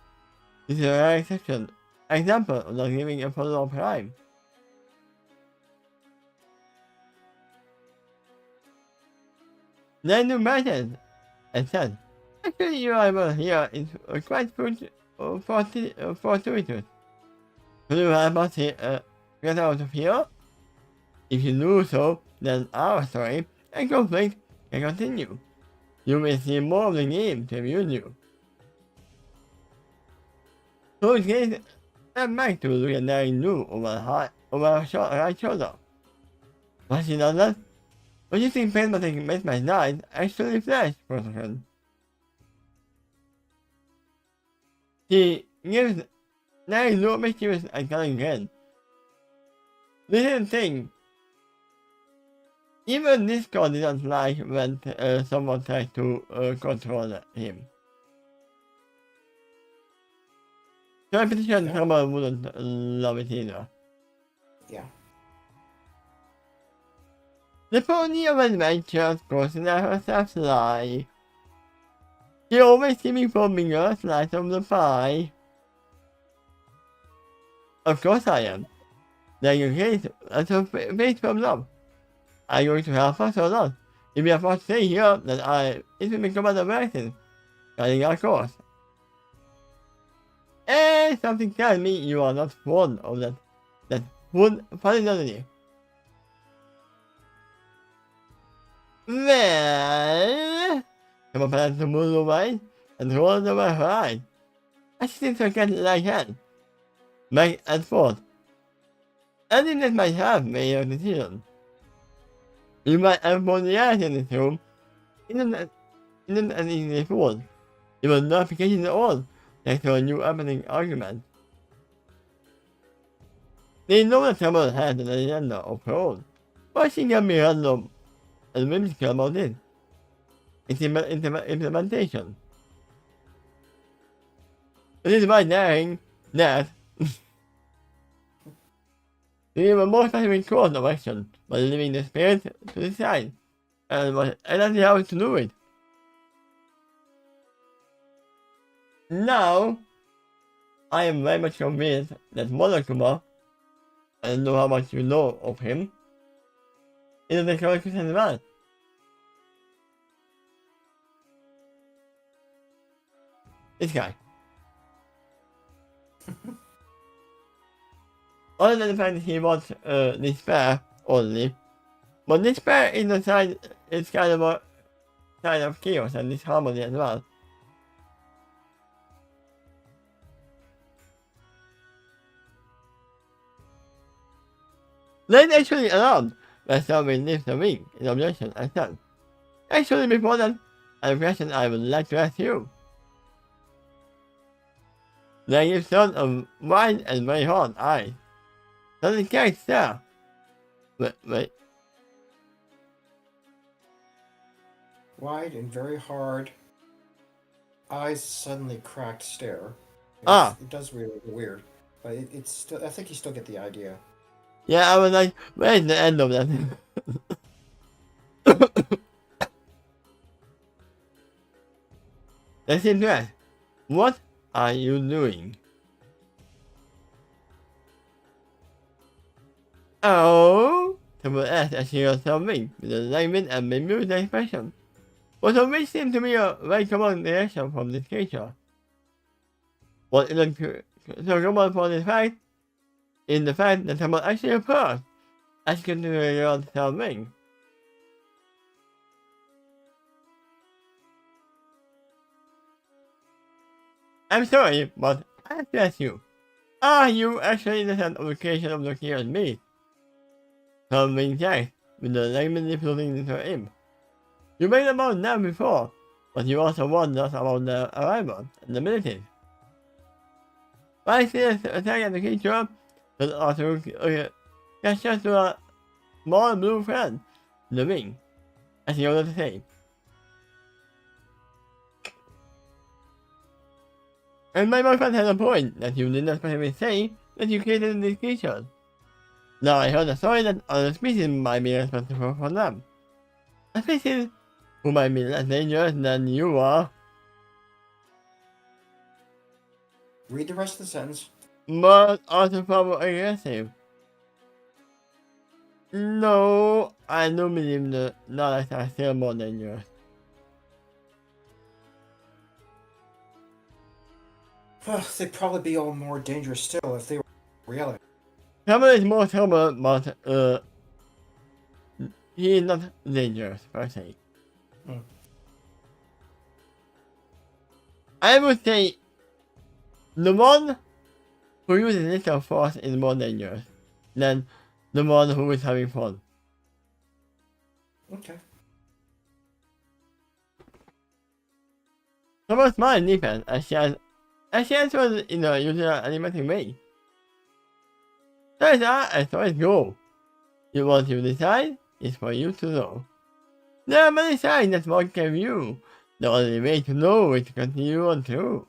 This is a rare example of not giving a follow-up crime. Then the brightened and said, actually your arrival here is quite fortuitous. Could you help us get out of here? If you do so, then our story and conflict can continue. You may see more of the game to amuse you. So in case, I'm back to look at Larry New over her right shoulder. But she does that. When you think painmatic makes my eyes actually flash for a second. She gives Larry New a mischievous and cunning grin. This is the thing. Even this god didn't like when someone tried to control him. So I'm pretty sure someone wouldn't love it either. Yeah. The pony of adventures goes in herself lie. She always giving for me a slice of the pie. Of course I am. Then you hate a face from love. Are you going to help us or not? If you have to stay here, then it will become an American. Guiding our course. And something tells me you are not fond of that wood finality. Well, come on, plan to move away and roll over her eyes. I seem to get like hand. Back and forth. Anyone might have made a decision. You might have more reality in this room. Isn't an easy fool. It was no application at all, thanks to a new opening argument. They know that someone had an agenda of her own. Why she can be random and whimsical about it? It's implementation. This is why daring that to give a more specific course of action by leaving the spirit to decide and that's how to do it. Now, I am very much convinced that Monokuma, I don't know how much you know of him, is the correct man. This guy. Other than the fact that he wants despair only, but despair is a side, it's kind of a side of chaos and disharmony as well. Then actually alarmed when someone leaves the ring in objection and said, actually before that, I have a question I would like to ask you. They give sort of wide and very hard eyes. Does it get there? Wait. Wide and very hard. Eyes suddenly cracked stare. It does really weird, but it's still. I think you still get the idea. Yeah, I was like, where's the end of that? Let's address. What are you doing? Oh, someone asked as she was something with a languid and bemused expression. But which seemed to be a very common reaction from this creature. What isn't so common for this fact is the fact that someone actually appears as continuing on something. I'm sorry, but I have to ask you. Are you actually the same location of the here as me? Some being checked with the language floating into imp. You made about them before, but you also warned us about their arrival and abilities. Why see us attacking the creature, but also gestures to a small blue friend in the ring, as you already say. And my boyfriend had a point that you did not specifically say that you created these creatures. Now I heard a story that other species might be responsible for them. A species who might be less dangerous than you are, Read the rest of the sentence. but also probably aggressive. No, I do believe the knowledge are still more dangerous. They'd probably be all more dangerous still if they were reality. Trouble is more trouble, but he is not dangerous per se. Hmm. I would say the one who uses little force is more dangerous than the one who is having fun. Okay. Someone smart in defense as she answers in a usual animatic way. Stories are as stories go. You want to decide is for you to know. There are many signs that one can view. The only way to know is to continue on through.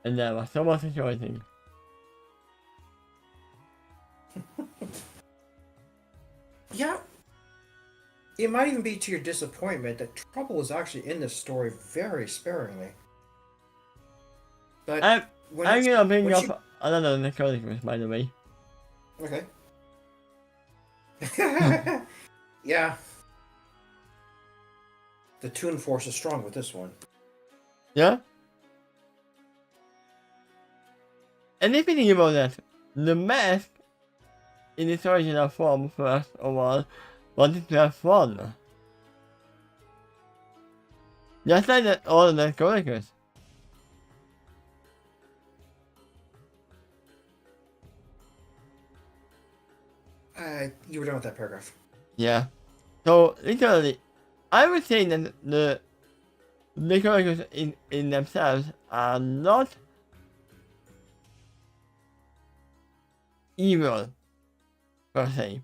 And there was so much rejoicing. Yeah. It might even be to your disappointment that trouble is actually in this story very sparingly. But I'm when gonna bring when up another necroticus, by the way. Okay. Yeah. The Toon Force is strong with this one. Yeah? And if you think about that, the mask in its original form first of all wanted to have fun. Just like all the necroticus. You were done with that paragraph. Yeah. So literally, I would say that the necroticus in themselves are not evil per se.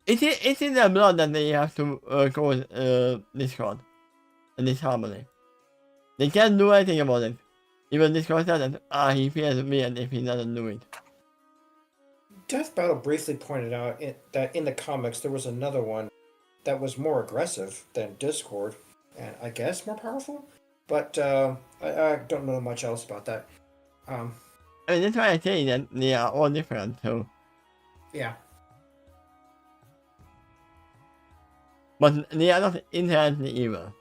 It's in their blood that they have to cause discord and disharmony. They can't do anything about it. Even Discord said that he feels weird if he doesn't do it. Death Battle briefly pointed out that in the comics there was another one that was more aggressive than Discord, and I guess more powerful. But I don't know much else about that. I mean, that's why I say that they are all different, so. Yeah. But they are not inherently evil.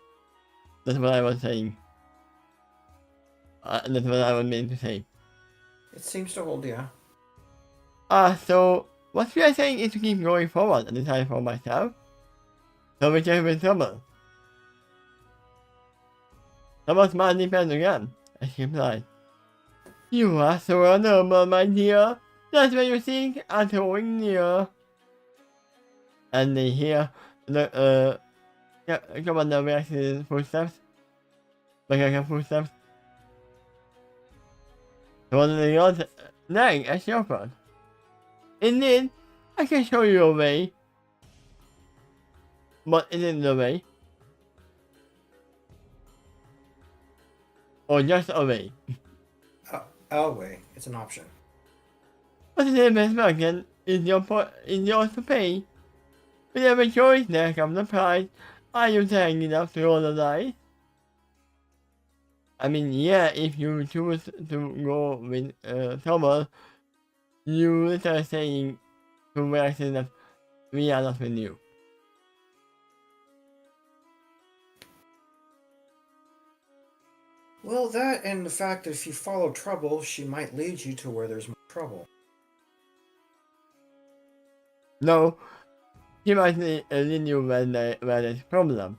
That's what I was saying. That's what I was meaning to say. It seems to hold, yeah. So, what we are saying is to keep going forward and decide for myself. So we can with trouble. Someone's mind depends again, as she replied. You are so honorable, my dear. That's what you think, are drawing near. And they hear the commander reacts footsteps. Like footsteps. The one of the gods nag as your front. Indeed, I can show you a way. But is it the way? Or just a way? Elway, it's an option. But the investment is yours to pay. With every choice, there comes the price. Are you saying enough to roll the dice? I mean, yeah, if you choose to go with trouble, you literally saying to reaction that we are not with you. Well, that and the fact that if you follow trouble, she might lead you to where there's more trouble. No, he might lead you when there's a problem.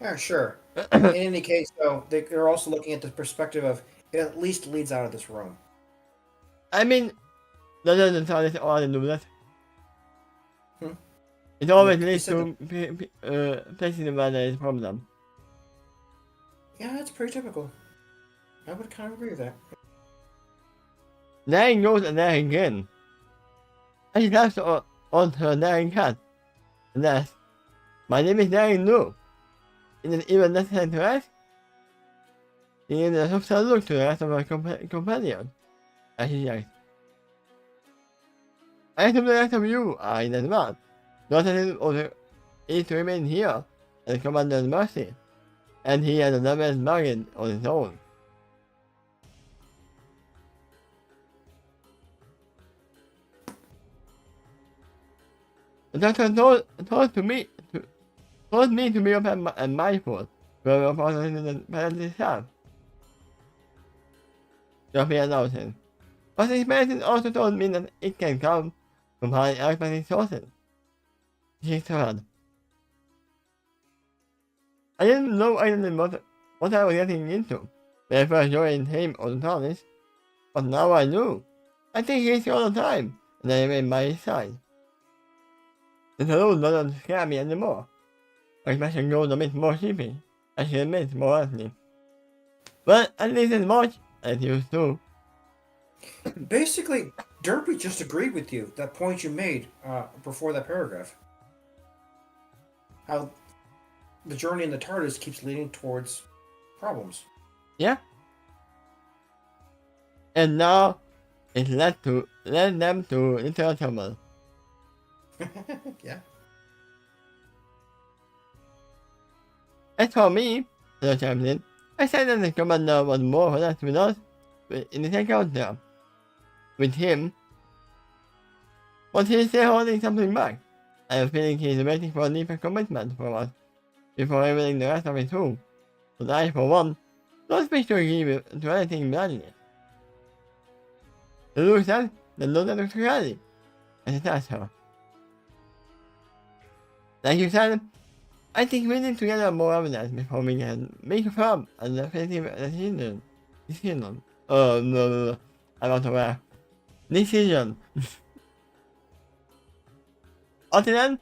Yeah, sure. In any case, though, they're also looking at the perspective of it at least leads out of this room. I mean, that doesn't sound like all do that. Hmm? It always You leads said to places where there's a problem. yeah, that's pretty typical. I would kind of agree with that. There he goes and there again. And he has to answer there again. And that's, my name is Darren Lu. Is it even necessary to ask? He gives a subtle look to the rest of my companions. As he says, I assume the rest of you are in advance. Not that it is to remain here and Commander's mercy. And he has another bargain on his own. The doctor told me to be open and mindful when we're processing the planet itself. Geoffrey announces. But his medicine also told me that it can come from highly unexpected sources. She turned. I didn't know exactly what I was getting into when I first joined him on the TARDIS, but now I do. I think he's here all the time, and I remain by his side. The saloon doesn't scare me anymore. My expression grows a bit more sheepish, as she admits more honestly. Well, at least as much as it used to. Basically, Derpy just agreed with you. That point you made before that paragraph. How the journey in the TARDIS keeps leading towards problems. Yeah. And now it's led them to literal trouble. Yeah. As for me, the champion, I said that the commander was more or less with us in the encounter with him, but he's still holding something back. I have a feeling he's waiting for a deeper commitment from us before revealing the rest of his room. But I, for one, don't wish to agree to anything blindly. The Lulu said that Luna looks ready, and it asked her. Like you said, I think we need to gather more evidence before we can make a firm and definitive decision. No. I'm not aware. Decision. Until then,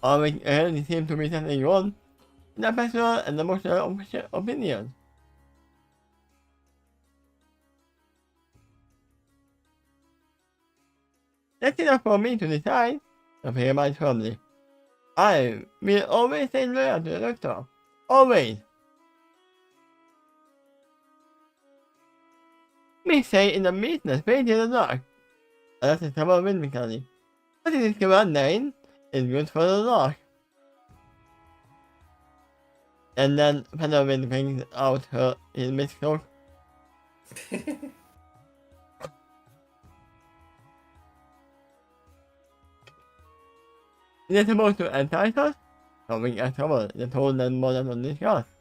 all we really seem to be settling on is our personal and emotional opinions. That's enough for me to decide, Sophia reminds firmly. I will always stay loyal to the Doctor. Always. Me say in the midnight fade in the dark. And that's a trouble rhythmically. But it is command 9 is good for the dark. And then Pendelwind brings out his mist cloak. Is it supposed to entice us? Coming at trouble that told them more than on this earth.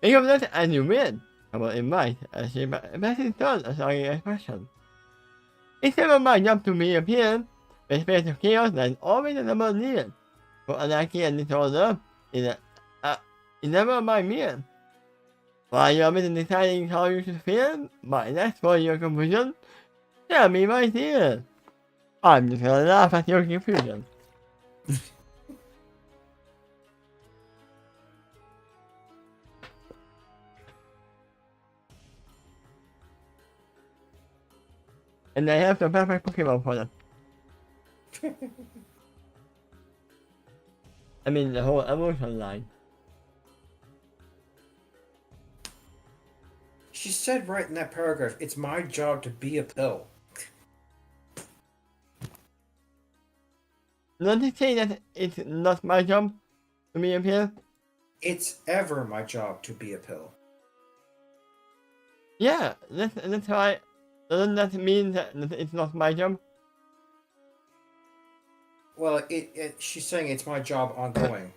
Think of that and you win. Trouble invite as she passes down a sorry expression. It's never my job to reappear. The space of chaos that is always a number needed. For anarchy and disorder is never my meal. While you are busy deciding how you should feel, my next for your confusion, tell me my dear. I'm just gonna laugh at your confusion. And I have the perfect Pokemon for them. I mean the whole evolution line. She said right in that paragraph, it's my job to be a pill. Don't you say that it's not my job to be a pill? It's ever my job to be a pill. Yeah, that's why. Doesn't that mean that it's not my job? Well, she's saying it's my job ongoing,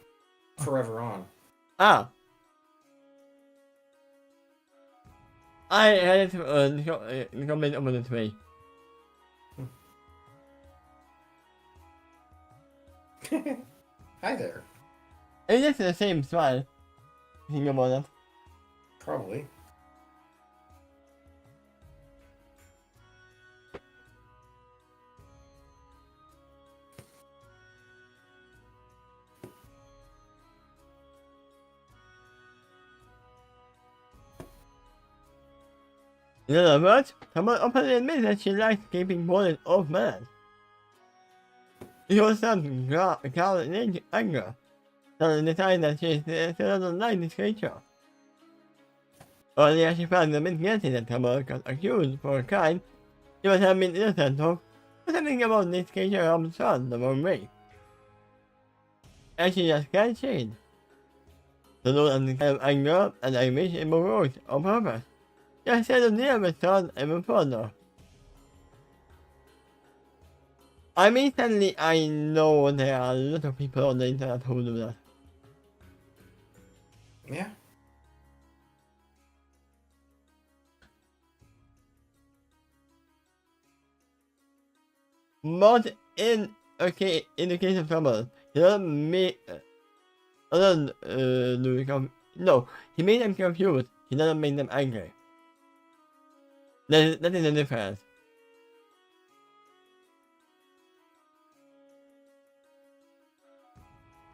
forever on. Ah. I had comment over the tree. Hi there. It's just the same smile. Think about it. Probably. In other words, someone openly admits that she likes keeping bored old man. She was some cloud in anger. So decided that she still doesn't like this creature. Earlier she found the guilty that Tamara got accused for a crime she was have been innocent of, but something about this creature rubbed Sean the wrong way. And she just can't change. The Lord and the kind of anger and anguish in words on purpose. Just said to deal with Sean even further. I mean, certainly I know there are a lot of people on the internet who do that. Yeah. But in the case of trouble, he doesn't make no, he made them confused. He doesn't make them angry. That is the difference.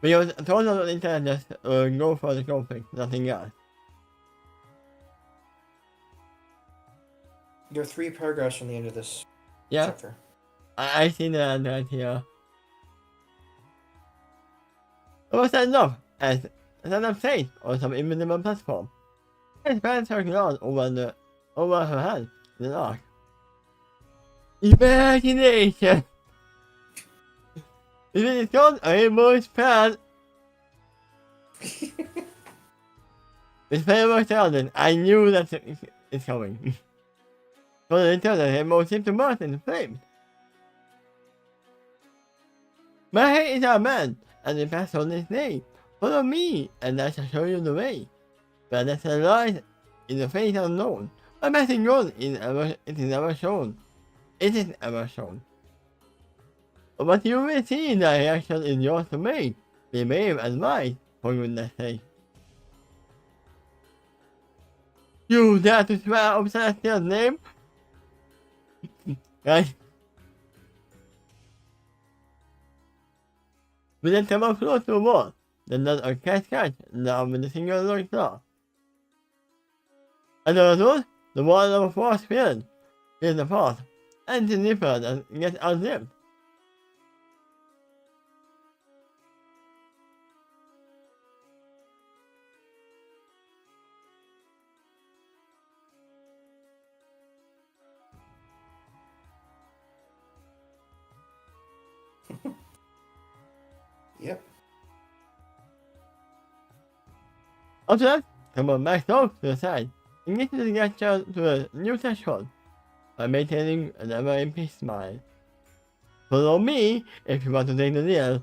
Because total on the internet just go for the conflict, nothing else. There are 3 paragraphs from the end of this Yeah, chapter. I see that right here. Was that enough? As an faith or some invisible platform. His parents are glad over her head in the dark. Imagination! If it is called a rainbow's path, with famous Sheldon, I knew that it's coming. So they tell the rainbow seemed to burst into flames. My head is a man, and the path on his name. Follow me, and I shall show you the way. But there's a light in the face unknown. A message goes it is never shown. It is ever shown. But you will see the reaction is yours to make. Be brave and wise, for goodness sake. You dare to swear of Celestial's name? Right? With a table close to the wall, the nut of catch, now with a single long claw. As a result, the wall of a force field is apart, and the nipper and gets unzipped. Yep. After that, someone backs off to the side and gets the gesture to a new threshold by maintaining an ever-empty smile. Follow me if you want to take the deal.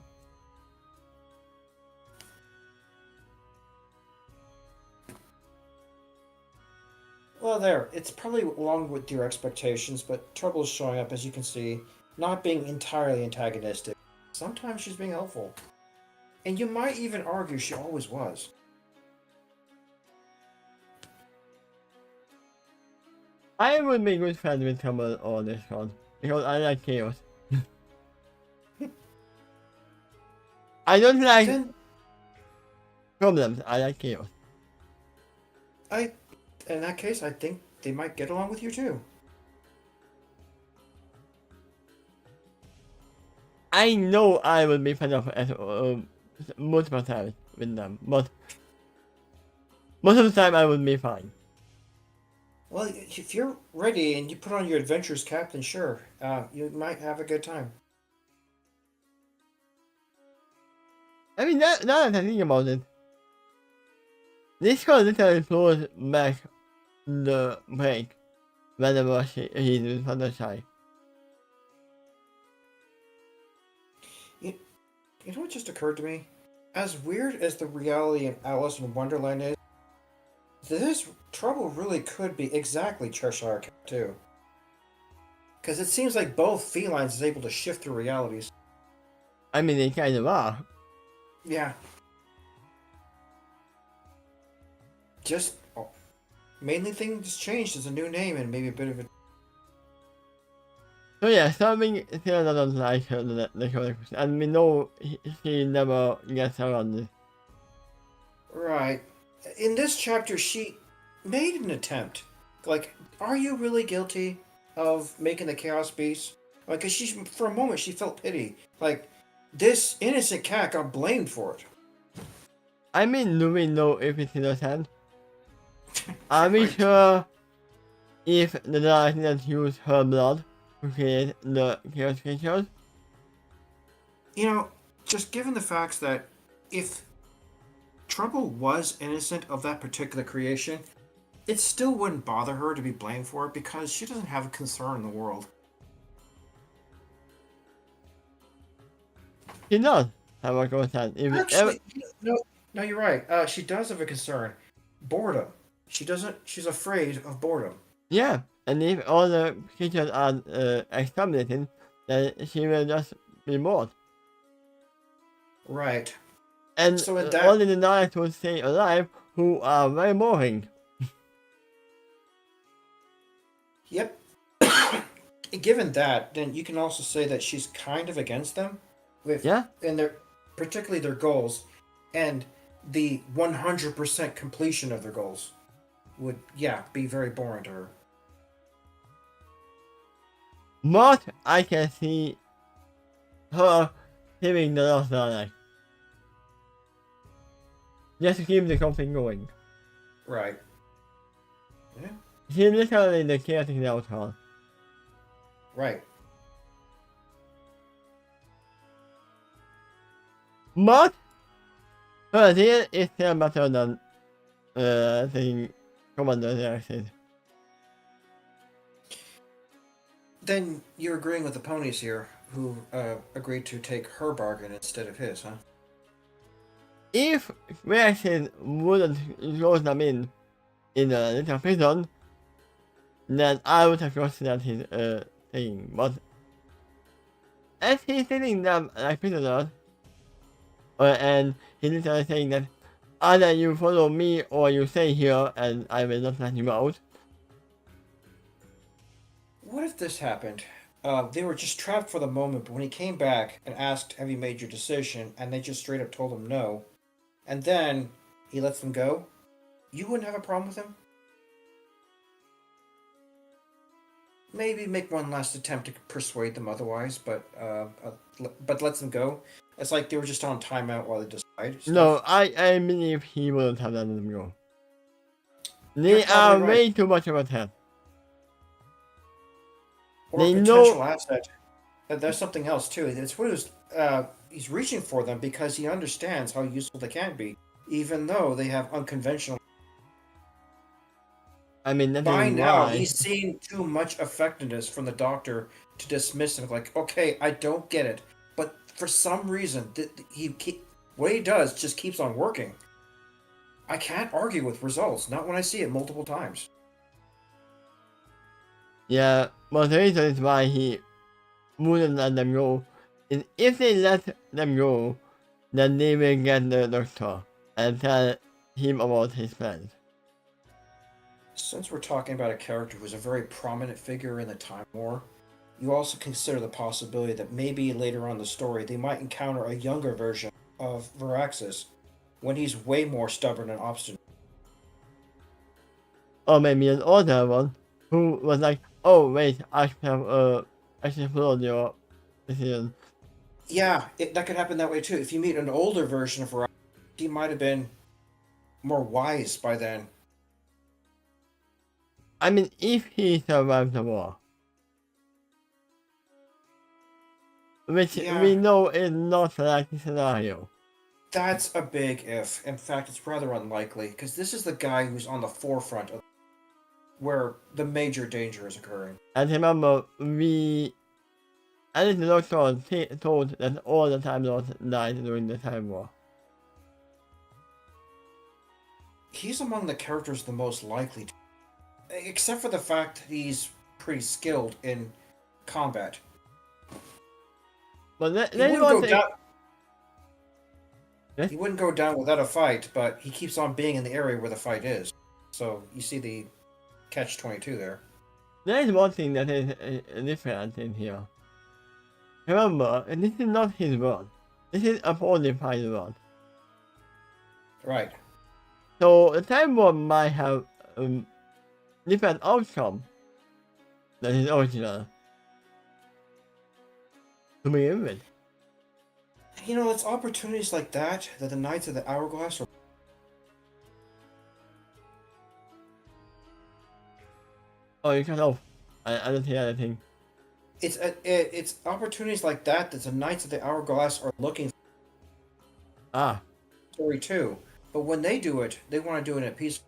Well, there. It's probably along with your expectations, but trouble is showing up, as you can see. Not being entirely antagonistic. Sometimes she's being helpful. And you might even argue she always was. I would be good friends with someone on this one because I like chaos. I don't like Then problems, I like chaos. in that case, I think they might get along with you too. I know I will be fed up at multiple times with them, but most of the time I will be fine. Well, if you're ready and you put on your adventurous cap, then sure, you might have a good time. I mean, now that I think about it, this girl literally throws back the break whenever he's with Fluttershy. You know what just occurred to me? As weird as the reality in Alice in Wonderland is, this trouble really could be exactly Cheshire Cat too. Because it seems like both felines is able to shift through realities. I mean, they kind of are. Yeah. Just mainly thing just changed is a new name and maybe a bit of a. So yeah, something still doesn't like her, the correct, and we know she never gets around this. Right. In this chapter, she made an attempt. Like, are you really guilty of making the Chaos Beast? Like, cause she, for a moment, she felt pity. Like, this innocent cat got blamed for it. I mean, do we know if it's innocent? Are we Right. sure if the darkness used her blood to create the chaos creatures? You know, just given the facts that if Trouble was innocent of that particular creation, it still wouldn't bother her to be blamed for it because she doesn't have a concern in the world. She does have a concern. If it ever, Actually, no, no, you're right. She does have a concern. Boredom. She doesn't. She's afraid of boredom. yeah, and if all the creatures are exterminated, then she will just be bored. Right. And So in that, only the night will stay alive who are very boring. yep. Given that, then you can also say that she's kind of against them, with Yeah? and their particularly their goals, and the 100% completion of their goals would be very boring to her. But I can see her saving the lost life. Just to keep the conflict going. Right. Yeah. She's literally the chaotic outcome. Right. But her deal is still better than the Commander Xerxes. Then you're agreeing with the ponies here, who agreed to take her bargain instead of his, huh? If Xerxes wouldn't close them in a little prison, then I would have considered his thing. But as he's treating them like prisoners, and he's literally saying that either you follow me or you stay here and I will not let you out. What if this happened? They were just trapped for the moment, but when he came back and asked, "Have you made your decision?" and they just straight up told him no, and then he lets them go, you wouldn't have a problem with him? Maybe make one last attempt to persuade them otherwise, but lets them go. It's like they were just on timeout while they decide. Stuff. No, I believe he wouldn't have let them go. You're They are probably right. way too much of a threat. Or They a potential know. asset. There's something else too. It's what he's reaching for them because he understands how useful they can be, even though they have unconventional. I mean, that By is now, why. he's seeing too much effectiveness from the Doctor to dismiss him. Like, okay, I don't get it, but for some reason, what he does just keeps on working. I can't argue with results, not when I see it multiple times. Yeah, but the reason is why he wouldn't let them go is if they let them go, then they will get the Doctor and tell him about his plans. Since we're talking about a character who's a very prominent figure in the Time War, you also consider the possibility that maybe later on in the story they might encounter a younger version of Veraxis when he's way more stubborn and obstinate. Or maybe an older one who was like, oh wait, I should have followed your decision. Yeah, that could happen that way too. If you meet an older version of Veraxis, he might have been more wise by then. I mean, if he survived the war. Which Yeah, we know is not the likely scenario. that's a big if. In fact, it's rather unlikely because this is the guy who's on the forefront of where the major danger is occurring. And remember, and the Doctor was told that all the Time Lords died during the Time War. he's among the characters the most likely to, except for the fact that he's pretty skilled in combat. But He there's wouldn't one go thing. down. Yes? He wouldn't go down without a fight, but he keeps on being in the area where the fight is. So you see the catch-22 there. There is one thing that is different in here. Remember, this is not his world. This is a fortified world. Right. So the Time War might have different outcome than his original. To begin with. You know, it's opportunities like that that the Knights of the Hourglass are. Oh, you cut off. I don't hear anything. It's opportunities like that that the Knights of the Hourglass are looking for. Ah. Story too. But when they do it, they want to do it in a peaceful.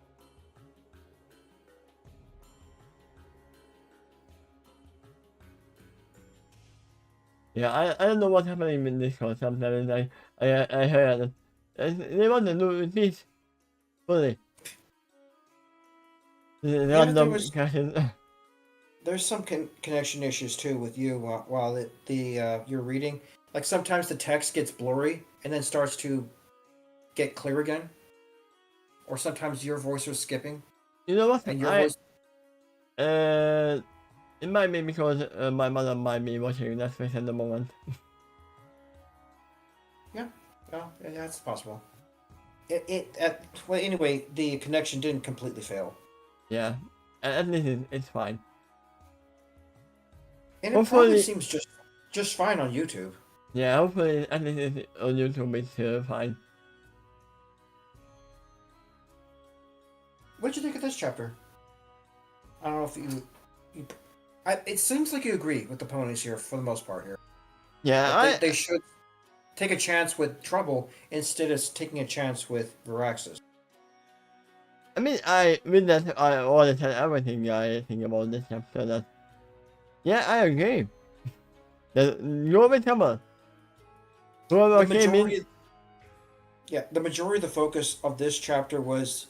Yeah, I don't know what's happening in this call. Sometimes I heard that they want to do it peacefully. Yeah, there Random was. questions. There's some connection issues too with you while you're reading. Like sometimes the text gets blurry and then starts to get clear again, or sometimes your voice is skipping You know what? and your voice. It might be because my mother might be watching Netflix at the moment. Yeah, that's possible. Well, anyway, the connection didn't completely fail, Yeah, at least it's fine. and it Hopefully, probably seems just fine on YouTube. yeah, hopefully at least it's on YouTube it's fine. What did you think of this chapter? I don't know if it seems like you agree with the ponies here for the most part here. Yeah, Like they should take a chance with Trouble instead of taking a chance with Viraxis. I mean, with that, I already said everything I think about this chapter. That, yeah, I agree. That you're the cover. Whoever The came in. majority, the majority of the focus of this chapter was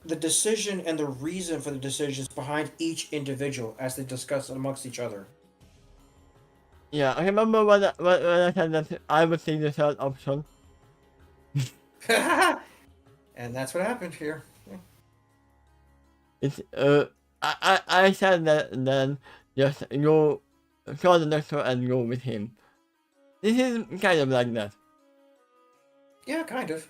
the decision and the reason for the decisions behind each individual as they discuss it amongst each other. Yeah, I remember when I said that I would take the third option. And that's what happened here. It's I said that then just go call the doctor and go with him. This is kind of like that. Yeah, kind of.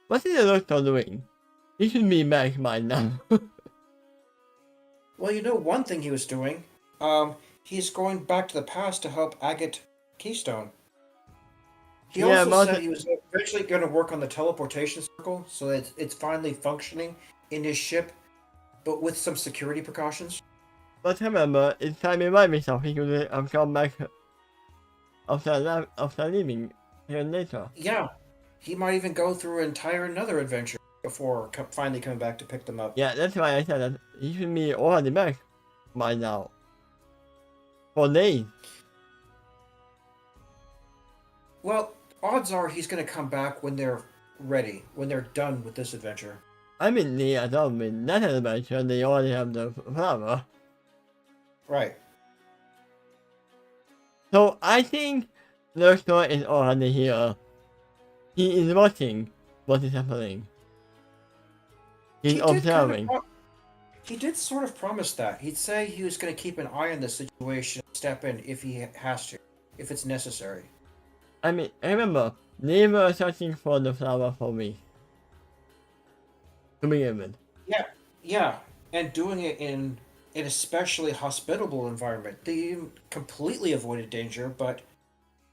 What is the doctor doing? He should be back by now. Well, you know one thing he was doing. He's going back to the past to help Agate Keystone. He Yeah, also but said he was eventually going to work on the teleportation circle so that it's finally functioning in his ship, but with some security precautions. but remember, it's time to remind myself he could have come back after leaving here later. Yeah, he might even go through another adventure before finally coming back to pick them up. Yeah, that's why I said that he should be already back by now. For days. Well, odds are he's going to come back when they're ready, when they're done with this adventure. I mean, they are done with that adventure, they already have the flower. Right. So I think the story is already here. He is watching what is happening. He's observing. He did sort of promise that. He'd say he was going to keep an eye on the situation, step in if he has to, if it's necessary. I mean, remember, they were searching for the flower for me. To begin with. Yeah, and doing it in an especially hospitable environment. They completely avoided danger, but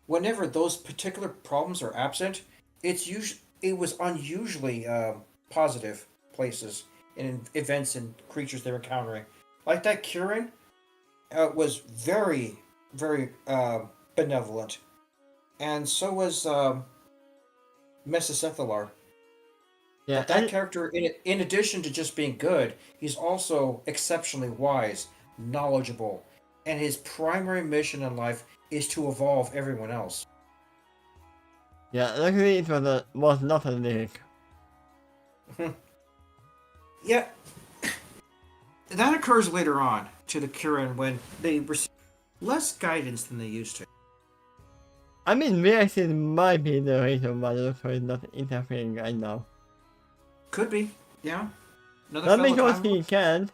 whenever those particular problems are absent, it was unusually positive places and events and creatures they were encountering. Like that Kirin was very, very benevolent, and so was Mesicephalar. Yeah, But that character, in addition to just being good, he's also exceptionally wise, knowledgeable, and his primary mission in life is to evolve everyone else. Yeah, luckily it was not a lyric. Yeah, that occurs later on to the Kirin when they receive less guidance than they used to. I mean, reactions might be the reason why the Doctor is not interfering right now. Could be, yeah. Another Not fellow because Time he Lord? can't,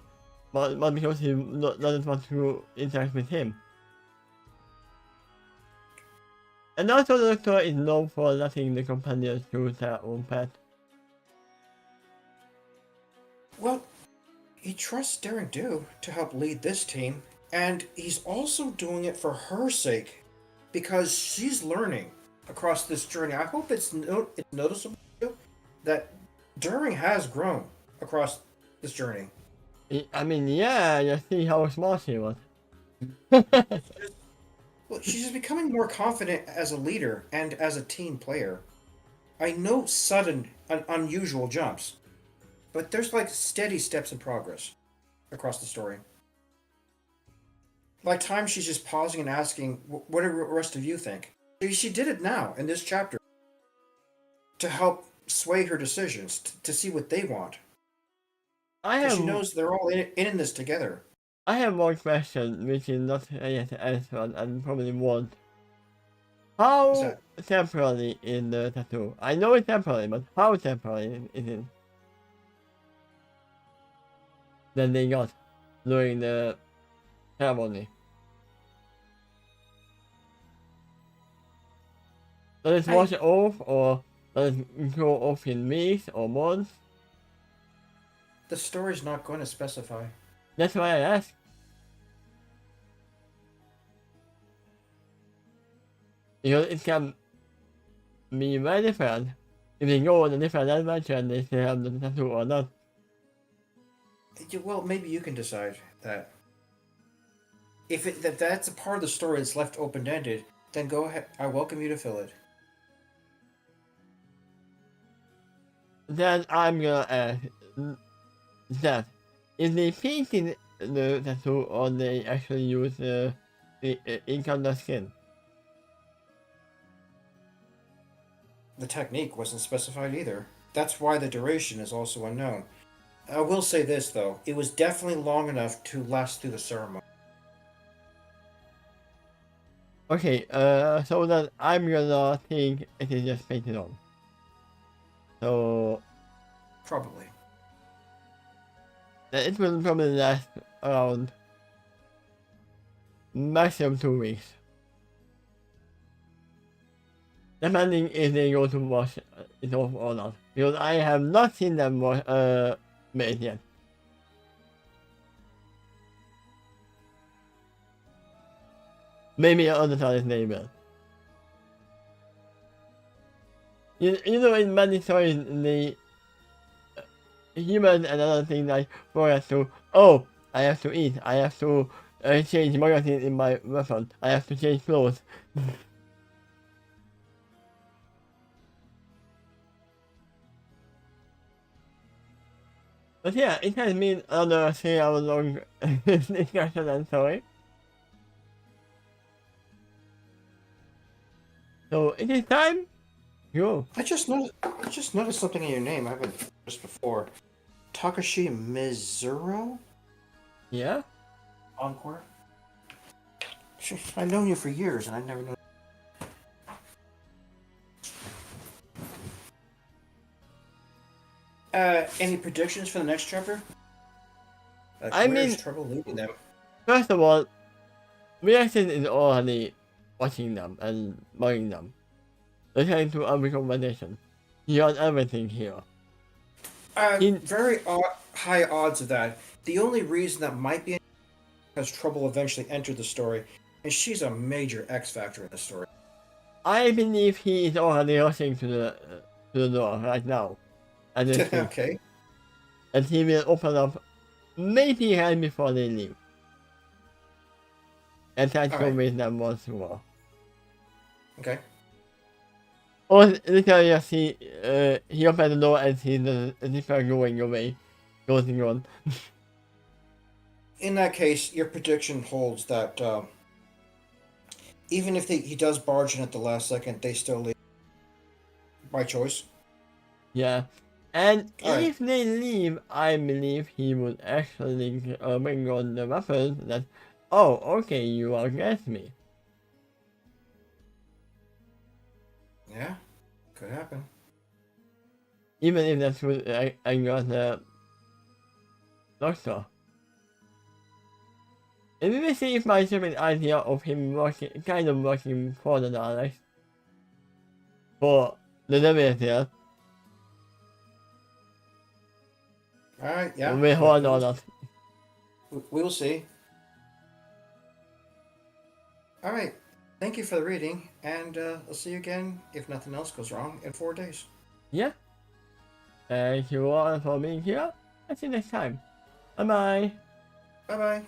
but because he doesn't want to interact with him. And also the Doctor is known for letting the companions choose their own path. Well, he trusts Daring Do to help lead this team, and he's also doing it for her sake, because she's learning across this journey. I hope it's noticeable that Daring has grown across this journey. I mean, yeah, you see how smart she was. Well, she's becoming more confident as a leader and as a team player. I know sudden, unusual jumps, but there's like steady steps in progress across the story. Like times she's just pausing and asking, "What do the rest of you think?" She did it now in this chapter to help sway her decisions, to see what they want, I because have she knows they're all in this together. I have one question which is not yet answered and probably won't. Is How that temporary is the tattoo? I know it's temporary, but how temporary is it that they got during the ceremony? Does it I? wash off or does it go off in weeks or months? The story's not going to specify. That's why I asked. Because it can be very different if they go on a different adventure and they still have the tattoo or not. Well, maybe you can decide that. If that's a part of the story that's left open ended, then go ahead. I welcome you to fill it. Then I'm gonna ask that if they painted the tattoo or they actually use the ink on the skin. The technique wasn't specified either. That's why the duration is also unknown. I will say this though, it was definitely long enough to last through the ceremony. Okay, so then I'm gonna think it is just painted on. So Probably. then it will probably last around maximum 2 weeks. Depending if they go to wash it off or not. Because I have not seen them made yet. Maybe other times they will. You know, in many stories, the humans and other things like forget to, oh, I have to eat, I have to change magazine in my weapon, I have to change clothes. But yeah, it has been another 3 hour long discussion, I'm sorry. So it is time. Go. I just noticed something in your name I haven't noticed before. Takashi Mizuro? Yeah? Encore? I've known you for years and I've never known. Any predictions for the next chapter? I Where's mean, trouble leading them? first of all, reaction is already watching them and mugging them. Listening to every conversation. He got everything here. In Very high odds of that. The only reason that might be because Trouble eventually entered the story, and she's a major X factor in the story. I believe he is already rushing to the door right now. And Okay. And he will open up maybe right before they leave. And try to Alright. convince them once more. Okay. Or literally just he opens the door and sees the zipper going away. Closing on. In that case, your prediction holds that even if he does barge in at the last second, they still leave. by choice. Yeah. And Alright. if they leave, I believe he would actually bring on the weapon that, oh, okay, you are against me. Yeah, could happen. Even if that's what I got the doctor. And we will see if my stupid idea of him working, kind of working for the Daleks, for the Leviathan, Alright, yeah. will hold or not. We will see. Alright, thank you for the reading, and I'll see you again, if nothing else goes wrong, in 4 days. Yeah. Thank you all for being here. I'll see you next time. Bye bye. Bye bye.